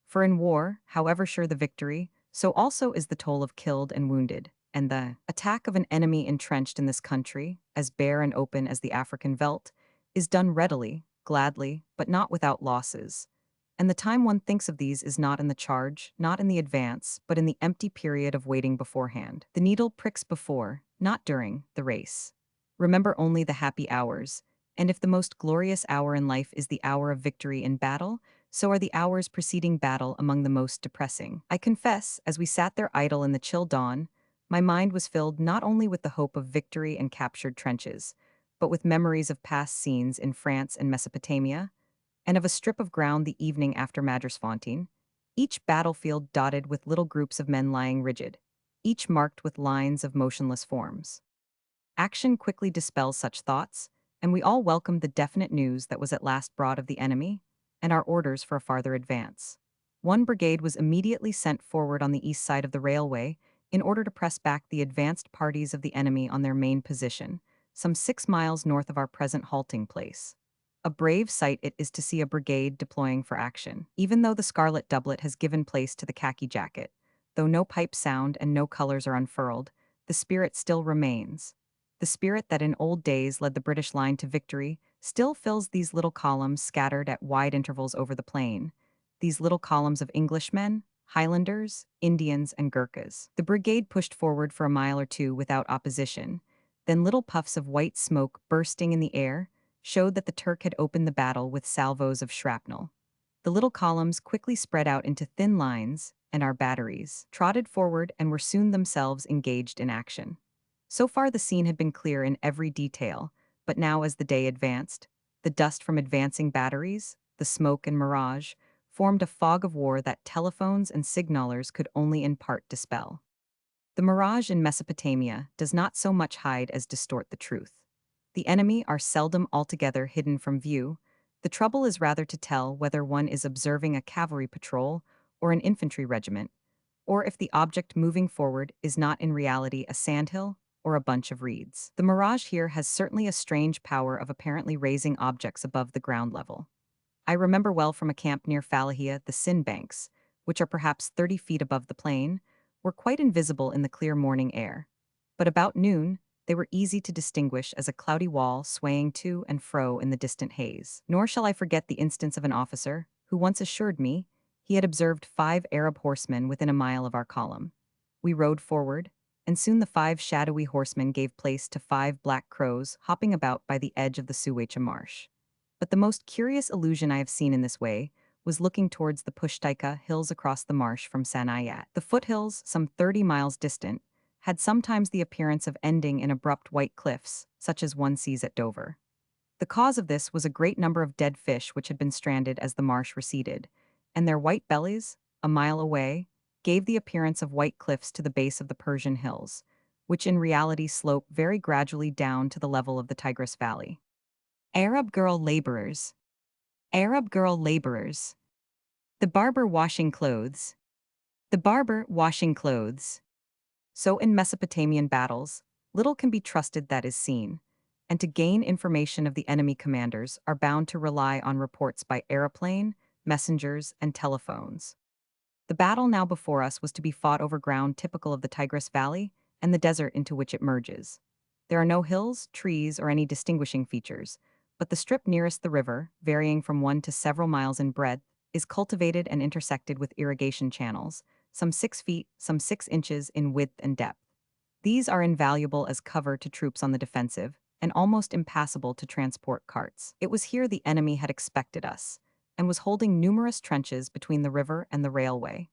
For in war, however sure the victory, so also is the toll of killed and wounded, and the attack of an enemy entrenched in this country, as bare and open as the African veldt, is done readily, gladly, but not without losses. And the time one thinks of these is not in the charge, not in the advance, but in the empty period of waiting beforehand. The needle pricks before, not during, the race. Remember only the happy hours, and if the most glorious hour in life is the hour of victory in battle, so are the hours preceding battle among the most depressing. I confess, as we sat there idle in the chill dawn, my mind was filled not only with the hope of victory and captured trenches, but with memories of past scenes in France and Mesopotamia, and of a strip of ground the evening after Magersfontein, each battlefield dotted with little groups of men lying rigid, each marked with lines of motionless forms. Action quickly dispels such thoughts, and we all welcomed the definite news that was at last brought of the enemy, and our orders for a farther advance. One brigade was immediately sent forward on the east side of the railway in order to press back the advanced parties of the enemy on their main position, some 6 miles north of our present halting place. A brave sight it is to see a brigade deploying for action, even though the scarlet doublet has given place to the khaki jacket. Though no pipes sound and no colors are unfurled, the spirit still remains. The spirit that in old days led the British line to victory still fills these little columns scattered at wide intervals over the plain, these little columns of Englishmen, Highlanders, Indians, and Gurkhas. The brigade pushed forward for a mile or two without opposition, then little puffs of white smoke bursting in the air showed that the Turk had opened the battle with salvos of shrapnel. The little columns quickly spread out into thin lines, and our batteries trotted forward and were soon themselves engaged in action. So far the scene had been clear in every detail, but now as the day advanced, the dust from advancing batteries, the smoke and mirage, formed a fog of war that telephones and signalers could only in part dispel. The mirage in Mesopotamia does not so much hide as distort the truth. The enemy are seldom altogether hidden from view. The trouble is rather to tell whether one is observing a cavalry patrol or an infantry regiment, or if the object moving forward is not in reality a sandhill or a bunch of reeds. The mirage here has certainly a strange power of apparently raising objects above the ground level. I remember well from a camp near Falahia the Sin banks, which are perhaps 30 feet above the plain, were quite invisible in the clear morning air. But about noon, they were easy to distinguish as a cloudy wall swaying to and fro in the distant haze. Nor shall I forget the instance of an officer who once assured me he had observed 5 Arab horsemen within a mile of our column. We rode forward, and soon the 5 shadowy horsemen gave place to 5 black crows hopping about by the edge of the Suwacha marsh. But the most curious illusion I have seen in this way was looking towards the Pushtaika hills across the marsh from Sanayat. The foothills, some 30 miles distant, had sometimes the appearance of ending in abrupt white cliffs, such as one sees at Dover. The cause of this was a great number of dead fish which had been stranded as the marsh receded, and their white bellies, a mile away, gave the appearance of white cliffs to the base of the Persian hills, which in reality slope very gradually down to the level of the Tigris Valley. Arab girl laborers. Arab girl laborers. The barber washing clothes. The barber washing clothes. So in Mesopotamian battles, little can be trusted that is seen, and to gain information of the enemy commanders are bound to rely on reports by aeroplane, messengers, and telephones. The battle now before us was to be fought over ground typical of the Tigris Valley and the desert into which it merges. There are no hills, trees, or any distinguishing features, but the strip nearest the river, varying from 1 to several miles in breadth, is cultivated and intersected with irrigation channels, some 6 feet, some 6 inches in width and depth. These are invaluable as cover to troops on the defensive, and almost impassable to transport carts. It was here the enemy had expected us, and was holding numerous trenches between the river and the railway.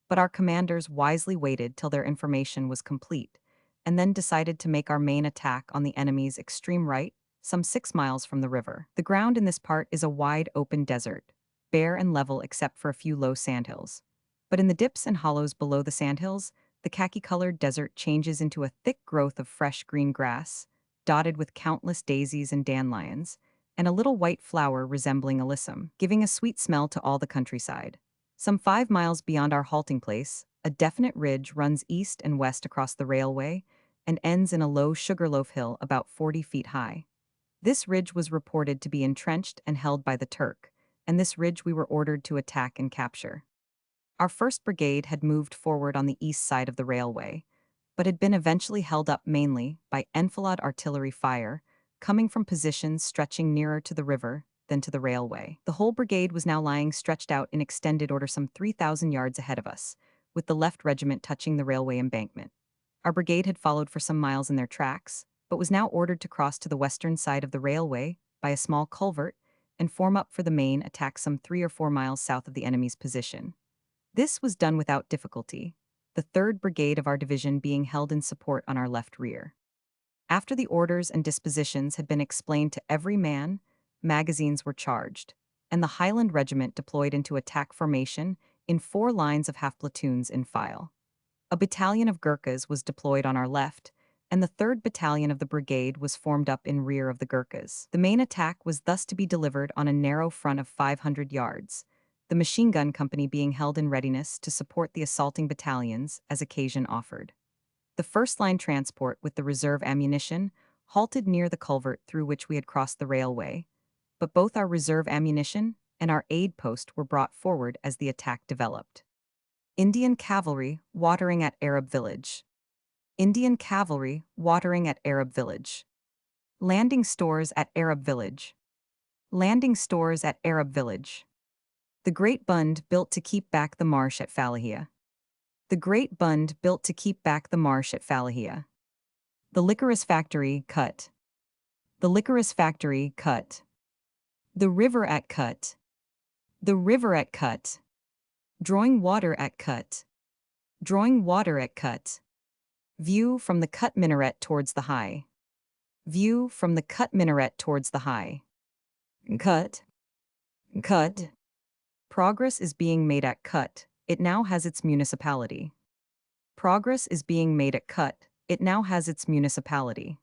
But our commanders wisely waited till their information was complete, and then decided to make our main attack on the enemy's extreme right, some 6 miles from the river. The ground in this part is a wide open desert, bare and level except for a few low sandhills. But in the dips and hollows below the sandhills, the khaki-colored desert changes into a thick growth of fresh green grass, dotted with countless daisies and dandelions, and a little white flower resembling alyssum, giving a sweet smell to all the countryside. Some 5 miles beyond our halting place, a definite ridge runs east and west across the railway and ends in a low sugarloaf hill about 40 feet high. This ridge was reported to be entrenched and held by the Turk, and this ridge we were ordered to attack and capture. Our 1st Brigade had moved forward on the east side of the railway, but had been eventually held up mainly by enfilade artillery fire, coming from positions stretching nearer to the river than to the railway. The whole brigade was now lying stretched out in extended order some 3,000 yards ahead of us, with the left regiment touching the railway embankment. Our brigade had followed for some miles in their tracks, but was now ordered to cross to the western side of the railway by a small culvert and form up for the main attack some 3 or 4 miles south of the enemy's position. This was done without difficulty, the 3rd Brigade of our division being held in support on our left rear. After the orders and dispositions had been explained to every man, magazines were charged, and the Highland Regiment deployed into attack formation in 4 lines of half-platoons in file. A battalion of Gurkhas was deployed on our left, and the 3rd Battalion of the brigade was formed up in rear of the Gurkhas. The main attack was thus to be delivered on a narrow front of 500 yards, the machine gun company being held in readiness to support the assaulting battalions as occasion offered. The first-line transport with the reserve ammunition halted near the culvert through which we had crossed the railway, but both our reserve ammunition and our aid post were brought forward as the attack developed. Indian cavalry watering at Arab village. Indian cavalry watering at Arab village. Landing stores at Arab village. Landing stores at Arab village. The great bund built to keep back the marsh at Falahia. The great bund built to keep back the marsh at Falahia. The licorice factory cut. The licorice factory cut. The river at cut. The river at cut. Drawing water at cut. Drawing water at cut. View from the cut minaret towards the high. View from the cut minaret towards the high. Cut. Cut. Progress is being made at Cut, it now has its municipality. Progress is being made at Cut, it now has its municipality.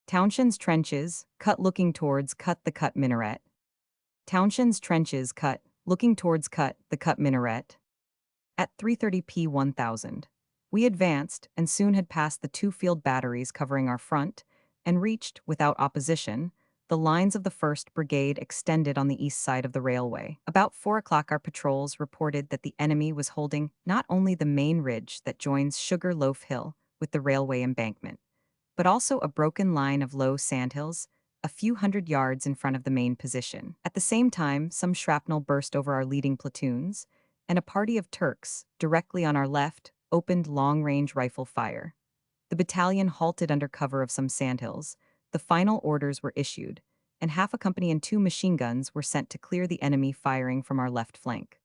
Townshend's trenches, cut looking towards Cut the Cut minaret. Townshend's trenches cut, looking towards Cut the Cut minaret. At 3:30 p. 1000, we advanced and soon had passed the 2 field batteries covering our front and reached, without opposition, the lines of the 1st Brigade extended on the east side of the railway. About 4 o'clock our patrols reported that the enemy was holding not only the main ridge that joins Sugar Loaf Hill with the railway embankment, but also a broken line of low sandhills a few hundred yards in front of the main position. At the same time, some shrapnel burst over our leading platoons, and a party of Turks, directly on our left, opened long-range rifle fire. The battalion halted under cover of some sandhills. The final orders were issued, and half a company and 2 machine guns were sent to clear the enemy firing from our left flank.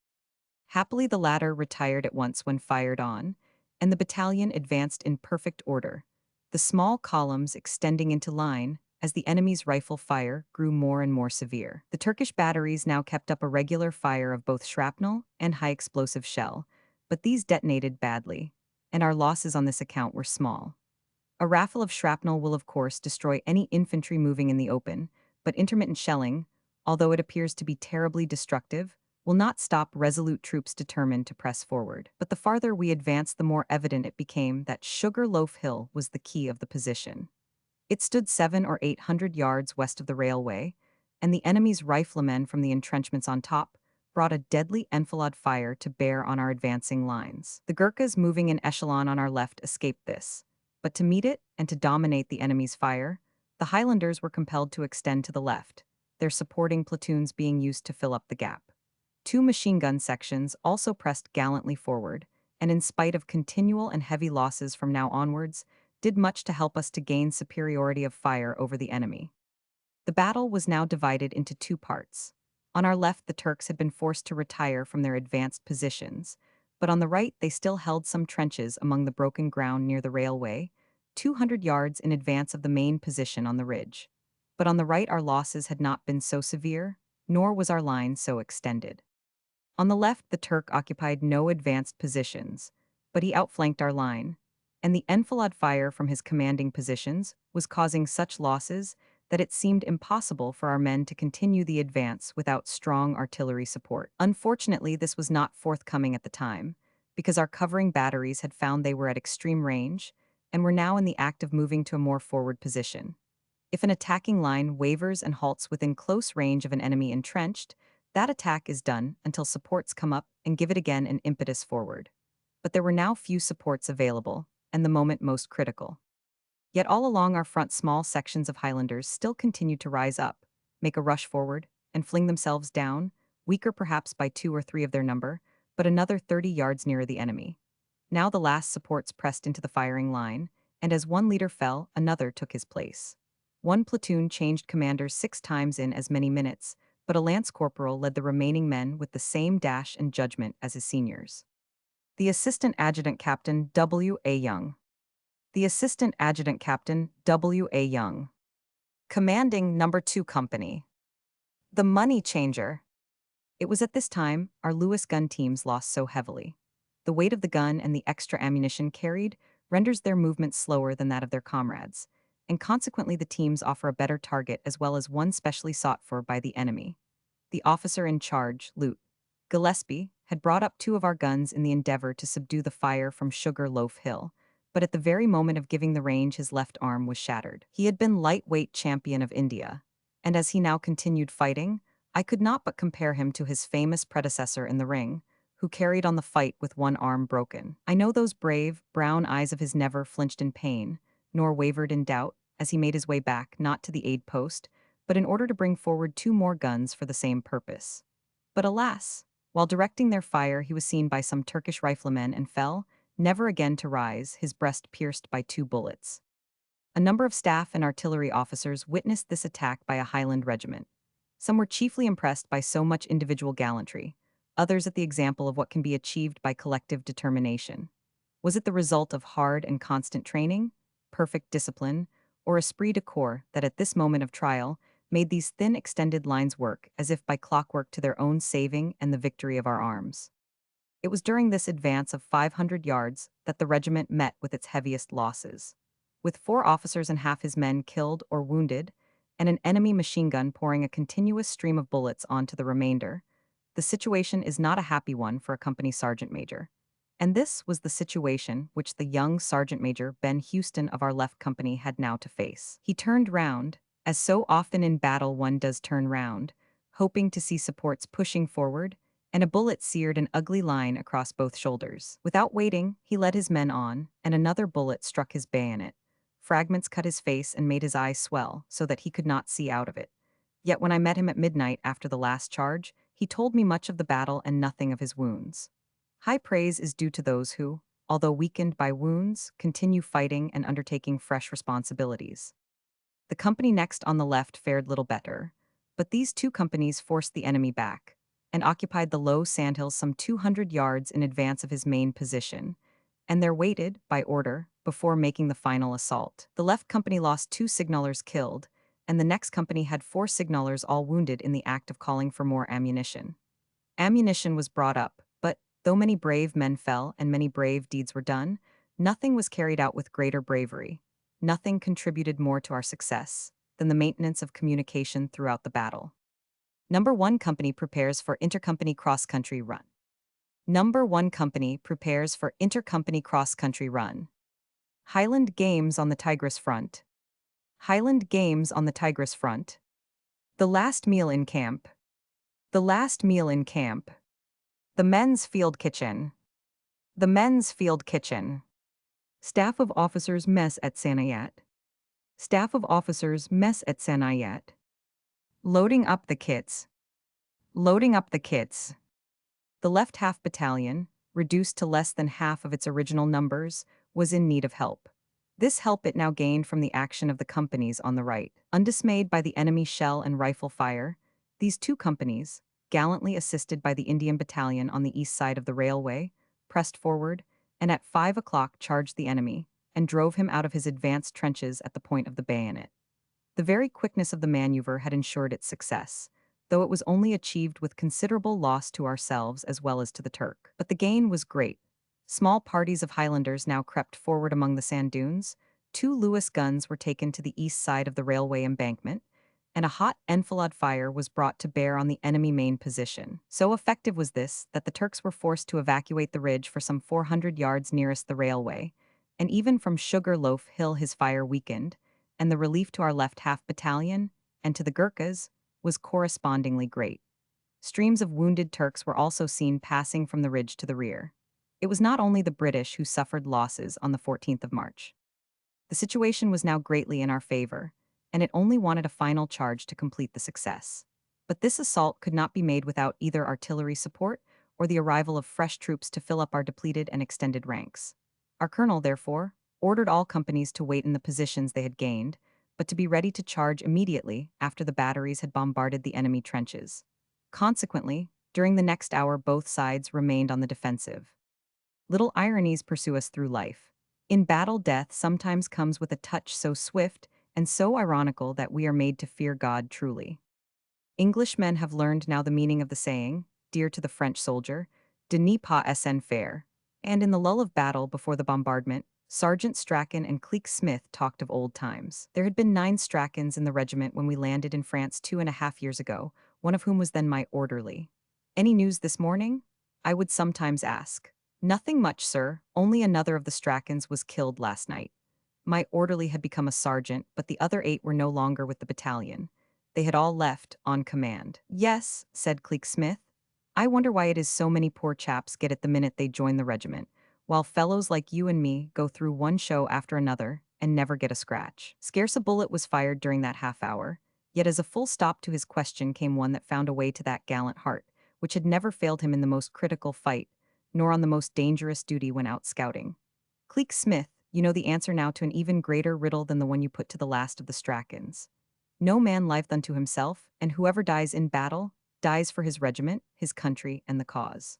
Happily the latter retired at once when fired on, and the battalion advanced in perfect order, the small columns extending into line as the enemy's rifle fire grew more and more severe. The Turkish batteries now kept up a regular fire of both shrapnel and high-explosive shell, but these detonated badly, and our losses on this account were small. A rifle of shrapnel will of course destroy any infantry moving in the open, but intermittent shelling, although it appears to be terribly destructive, will not stop resolute troops determined to press forward. But the farther we advanced, the more evident it became that Sugar Loaf Hill was the key of the position. It stood 700 or 800 yards west of the railway, and the enemy's riflemen from the entrenchments on top brought a deadly enfilade fire to bear on our advancing lines. The Gurkhas moving in echelon on our left escaped this, but to meet it and to dominate the enemy's fire, the Highlanders were compelled to extend to the left, their supporting platoons being used to fill up the gap. 2 machine gun sections also pressed gallantly forward, and in spite of continual and heavy losses from now onwards, did much to help us to gain superiority of fire over the enemy. The battle was now divided into 2 parts. On our left, the Turks had been forced to retire from their advanced positions, but on the right they still held some trenches among the broken ground near the railway, 200 yards in advance of the main position on the ridge. But on the right our losses had not been so severe, nor was our line so extended. On the left the Turk occupied no advanced positions, but he outflanked our line, and the enfilade fire from his commanding positions was causing such losses that it seemed impossible for our men to continue the advance without strong artillery support. Unfortunately, this was not forthcoming at the time, because our covering batteries had found they were at extreme range and were now in the act of moving to a more forward position. If an attacking line wavers and halts within close range of an enemy entrenched, that attack is done until supports come up and give it again an impetus forward. But there were now few supports available, and the moment most critical. Yet all along our front small sections of Highlanders still continued to rise up, make a rush forward, and fling themselves down, weaker perhaps by 2 or 3 of their number, but another 30 yards nearer the enemy. Now the last supports pressed into the firing line, and as one leader fell, another took his place. One platoon changed commanders 6 times in as many minutes, but a lance corporal led the remaining men with the same dash and judgment as his seniors. The Assistant Adjutant Captain W. A. Young. The Assistant Adjutant Captain W. A. Young. Commanding Number 2 Company. The Money Changer. It was at this time our Lewis gun teams lost so heavily. The weight of the gun and the extra ammunition carried renders their movement slower than that of their comrades, and consequently the teams offer a better target as well as one specially sought for by the enemy. The officer in charge, Lieut. Gillespie, had brought up 2 of our guns in the endeavor to subdue the fire from Sugar Loaf Hill, but at the very moment of giving the range his left arm was shattered. He had been lightweight champion of India, and as he now continued fighting, I could not but compare him to his famous predecessor in the ring, who carried on the fight with one arm broken. I know those brave, brown eyes of his never flinched in pain, nor wavered in doubt, as he made his way back not to the aid post, but in order to bring forward 2 more guns for the same purpose. But alas, while directing their fire he was seen by some Turkish riflemen and fell, never again to rise, his breast pierced by 2 bullets. A number of staff and artillery officers witnessed this attack by a Highland regiment. Some were chiefly impressed by so much individual gallantry, others at the example of what can be achieved by collective determination. Was it the result of hard and constant training, perfect discipline, or esprit de corps that at this moment of trial made these thin extended lines work as if by clockwork to their own saving and the victory of our arms? It was during this advance of 500 yards that the regiment met with its heaviest losses. With 4 officers and half his men killed or wounded, and an enemy machine gun pouring a continuous stream of bullets onto the remainder, the situation is not a happy one for a company sergeant major. And this was the situation which the young Sergeant Major Ben Houston of our left company had now to face. He turned round, as so often in battle one does turn round, hoping to see supports pushing forward, and a bullet seared an ugly line across both shoulders. Without waiting, he led his men on, and another bullet struck his bayonet. Fragments cut his face and made his eyes swell, so that he could not see out of it. Yet when I met him at midnight after the last charge, he told me much of the battle and nothing of his wounds. High praise is due to those who, although weakened by wounds, continue fighting and undertaking fresh responsibilities. The company next on the left fared little better, but these 2 companies forced the enemy back and occupied the low sandhills some 200 yards in advance of his main position, and there waited, by order, before making the final assault. The left company lost 2 signalers killed, and the next company had 4 signalers all wounded in the act of calling for more ammunition. Ammunition was brought up, but, though many brave men fell and many brave deeds were done, nothing was carried out with greater bravery. Nothing contributed more to our success than the maintenance of communication throughout the battle. Number 1 Company prepares for intercompany cross-country run. Number 1 Company prepares for intercompany cross-country run. Highland Games on the Tigris front. Highland Games on the Tigris front. The last meal in camp. The last meal in camp. The men's field kitchen. The men's field kitchen. Staff of Officers Mess at Sanayat. Staff of Officers Mess at Sanayat. Loading up the kits. Loading up the kits. The left half battalion, reduced to less than half of its original numbers, was in need of help. This help it now gained from the action of the companies on the right. Undismayed by the enemy shell and rifle fire, these 2 companies, gallantly assisted by the Indian battalion on the east side of the railway, pressed forward, and at 5 o'clock charged the enemy, and drove him out of his advanced trenches at the point of the bayonet. The very quickness of the maneuver had ensured its success, though it was only achieved with considerable loss to ourselves as well as to the Turk. But the gain was great, Small parties of Highlanders now crept forward among the sand dunes. 2 Lewis guns were taken to the east side of the railway embankment, and a hot enfilade fire was brought to bear on the enemy main position. So effective was this that the Turks were forced to evacuate the ridge for some 400 yards nearest the railway, and even from Sugar Loaf Hill his fire weakened, and the relief to our left half battalion, and to the Gurkhas, was correspondingly great. Streams of wounded Turks were also seen passing from the ridge to the rear. It was not only the British who suffered losses on the 14th of March. The situation was now greatly in our favor, and it only wanted a final charge to complete the success. But this assault could not be made without either artillery support or the arrival of fresh troops to fill up our depleted and extended ranks. Our colonel, therefore, ordered all companies to wait in the positions they had gained, but to be ready to charge immediately after the batteries had bombarded the enemy trenches. Consequently, during the next hour both sides remained on the defensive. Little ironies pursue us through life. In battle, death sometimes comes with a touch so swift and so ironical that we are made to fear God truly. Englishmen have learned now the meaning of the saying, dear to the French soldier, de ne pas s'en faire, and in the lull of battle before the bombardment, Sergeant Strachan and Cleek Smith talked of old times. There had been 9 Strachans in the regiment when we landed in France 2.5 years ago, one of whom was then my orderly. Any news this morning? I would sometimes ask. Nothing much, sir, only another of the Strachans was killed last night. My orderly had become a sergeant, but the other 8 were no longer with the battalion. They had all left on command. Yes, said Cleek Smith. I wonder why it is so many poor chaps get it the minute they join the regiment, while fellows like you and me go through one show after another and never get a scratch. Scarce a bullet was fired during that half hour, yet as a full stop to his question came one that found a way to that gallant heart, which had never failed him in the most critical fight, nor on the most dangerous duty when out scouting. Cleek Smith, you know the answer now to an even greater riddle than the one you put to the last of the Strachans. No man liveth unto himself, and whoever dies in battle, dies for his regiment, his country, and the cause.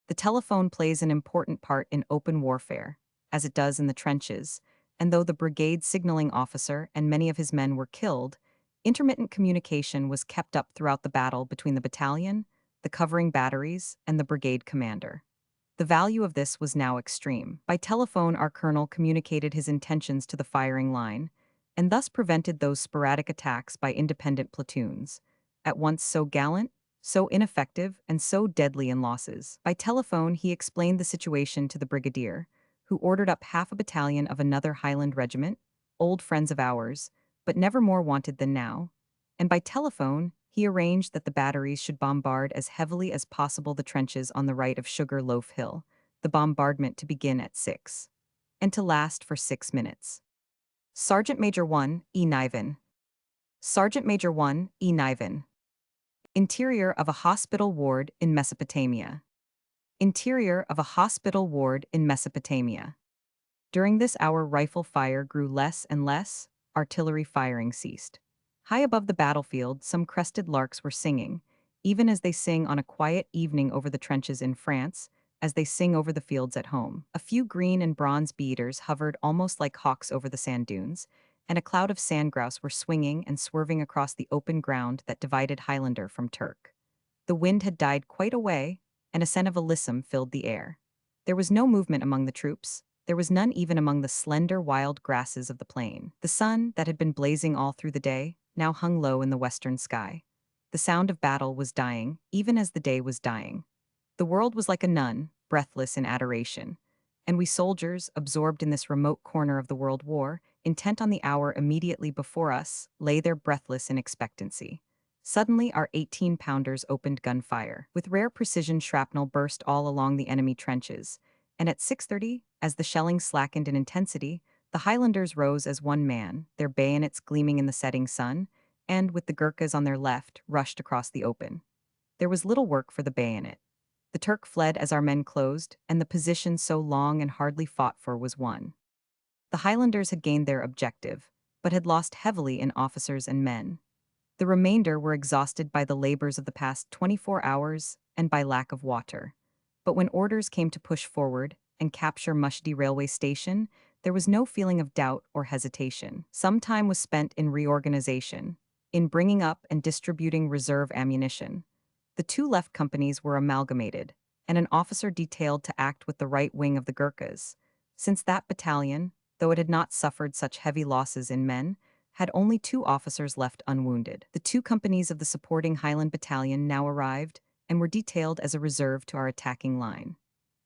The telephone plays an important part in open warfare, as it does in the trenches, and though the brigade signaling officer and many of his men were killed, intermittent communication was kept up throughout the battle between the battalion, the covering batteries, and the brigade commander. The value of this was now extreme. By telephone, our colonel communicated his intentions to the firing line, and thus prevented those sporadic attacks by independent platoons, at once so gallant, so ineffective, and so deadly in losses. By telephone, he explained the situation to the brigadier, who ordered up half a battalion of another Highland regiment, old friends of ours, but never more wanted than now. And by telephone, he arranged that the batteries should bombard as heavily as possible the trenches on the right of Sugar Loaf Hill, the bombardment to begin at 6, and to last for 6 minutes. Sergeant Major 1, E. Niven. Sergeant Major 1, E. Niven. Interior of a hospital ward in Mesopotamia. Interior of a hospital ward in Mesopotamia. During this hour rifle fire grew less and less, artillery firing ceased. High above the battlefield, some crested larks were singing, even as they sing on a quiet evening over the trenches in France, as they sing over the fields at home. A few green and bronze bee-eaters hovered almost like hawks over the sand dunes, and a cloud of sandgrouse were swinging and swerving across the open ground that divided Highlander from Turk. The wind had died quite away, and a scent of alyssum filled the air. There was no movement among the troops. There was none even among the slender wild grasses of the plain. The sun, that had been blazing all through the day, now hung low in the western sky. The sound of battle was dying, even as the day was dying. The world was like a nun, breathless in adoration. And we soldiers, absorbed in this remote corner of the world war, intent on the hour immediately before us, lay there breathless in expectancy. Suddenly our 18-pounders opened gunfire. With rare precision shrapnel burst all along the enemy trenches, and at 6:30, as the shelling slackened in intensity, the Highlanders rose as one man, their bayonets gleaming in the setting sun, and, with the Gurkhas on their left, rushed across the open. There was little work for the bayonet. The Turk fled as our men closed, and the position so long and hardly fought for was won. The Highlanders had gained their objective, but had lost heavily in officers and men. The remainder were exhausted by the labors of the past 24 hours and by lack of water. But when orders came to push forward and capture Mushdi railway station, there was no feeling of doubt or hesitation. Some time was spent in reorganization, in bringing up and distributing reserve ammunition. The 2 left companies were amalgamated, and an officer detailed to act with the right wing of the Gurkhas, since that battalion, though it had not suffered such heavy losses in men, had only 2 officers left unwounded. The 2 companies of the supporting Highland battalion now arrived and were detailed as a reserve to our attacking line.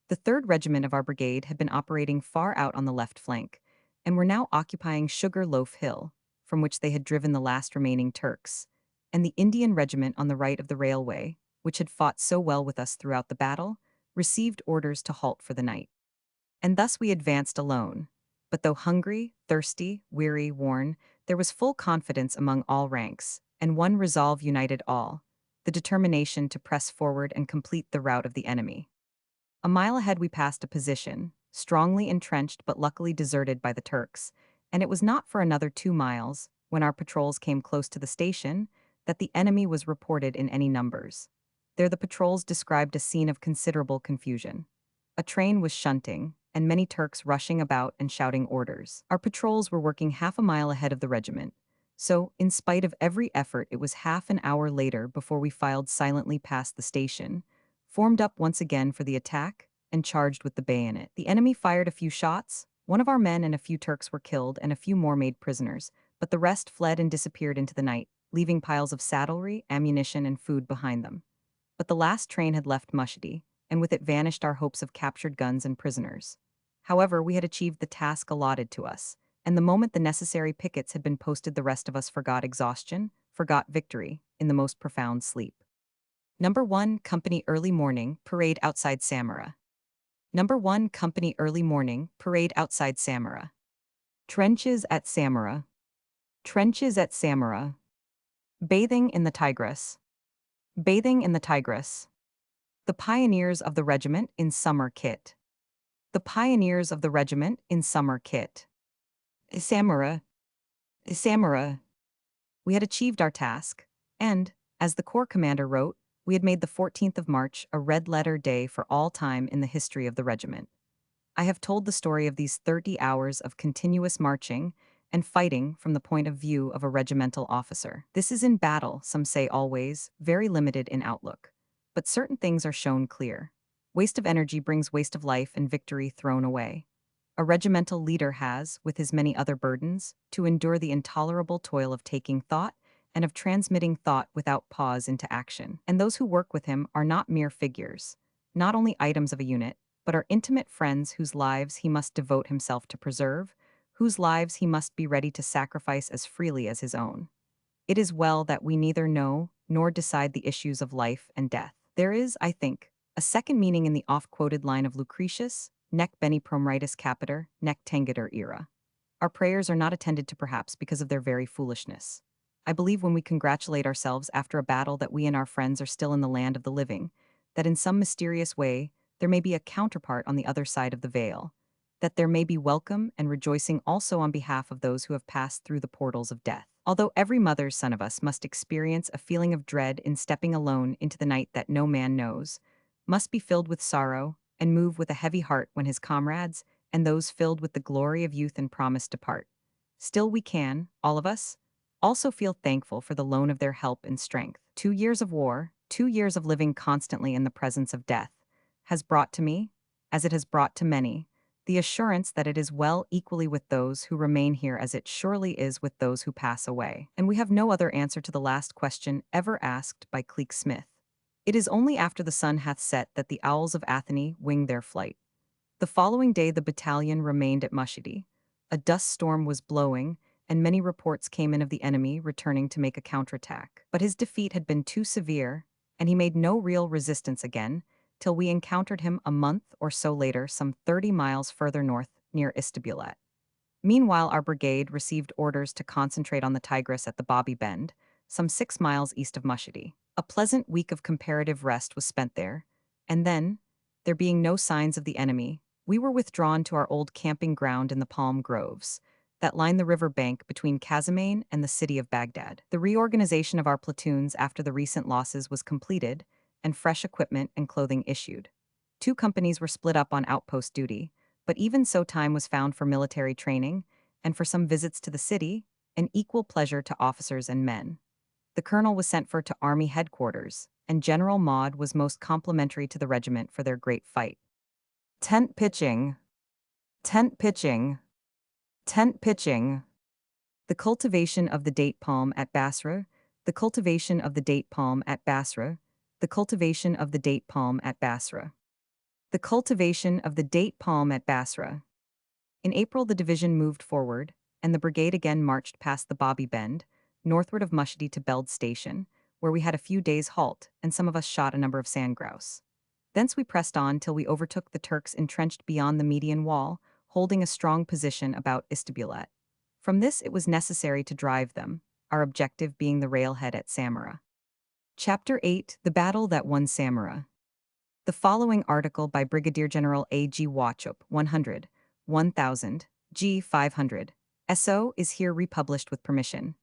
The 3rd Regiment of our brigade had been operating far out on the left flank, and were now occupying Sugar Loaf Hill, from which they had driven the last remaining Turks, and the Indian Regiment on the right of the railway, which had fought so well with us throughout the battle, received orders to halt for the night. And thus we advanced alone. But though hungry, thirsty, weary, worn, there was full confidence among all ranks, and one resolve united all: the determination to press forward and complete the rout of the enemy. A mile ahead we passed a position, strongly entrenched but luckily deserted by the Turks, and it was not for another 2 miles, when our patrols came close to the station, that the enemy was reported in any numbers. There the patrols described a scene of considerable confusion. A train was shunting, and many Turks rushing about and shouting orders. Our patrols were working half a mile ahead of the regiment, so, in spite of every effort, it was half an hour later before we filed silently past the station, formed up once again for the attack, and charged with the bayonet. The enemy fired a few shots, one of our men and a few Turks were killed and a few more made prisoners, but the rest fled and disappeared into the night, leaving piles of saddlery, ammunition, and food behind them. But the last train had left Mushidi, and with it vanished our hopes of captured guns and prisoners. However, we had achieved the task allotted to us, and the moment the necessary pickets had been posted, the rest of us forgot exhaustion, forgot victory, in the most profound sleep. Number 1 Company Early Morning, Parade Outside Samara. Number 1 Company Early Morning, Parade Outside Samara. Trenches at Samara. Trenches at Samara. Bathing in the Tigris. Bathing in the Tigris. The pioneers of the regiment in summer kit. The pioneers of the regiment in summer kit. Samara. Samara. We had achieved our task, and, as the corps commander wrote, we had made the 14th of March a red-letter day for all time in the history of the regiment. I have told the story of these 30 hours of continuous marching and fighting from the point of view of a regimental officer. This is in battle, some say always, very limited in outlook. But certain things are shown clear. Waste of energy brings waste of life and victory thrown away. A regimental leader has, with his many other burdens, to endure the intolerable toil of taking thought and of transmitting thought without pause into action. And those who work with him are not mere figures, not only items of a unit, but are intimate friends whose lives he must devote himself to preserve, whose lives he must be ready to sacrifice as freely as his own. It is well that we neither know nor decide the issues of life and death. There is, I think, a second meaning in the oft-quoted line of Lucretius, nec bene promeritus capiter, nec tangitur ira. Our prayers are not attended to perhaps because of their very foolishness. I believe when we congratulate ourselves after a battle that we and our friends are still in the land of the living, that in some mysterious way there may be a counterpart on the other side of the veil, that there may be welcome and rejoicing also on behalf of those who have passed through the portals of death. Although every mother's son of us must experience a feeling of dread in stepping alone into the night that no man knows, must be filled with sorrow, and move with a heavy heart when his comrades, and those filled with the glory of youth and promise depart, still we can, all of us, also feel thankful for the loan of their help and strength. 2 years of war, 2 years of living constantly in the presence of death, has brought to me, as it has brought to many, the assurance that it is well equally with those who remain here as it surely is with those who pass away. And we have no other answer to the last question ever asked by Cleek Smith. It is only after the sun hath set that the owls of Athene wing their flight. The following day the battalion remained at Mushidi. A dust storm was blowing, and many reports came in of the enemy returning to make a counterattack. But his defeat had been too severe, and he made no real resistance again, till we encountered him a month or so later some 30 miles further north near Istabulat. Meanwhile our brigade received orders to concentrate on the Tigris at the Bobby Bend, some 6 miles east of Mushidi. A pleasant week of comparative rest was spent there, and then, there being no signs of the enemy, we were withdrawn to our old camping ground in the palm groves that line the river bank between Casamain and the city of Baghdad. The reorganization of our platoons after the recent losses was completed, and fresh equipment and clothing issued. 2 companies were split up on outpost duty, but even so time was found for military training, and for some visits to the city, an equal pleasure to officers and men. The colonel was sent for to army headquarters, and General Maud was most complimentary to the regiment for their great fight. Tent pitching, tent pitching, tent pitching. The cultivation of the date palm at Basra, the cultivation of the date palm at Basra, the cultivation of the date palm at Basra. The cultivation of the date palm at Basra. In April, the division moved forward, and the brigade again marched past the Bobby Bend, northward of Mushdi to Beld Station, where we had a few days' halt, and some of us shot a number of sand grouse. Thence we pressed on till we overtook the Turks entrenched beyond the median wall, holding a strong position about Istabulat. From this it was necessary to drive them, our objective being the railhead at Samara. Chapter 8: The Battle That Won Samara. The following article by Brigadier General A. G. Wauchope, 100, 1000, G. 500, SO is here republished with permission.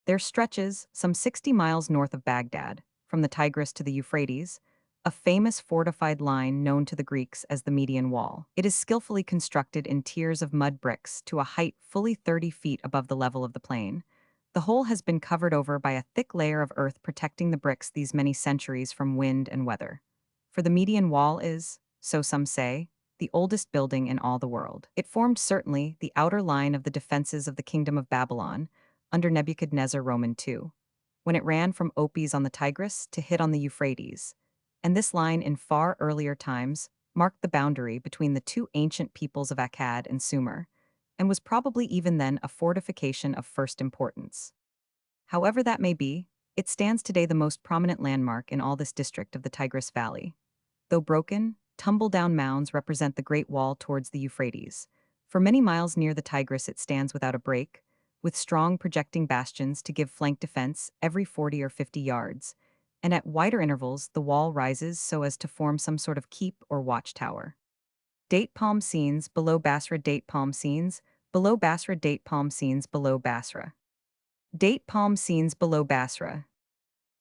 There stretches, some 60 miles north of Baghdad, from the Tigris to the Euphrates, a famous fortified line known to the Greeks as the Median Wall. It is skillfully constructed in tiers of mud bricks to a height fully 30 feet above the level of the plain. The whole has been covered over by a thick layer of earth protecting the bricks these many centuries from wind and weather. For the Median Wall is, so some say, the oldest building in all the world. It formed certainly the outer line of the defenses of the Kingdom of Babylon under Nebuchadnezzar Roman II, when it ran from Opis on the Tigris to hit on the Euphrates, and this line in far earlier times marked the boundary between the two ancient peoples of Akkad and Sumer, and was probably even then a fortification of first importance. However that may be, it stands today the most prominent landmark in all this district of the Tigris Valley. Though broken, tumble-down mounds represent the Great Wall towards the Euphrates. For many miles near the Tigris it stands without a break, with strong projecting bastions to give flank defense every 40 or 50 yards, and at wider intervals the wall rises so as to form some sort of keep or watchtower. Date palm scenes below Basra. Date palm scenes below Basra. Date palm scenes below Basra. Date palm scenes below Basra.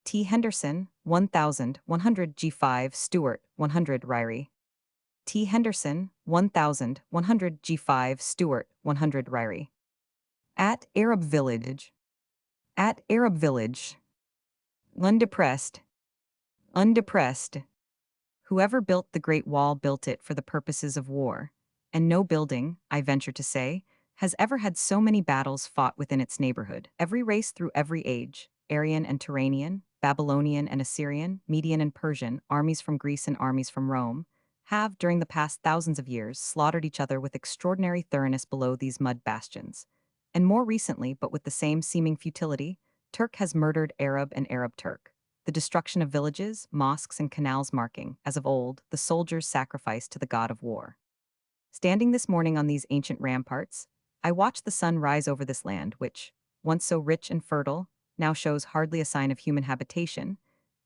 T. Henderson, 1100 G5 Stewart, 100 Ryrie. T. Henderson, 1100 G5 Stewart, 100 Ryrie. At Arab Village. At Arab Village. Undepressed. Undepressed. Whoever built the Great Wall built it for the purposes of war, and no building, I venture to say, has ever had so many battles fought within its neighborhood. Every race through every age, Aryan and Turanian, Babylonian and Assyrian, Median and Persian, armies from Greece and armies from Rome, have, during the past thousands of years, slaughtered each other with extraordinary thoroughness below these mud bastions. And more recently, but with the same seeming futility, Turk has murdered Arab and Arab Turk. The destruction of villages, mosques, and canals marking, as of old, the soldiers' sacrifice to the god of war. Standing this morning on these ancient ramparts, I watched the sun rise over this land which, once so rich and fertile, now shows hardly a sign of human habitation,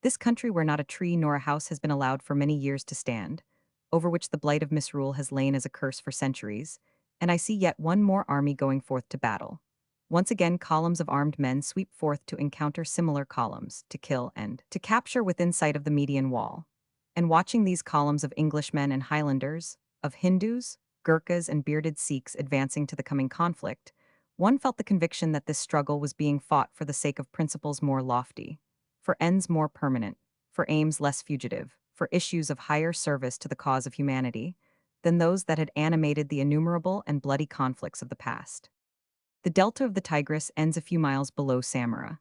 this country where not a tree nor a house has been allowed for many years to stand, over which the blight of misrule has lain as a curse for centuries, and I see yet one more army going forth to battle. Once again columns of armed men sweep forth to encounter similar columns, to kill and to capture within sight of the Median Wall. And watching these columns of Englishmen and Highlanders, of Hindus, Gurkhas and bearded Sikhs advancing to the coming conflict, one felt the conviction that this struggle was being fought for the sake of principles more lofty, for ends more permanent, for aims less fugitive, for issues of higher service to the cause of humanity, than those that had animated the innumerable and bloody conflicts of the past. The delta of the Tigris ends a few miles below Samara.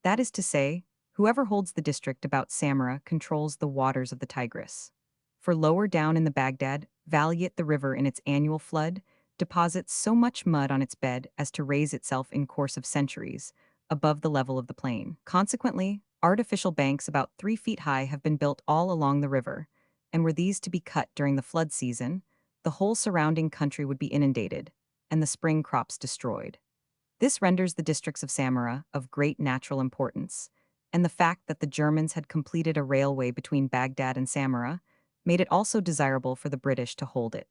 That is to say, whoever holds the district about Samara controls the waters of the Tigris. For lower down in the Baghdad Valley, the river in its annual flood deposits so much mud on its bed as to raise itself in course of centuries above the level of the plain. Consequently, artificial banks about 3 feet high have been built all along the river, and were these to be cut during the flood season, the whole surrounding country would be inundated, and the spring crops destroyed. This renders the districts of Samara of great natural importance, and the fact that the Germans had completed a railway between Baghdad and Samara made it also desirable for the British to hold it.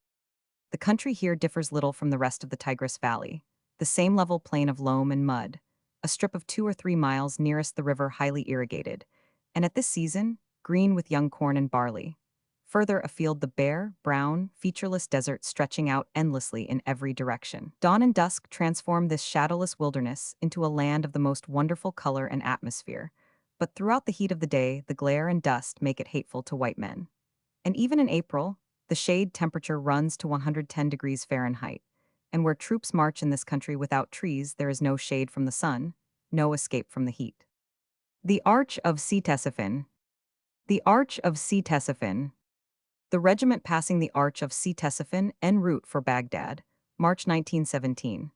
The country here differs little from the rest of the Tigris Valley, the same level plain of loam and mud, a strip of 2 or 3 miles nearest the river highly irrigated, and at this season, green with young corn and barley. Further afield the bare, brown, featureless desert stretching out endlessly in every direction. Dawn and dusk transform this shadowless wilderness into a land of the most wonderful color and atmosphere, but throughout the heat of the day, the glare and dust make it hateful to white men. And even in April, the shade temperature runs to 110 degrees Fahrenheit, and where troops march in this country without trees, there is no shade from the sun, no escape from the heat. The Arch of Ctesiphon. The Arch of Ctesiphon. The regiment passing the Arch of Ctesiphon en route for Baghdad, March 1917.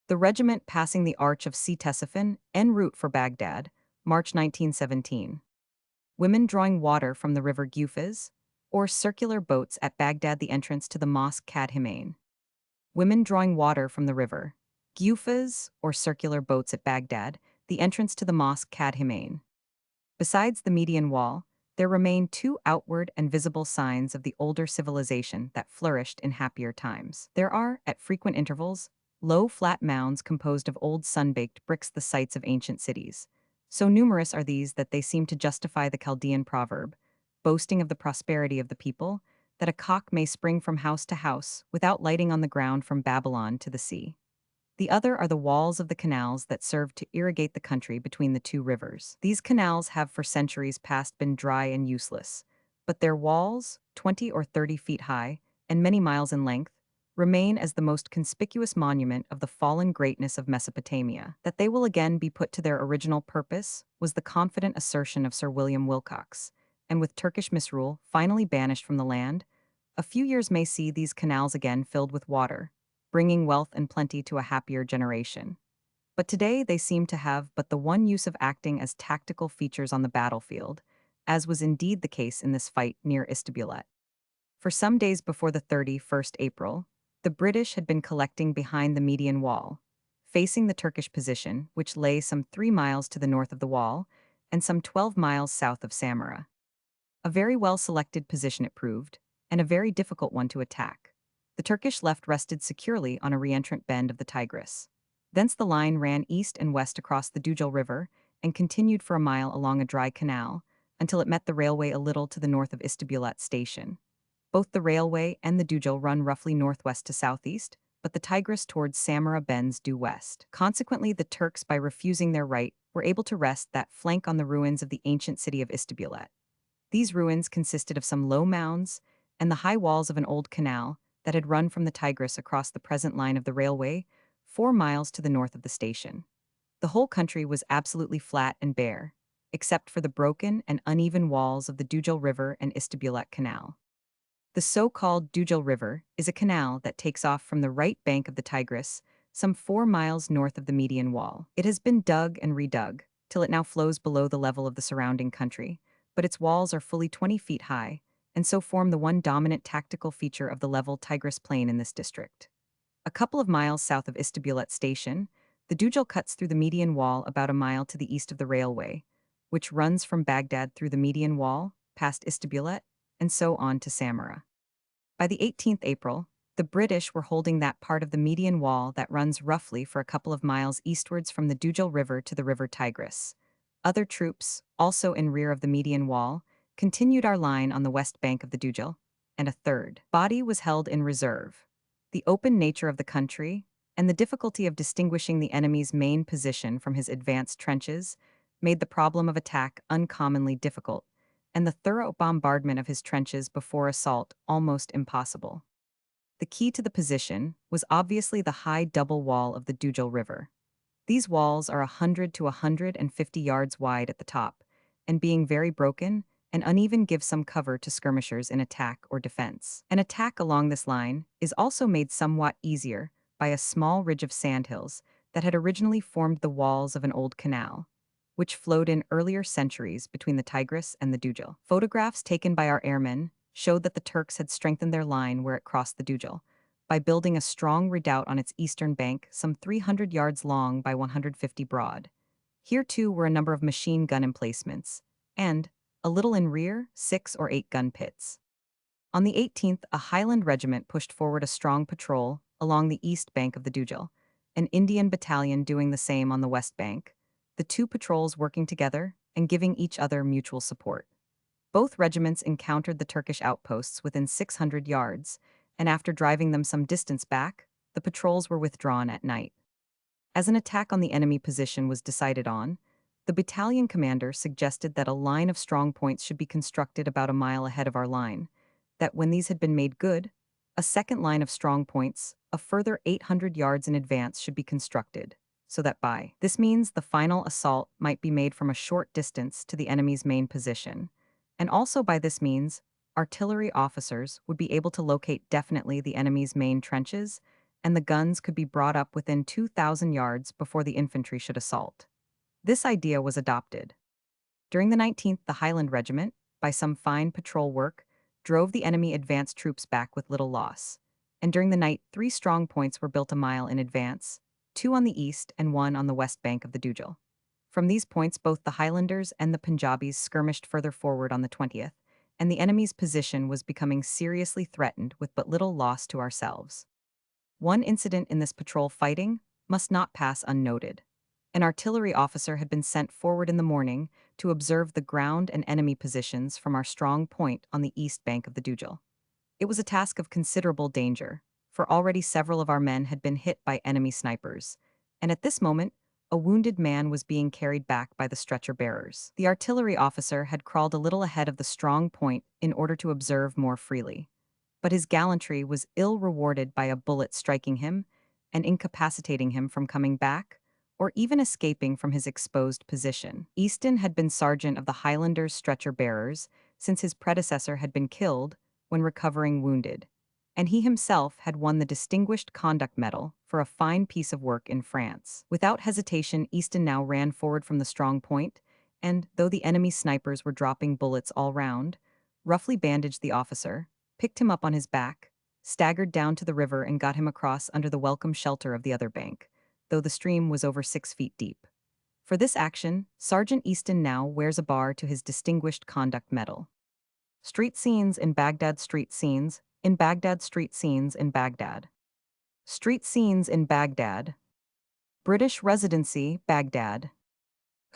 The regiment passing the Arch of Ctesiphon en route for Baghdad, March 1917. Women drawing water from the river Euphrates, or circular boats at Baghdad, the entrance to the mosque Kadhimain. Women drawing water from the river Euphrates, or circular boats at Baghdad, the entrance to the mosque Kadhimain. Besides the Median Wall, there remain two outward and visible signs of the older civilization that flourished in happier times. There are, at frequent intervals, low flat mounds composed of old sun-baked bricks, the sites of ancient cities. So numerous are these that they seem to justify the Chaldean proverb, boasting of the prosperity of the people, that a cock may spring from house to house without lighting on the ground from Babylon to the sea. The other are the walls of the canals that served to irrigate the country between the two rivers. These canals have for centuries past been dry and useless, but their walls, 20 or 30 feet high and many miles in length, remain as the most conspicuous monument of the fallen greatness of Mesopotamia. That they will again be put to their original purpose was the confident assertion of Sir William Wilcox, and with Turkish misrule finally banished from the land, a few years may see these canals again filled with water, bringing wealth and plenty to a happier generation. But today they seem to have but the one use of acting as tactical features on the battlefield, as was indeed the case in this fight near Istanbul. For some days before the 31st April, the British had been collecting behind the Median Wall, facing the Turkish position, which lay some 3 miles to the north of the wall and some 12 miles south of Samarra. A very well-selected position it proved, and a very difficult one to attack. The Turkish left rested securely on a reentrant bend of the Tigris. Thence the line ran east and west across the Dujal River and continued for a mile along a dry canal until it met the railway a little to the north of Istanbul station. Both the railway and the Dujal run roughly northwest to southeast, but the Tigris towards Samarra bends due west. Consequently, the Turks, by refusing their right, were able to rest that flank on the ruins of the ancient city of Istanbul. These ruins consisted of some low mounds and the high walls of an old canal that had run from the Tigris across the present line of the railway, 4 miles to the north of the station. The whole country was absolutely flat and bare, except for the broken and uneven walls of the Dujal River and Istanbul Canal. The so-called Dujal River is a canal that takes off from the right bank of the Tigris, some 4 miles north of the Median Wall. It has been dug and redug, till it now flows below the level of the surrounding country, but its walls are fully 20 feet high, and so form the one dominant tactical feature of the level Tigris plain in this district. A couple of miles south of Istanbul station, the Dujal cuts through the Median Wall about a mile to the east of the railway, which runs from Baghdad through the Median Wall, past Istanbul, and so on to Samarra. By the 18th April, the British were holding that part of the Median Wall that runs roughly for a couple of miles eastwards from the Dujal River to the river Tigris. Other troops, also in rear of the Median Wall, continued our line on the west bank of the Dujal, and a third body was held in reserve. The open nature of the country, and the difficulty of distinguishing the enemy's main position from his advanced trenches, made the problem of attack uncommonly difficult, and the thorough bombardment of his trenches before assault almost impossible. The key to the position was obviously the high double wall of the Dujal River. These walls are 100 to 150 yards wide at the top, and being very broken and uneven give some cover to skirmishers in attack or defense. An attack along this line is also made somewhat easier by a small ridge of sandhills that had originally formed the walls of an old canal, which flowed in earlier centuries between the Tigris and the Dujal. Photographs taken by our airmen showed that the Turks had strengthened their line where it crossed the Dujal by building a strong redoubt on its eastern bank some 300 yards long by 150 broad. Here too were a number of machine gun emplacements, and, a little in rear, 6 or 8 gun pits. On the 18th, a Highland regiment pushed forward a strong patrol along the east bank of the Dujal, an Indian battalion doing the same on the west bank, the two patrols working together and giving each other mutual support. Both regiments encountered the Turkish outposts within 600 yards, and after driving them some distance back, the patrols were withdrawn at night. As an attack on the enemy position was decided on, The battalion commander suggested that a line of strong points should be constructed about a mile ahead of our line, that when these had been made good, a second line of strong points, a further 800 yards in advance, should be constructed, so that by this means the final assault might be made from a short distance to the enemy's main position, and also by this means, artillery officers would be able to locate definitely the enemy's main trenches, and the guns could be brought up within 2,000 yards before the infantry should assault. This idea was adopted. During the 19th, the Highland Regiment, by some fine patrol work, drove the enemy advance troops back with little loss. And during the night, 3 strong points were built a mile in advance, 2 on the east and 1 on the west bank of the Dujal. From these points, both the Highlanders and the Punjabis skirmished further forward on the 20th, and the enemy's position was becoming seriously threatened with but little loss to ourselves. One incident in this patrol fighting must not pass unnoted. An artillery officer had been sent forward in the morning to observe the ground and enemy positions from our strong point on the east bank of the Dujal. It was a task of considerable danger, for already several of our men had been hit by enemy snipers, and at this moment, a wounded man was being carried back by the stretcher bearers. The artillery officer had crawled a little ahead of the strong point in order to observe more freely, but his gallantry was ill rewarded by a bullet striking him and incapacitating him from coming back or even escaping from his exposed position. Easton had been sergeant of the Highlanders' stretcher-bearers since his predecessor had been killed when recovering wounded, and he himself had won the Distinguished Conduct Medal for a fine piece of work in France. Without hesitation, Easton now ran forward from the strong point, and, though the enemy snipers were dropping bullets all round, roughly bandaged the officer, picked him up on his back, staggered down to the river and got him across under the welcome shelter of the other bank, though the stream was over 6 feet deep. For this action, Sergeant Easton now wears a bar to his Distinguished Conduct Medal. Street scenes in Baghdad. Street scenes in Baghdad. Street scenes in Baghdad. Street scenes in Baghdad. British Residency, Baghdad.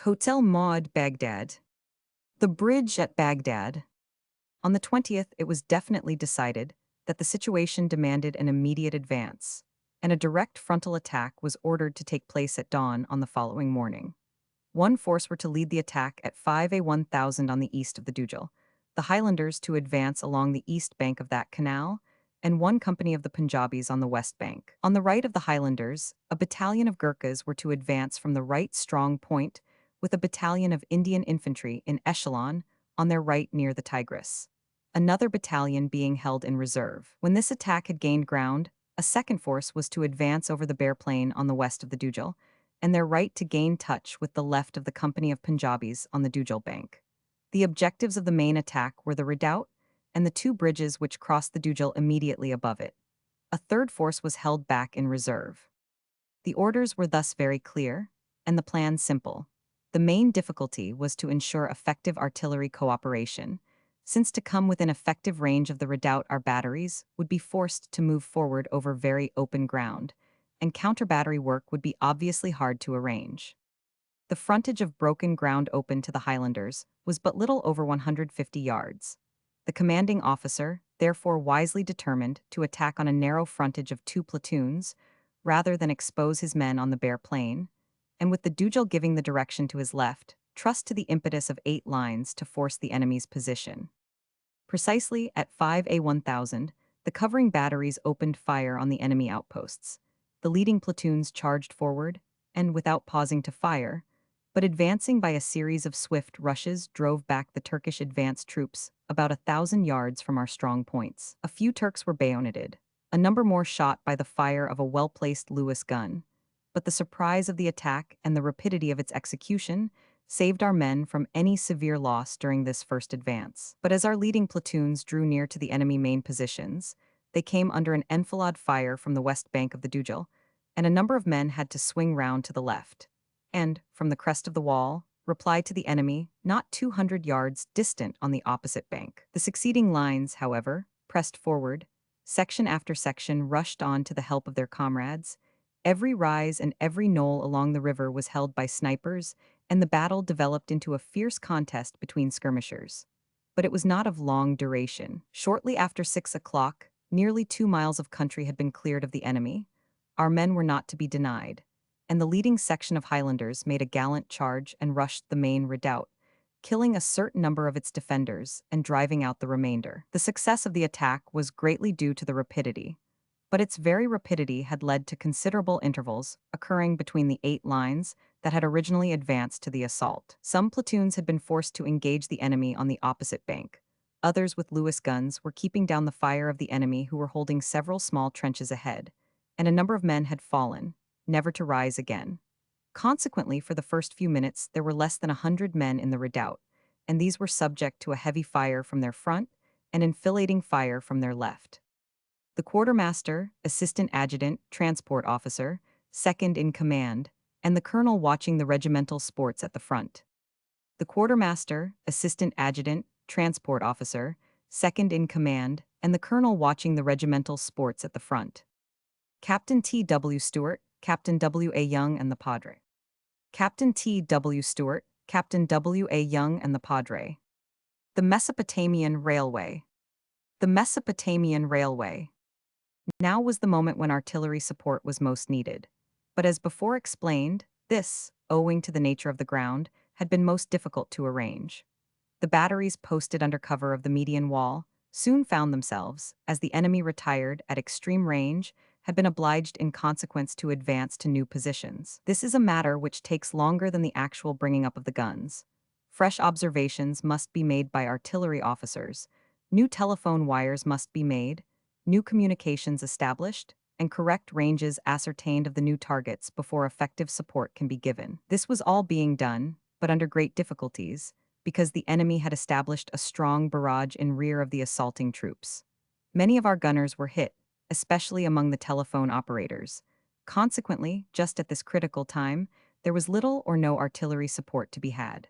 Hotel Maud, Baghdad. The bridge at Baghdad. On the 20th, it was definitely decided that the situation demanded an immediate advance, and a direct frontal attack was ordered to take place at dawn on the following morning. One force were to lead the attack at 5 a.m. on the east of the Dujal, the Highlanders to advance along the east bank of that canal, and one company of the Punjabis on the west bank. On the right of the Highlanders, a battalion of Gurkhas were to advance from the right strong point with a battalion of Indian infantry in echelon on their right near the Tigris, another battalion being held in reserve. When this attack had gained ground, a second force was to advance over the bare plain on the west of the Dujal, and their right to gain touch with the left of the company of Punjabis on the Dujal bank. The objectives of the main attack were the redoubt and the 2 bridges which crossed the Dujal immediately above it. A third force was held back in reserve. The orders were thus very clear, and the plan simple. The main difficulty was to ensure effective artillery cooperation, since to come within effective range of the redoubt our batteries would be forced to move forward over very open ground, and counter-battery work would be obviously hard to arrange. The frontage of broken ground open to the Highlanders was but little over 150 yards. The commanding officer, therefore, wisely determined to attack on a narrow frontage of 2 platoons, rather than expose his men on the bare plain, and with the Dujal giving the direction to his left, trust to the impetus of 8 lines to force the enemy's position. Precisely at 5 a.m, the covering batteries opened fire on the enemy outposts. The leading platoons charged forward, and without pausing to fire, but advancing by a series of swift rushes, drove back the Turkish advance troops about 1,000 yards from our strong points. A few Turks were bayoneted, a number more shot by the fire of a well-placed Lewis gun, but the surprise of the attack and the rapidity of its execution saved our men from any severe loss during this first advance. But as our leading platoons drew near to the enemy main positions, they came under an enfilade fire from the west bank of the Dujal, and a number of men had to swing round to the left, and, from the crest of the wall, reply to the enemy not 200 yards distant on the opposite bank. The succeeding lines, however, pressed forward. Section after section rushed on to the help of their comrades. Every rise and every knoll along the river was held by snipers, and the battle developed into a fierce contest between skirmishers. But it was not of long duration. Shortly after 6 o'clock, nearly 2 miles of country had been cleared of the enemy. Our men were not to be denied. and the leading section of Highlanders made a gallant charge and rushed the main redoubt, killing a certain number of its defenders and driving out the remainder. The success of the attack was greatly due to the rapidity, but its very rapidity had led to considerable intervals occurring between the 8 lines that had originally advanced to the assault. Some platoons had been forced to engage the enemy on the opposite bank. Others with Lewis guns were keeping down the fire of the enemy who were holding several small trenches ahead, and a number of men had fallen, never to rise again. Consequently, for the first few minutes, there were less than 100 men in the redoubt, and these were subject to a heavy fire from their front and enfilading fire from their left. The quartermaster, assistant adjutant, transport officer, second in command, and the colonel watching the regimental sports at the front. The quartermaster, assistant adjutant, transport officer, second in command, and the colonel watching the regimental sports at the front. Captain T.W. Stewart, Captain W.A. Young, and the Padre. Captain T.W. Stewart, Captain W.A. Young, and the Padre. The Mesopotamian Railway. The Mesopotamian Railway. Now was the moment when artillery support was most needed. But as before explained, this, owing to the nature of the ground, had been most difficult to arrange. The batteries posted under cover of the median wall soon found themselves, as the enemy retired at extreme range, had been obliged in consequence to advance to new positions. This is a matter which takes longer than the actual bringing up of the guns. Fresh observations must be made by artillery officers, new telephone wires must be made, new communications established, and correct ranges ascertained of the new targets before effective support can be given. This was all being done, but under great difficulties, because the enemy had established a strong barrage in rear of the assaulting troops. Many of our gunners were hit, especially among the telephone operators. Consequently, just at this critical time, there was little or no artillery support to be had.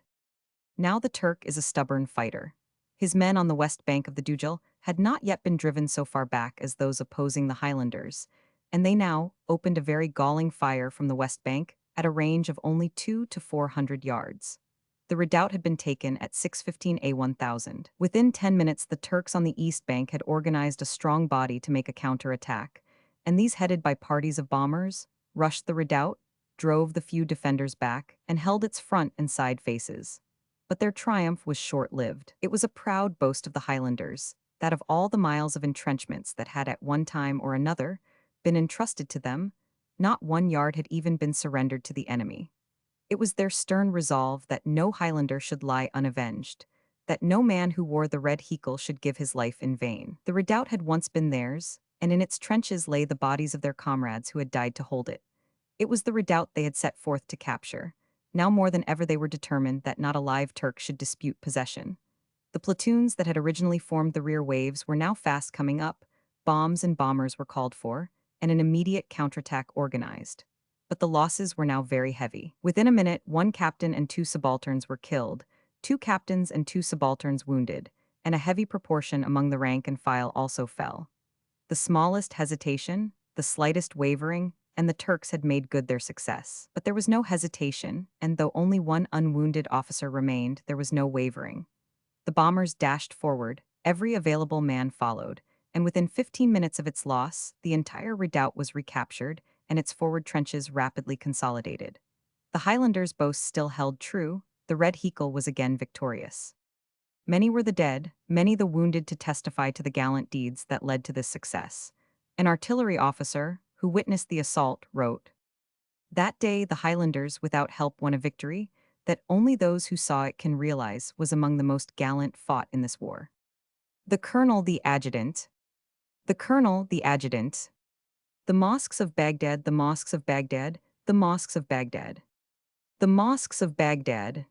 Now the Turk is a stubborn fighter. His men on the west bank of the Dujal had not yet been driven so far back as those opposing the Highlanders, and they now opened a very galling fire from the west bank at a range of only 200 to 400 yards. The redoubt had been taken at 6:15 A.1000. Within 10 minutes, the Turks on the east bank had organized a strong body to make a counterattack, and these, headed by parties of bombers, rushed the redoubt, drove the few defenders back, and held its front and side faces. But their triumph was short-lived. It was a proud boast of the Highlanders, that of all the miles of entrenchments that had at one time or another been entrusted to them, not 1 yard had even been surrendered to the enemy. It was their stern resolve that no Highlander should lie unavenged, that no man who wore the red heckle should give his life in vain. The redoubt had once been theirs, and in its trenches lay the bodies of their comrades who had died to hold it. It was the redoubt they had set forth to capture. Now more than ever they were determined that not a live Turk should dispute possession. The platoons that had originally formed the rear waves were now fast coming up, bombs and bombers were called for, and an immediate counterattack organized. But the losses were now very heavy. Within a minute, 1 captain and 2 subalterns were killed, 2 captains and 2 subalterns wounded, and a heavy proportion among the rank and file also fell. The smallest hesitation, the slightest wavering, and the Turks had made good their success. But there was no hesitation, and though only 1 unwounded officer remained, there was no wavering. The bombers dashed forward, every available man followed, and within 15 minutes of its loss, the entire redoubt was recaptured, and its forward trenches rapidly consolidated. The Highlanders' boast still held true, the red heckle was again victorious. Many were the dead, many the wounded to testify to the gallant deeds that led to this success. An artillery officer, who witnessed the assault, wrote, "That day the Highlanders without help won a victory that only those who saw it can realize was among the most gallant fought in this war." The Colonel the Adjutant. The Colonel the Adjutant. The mosques of Baghdad, the mosques of Baghdad, the mosques of Baghdad. The mosques of Baghdad.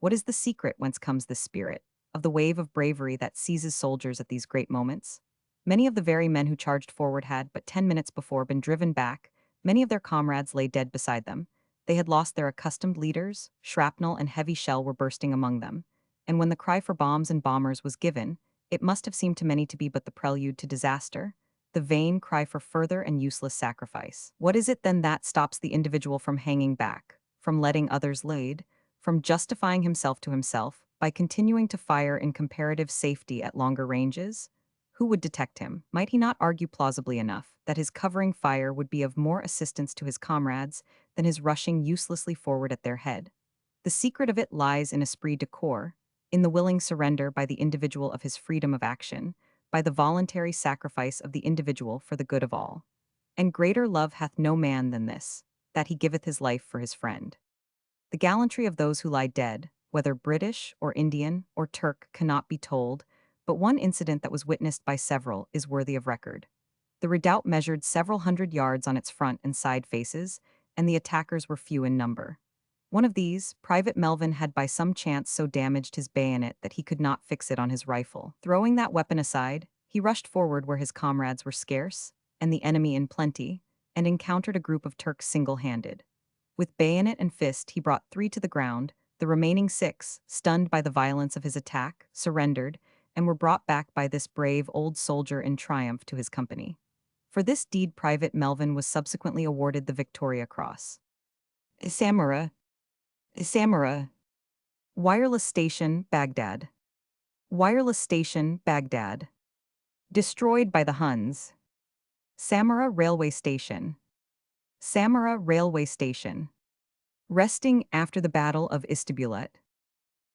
What is the secret whence comes this spirit, of the wave of bravery that seizes soldiers at these great moments? Many of the very men who charged forward had but 10 minutes before been driven back, many of their comrades lay dead beside them, they had lost their accustomed leaders, shrapnel and heavy shell were bursting among them, and when the cry for bombs and bombers was given, it must have seemed to many to be but the prelude to disaster, the vain cry for further and useless sacrifice. What is it then that stops the individual from hanging back, from letting others lead, from justifying himself to himself, by continuing to fire in comparative safety at longer ranges? Who would detect him? Might he not argue plausibly enough that his covering fire would be of more assistance to his comrades than his rushing uselessly forward at their head? The secret of it lies in esprit de corps, in the willing surrender by the individual of his freedom of action, by the voluntary sacrifice of the individual for the good of all. And greater love hath no man than this, that he giveth his life for his friend. The gallantry of those who lie dead, whether British or Indian or Turk, cannot be told, but one incident that was witnessed by several is worthy of record. The redoubt measured several hundred yards on its front and side faces, and the attackers were few in number. One of these, Private Melvin, had by some chance so damaged his bayonet that he could not fix it on his rifle. Throwing that weapon aside, he rushed forward where his comrades were scarce, and the enemy in plenty, and encountered a group of Turks single-handed. With bayonet and fist he brought 3 to the ground, the remaining 6, stunned by the violence of his attack, surrendered, and were brought back by this brave old soldier in triumph to his company. For this deed Private Melvin was subsequently awarded the Victoria Cross. Samara. Wireless Station, Baghdad. Wireless Station, Baghdad. Destroyed by the Huns. Samara Railway Station. Samara Railway Station. Resting after the Battle of Istibulet.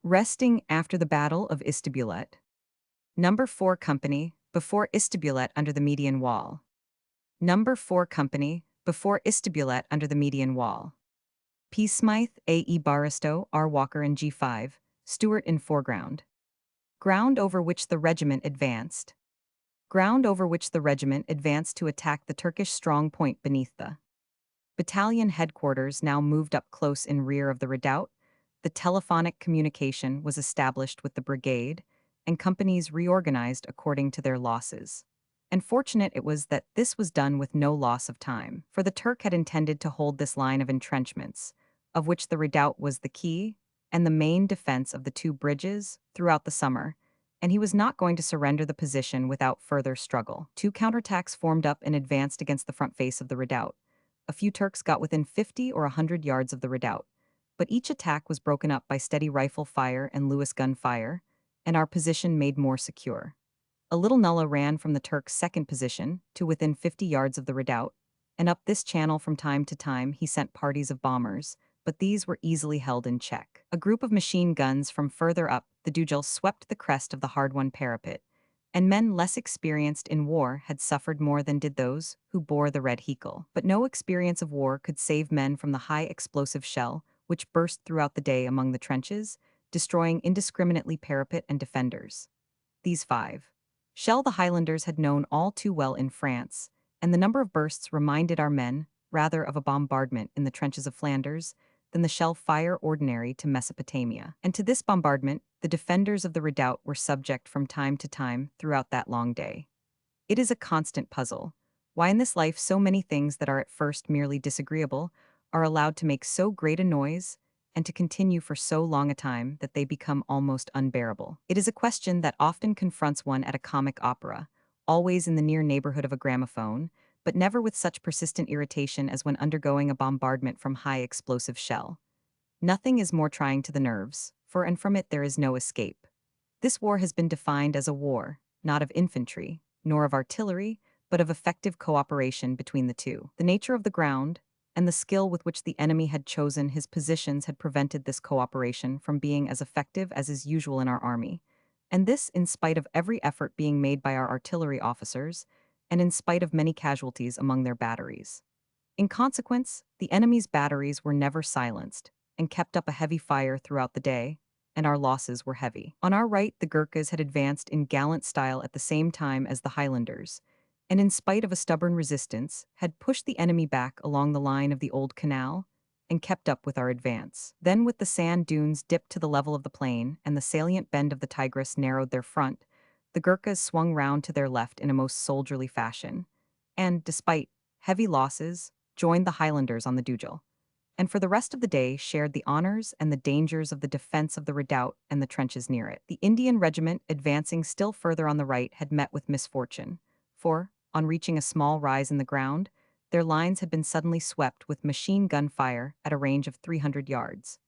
Resting after the Battle of Istibulet. Number 4 Company, before Istibulet under the Median Wall. Number 4 Company, before Istibulet under the Median Wall. P. Smythe, A. E. Barristow, R. Walker and G5, Stewart in foreground. Ground over which the regiment advanced. Ground over which the regiment advanced to attack the Turkish strong point beneath the battalion headquarters now moved up close in rear of the redoubt. The telephonic communication was established with the brigade, and companies reorganized according to their losses. And fortunate it was that this was done with no loss of time, for the Turk had intended to hold this line of entrenchments, of which the redoubt was the key, and the main defense of the 2 bridges, throughout the summer, and he was not going to surrender the position without further struggle. 2 counterattacks formed up and advanced against the front face of the redoubt. A few Turks got within 50 or 100 yards of the redoubt, but each attack was broken up by steady rifle fire and Lewis gun fire, and our position made more secure. A little nullah ran from the Turk's second position to within 50 yards of the redoubt, and up this channel from time to time he sent parties of bombers, but these were easily held in check. A group of machine guns from further up the Dujal swept the crest of the hard-won parapet, and men less experienced in war had suffered more than did those who bore the red heckle. But no experience of war could save men from the high explosive shell which burst throughout the day among the trenches, destroying indiscriminately parapet and defenders. These 5 shell the Highlanders had known all too well in France, and the number of bursts reminded our men rather of a bombardment in the trenches of Flanders than the shell fire ordinary to Mesopotamia. And to this bombardment, the defenders of the redoubt were subject from time to time throughout that long day. It is a constant puzzle why in this life so many things that are at first merely disagreeable are allowed to make so great a noise and to continue for so long a time that they become almost unbearable. It is a question that often confronts one at a comic opera, always in the near neighborhood of a gramophone, but never with such persistent irritation as when undergoing a bombardment from high explosive shell. Nothing is more trying to the nerves, for and from it there is no escape. This war has been defined as a war, not of infantry, nor of artillery, but of effective cooperation between the two. The nature of the ground, and the skill with which the enemy had chosen his positions had prevented this cooperation from being as effective as is usual in our army, and this in spite of every effort being made by our artillery officers, and in spite of many casualties among their batteries. In consequence, the enemy's batteries were never silenced, and kept up a heavy fire throughout the day, and our losses were heavy. On our right, the Gurkhas had advanced in gallant style at the same time as the Highlanders, and in spite of a stubborn resistance, had pushed the enemy back along the line of the old canal and kept up with our advance. Then with the sand dunes dipped to the level of the plain and the salient bend of the Tigris narrowed their front, the Gurkhas swung round to their left in a most soldierly fashion, and, despite heavy losses, joined the Highlanders on the Dujal, and for the rest of the day shared the honors and the dangers of the defense of the redoubt and the trenches near it. The Indian regiment, advancing still further on the right, had met with misfortune, for, on reaching a small rise in the ground, their lines had been suddenly swept with machine gun fire at a range of 300 yards.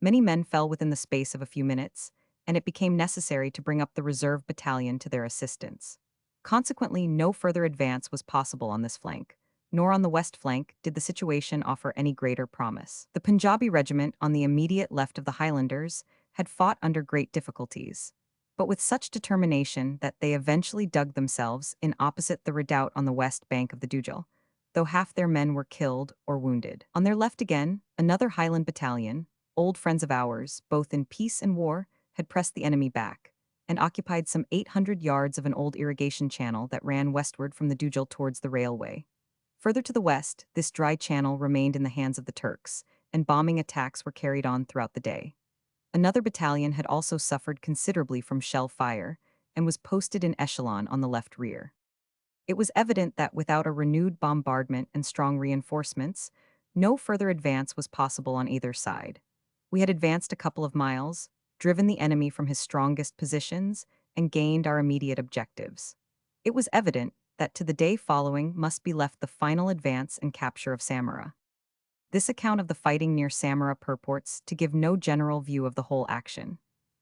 Many men fell within the space of a few minutes, and it became necessary to bring up the reserve battalion to their assistance. Consequently, no further advance was possible on this flank, nor on the west flank did the situation offer any greater promise. The Punjabi regiment on the immediate left of the Highlanders had fought under great difficulties, but with such determination that they eventually dug themselves in opposite the redoubt on the west bank of the Dujal, though half their men were killed or wounded. On their left again, another Highland battalion, old friends of ours, both in peace and war, had pressed the enemy back and occupied some 800 yards of an old irrigation channel that ran westward from the Dujal towards the railway. Further to the west, this dry channel remained in the hands of the Turks, and bombing attacks were carried on throughout the day. Another battalion had also suffered considerably from shell fire and was posted in echelon on the left rear. It was evident that without a renewed bombardment and strong reinforcements, no further advance was possible on either side. We had advanced a couple of miles, driven the enemy from his strongest positions, and gained our immediate objectives. It was evident that to the day following must be left the final advance and capture of Samara. This account of the fighting near Samara purports to give no general view of the whole action.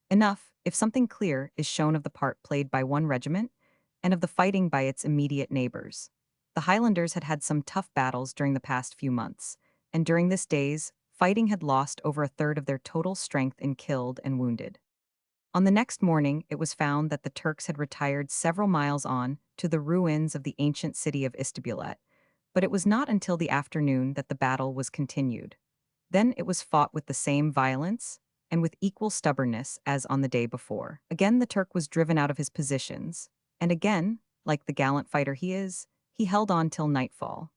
Enough, if something clear is shown of the part played by one regiment, and of the fighting by its immediate neighbors. The Highlanders had had some tough battles during the past few months, and during this days, fighting had lost over a third of their total strength in killed and wounded. On the next morning, it was found that the Turks had retired several miles on to the ruins of the ancient city of Istanbul, but it was not until the afternoon that the battle was continued. Then it was fought with the same violence and with equal stubbornness as on the day before. Again the Turk was driven out of his positions, and again, like the gallant fighter he is, he held on till nightfall.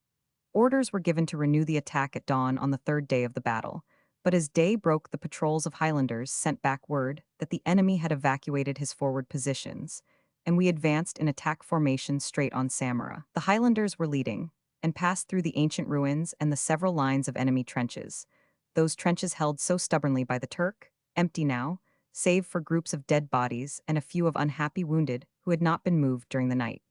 Orders were given to renew the attack at dawn on the third day of the battle, but as day broke the patrols of Highlanders sent back word that the enemy had evacuated his forward positions, and we advanced in attack formation straight on Samara. The Highlanders were leading, and passed through the ancient ruins and the several lines of enemy trenches, those trenches held so stubbornly by the Turk, empty now, save for groups of dead bodies and a few of unhappy wounded who had not been moved during the night.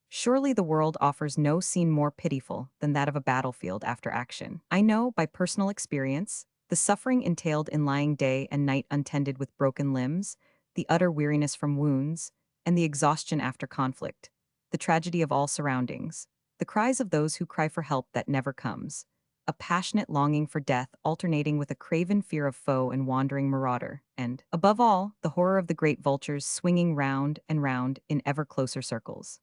Surely the world offers no scene more pitiful than that of a battlefield after action. I know, by personal experience, the suffering entailed in lying day and night untended with broken limbs, the utter weariness from wounds, and the exhaustion after conflict, the tragedy of all surroundings, the cries of those who cry for help that never comes, a passionate longing for death alternating with a craven fear of foe and wandering marauder, and, above all, the horror of the great vultures swinging round and round in ever closer circles.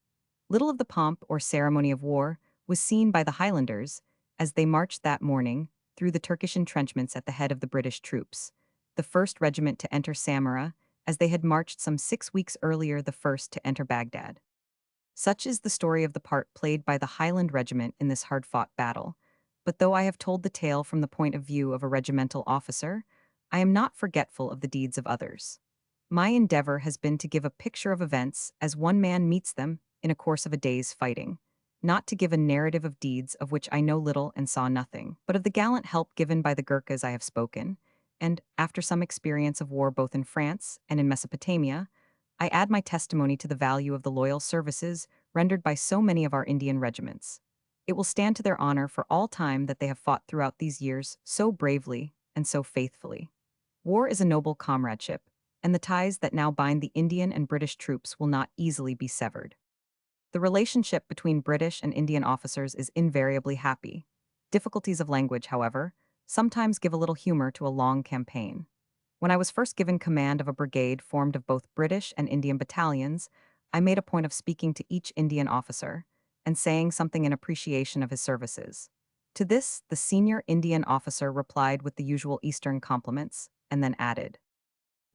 Little of the pomp or ceremony of war was seen by the Highlanders as they marched that morning through the Turkish entrenchments at the head of the British troops, the first regiment to enter Samarra, as they had marched some 6 weeks earlier the first to enter Baghdad. Such is the story of the part played by the Highland Regiment in this hard-fought battle, but though I have told the tale from the point of view of a regimental officer, I am not forgetful of the deeds of others. My endeavor has been to give a picture of events as one man meets them in a course of a day's fighting, not to give a narrative of deeds of which I know little and saw nothing, but of the gallant help given by the Gurkhas I have spoken, and, after some experience of war both in France and in Mesopotamia, I add my testimony to the value of the loyal services rendered by so many of our Indian regiments. It will stand to their honor for all time that they have fought throughout these years so bravely and so faithfully. War is a noble comradeship, and the ties that now bind the Indian and British troops will not easily be severed. The relationship between British and Indian officers is invariably happy. Difficulties of language, however, sometimes give a little humor to a long campaign. When I was first given command of a brigade formed of both British and Indian battalions, I made a point of speaking to each Indian officer and saying something in appreciation of his services. To this, the senior Indian officer replied with the usual Eastern compliments, and then added,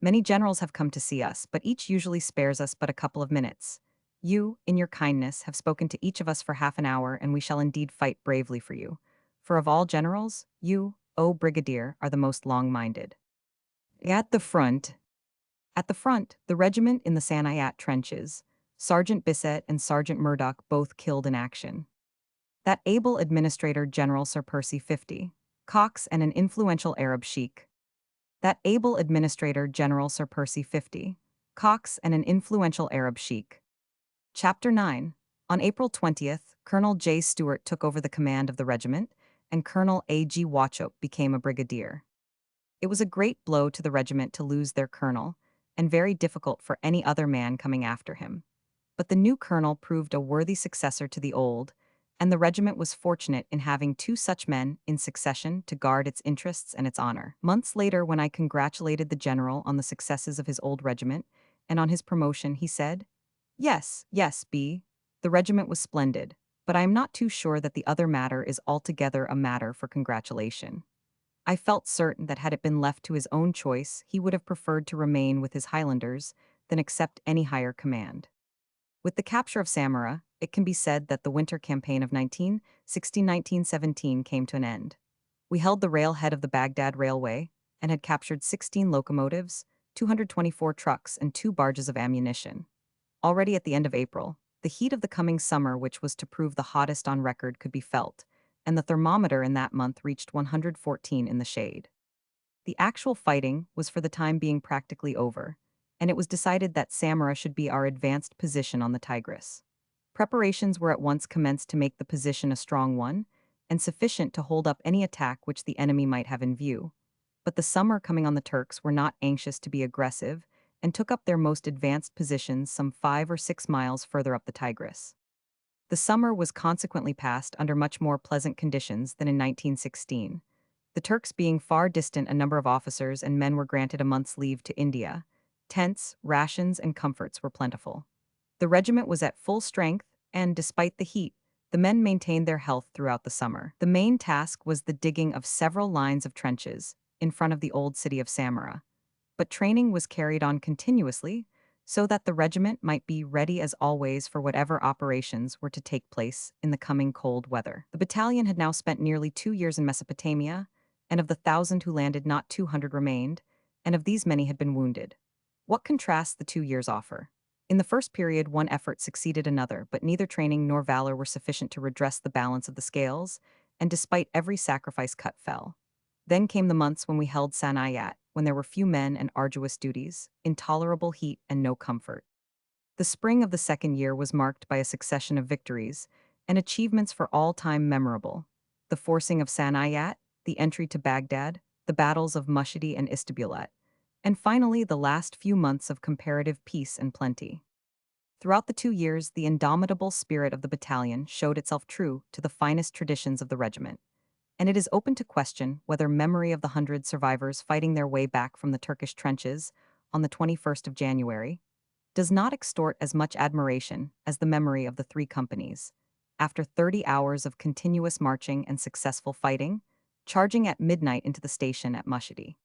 "Many generals have come to see us, but each usually spares us but a couple of minutes. You, in your kindness, have spoken to each of us for half an hour, and we shall indeed fight bravely for you. For of all generals, you, O Brigadier, are the most long-minded." At the front. At the front, the regiment in the Sanayat trenches, Sergeant Bissett and Sergeant Murdoch both killed in action. That able administrator General Sir Percy 50, Cox and an influential Arab sheikh. That able administrator General Sir Percy 50, Cox and an influential Arab sheikh. Chapter 9. On April 20th, Colonel J. Stewart took over the command of the regiment, and Colonel A. G. Wauchop became a brigadier. It was a great blow to the regiment to lose their colonel, and very difficult for any other man coming after him. But the new colonel proved a worthy successor to the old, and the regiment was fortunate in having two such men in succession to guard its interests and its honor. Months later, when I congratulated the general on the successes of his old regiment and on his promotion, he said, "Yes, yes, B. The regiment was splendid, but I am not too sure that the other matter is altogether a matter for congratulation." I felt certain that had it been left to his own choice, he would have preferred to remain with his Highlanders than accept any higher command. With the capture of Samara, it can be said that the winter campaign of 1916-1917 came to an end. We held the railhead of the Baghdad Railway and had captured 16 locomotives, 224 trucks, and 2 barges of ammunition. Already at the end of April, the heat of the coming summer, which was to prove the hottest on record, could be felt, and the thermometer in that month reached 114 in the shade. The actual fighting was for the time being practically over, and it was decided that Samara should be our advanced position on the Tigris. Preparations were at once commenced to make the position a strong one, and sufficient to hold up any attack which the enemy might have in view. But the summer coming on, the Turks were not anxious to be aggressive, and took up their most advanced positions some 5 or 6 miles further up the Tigris. The summer was consequently passed under much more pleasant conditions than in 1916. The Turks being far distant, a number of officers and men were granted a month's leave to India. Tents, rations, and comforts were plentiful. The regiment was at full strength, and, despite the heat, the men maintained their health throughout the summer. The main task was the digging of several lines of trenches in front of the old city of Samara. But training was carried on continuously, so that the regiment might be ready as always for whatever operations were to take place in the coming cold weather. The battalion had now spent nearly 2 years in Mesopotamia, and of the 1,000 who landed, not 200 remained, and of these many had been wounded. What contrasts the 2 years offer? In the first period, one effort succeeded another, but neither training nor valor were sufficient to redress the balance of the scales, and despite every sacrifice, cut fell. Then came the months when we held Sanayat, when there were few men and arduous duties, intolerable heat and no comfort. The spring of the second year was marked by a succession of victories and achievements for all time memorable: the forcing of Sanayat, the entry to Baghdad, the battles of Mushidi and Istabulat, and finally the last few months of comparative peace and plenty. Throughout the 2 years, the indomitable spirit of the battalion showed itself true to the finest traditions of the regiment, and it is open to question whether memory of the 100 survivors fighting their way back from the Turkish trenches on the 21st of January does not extort as much admiration as the memory of the 3 companies, after 30 hours of continuous marching and successful fighting, charging at midnight into the station at Mushidi.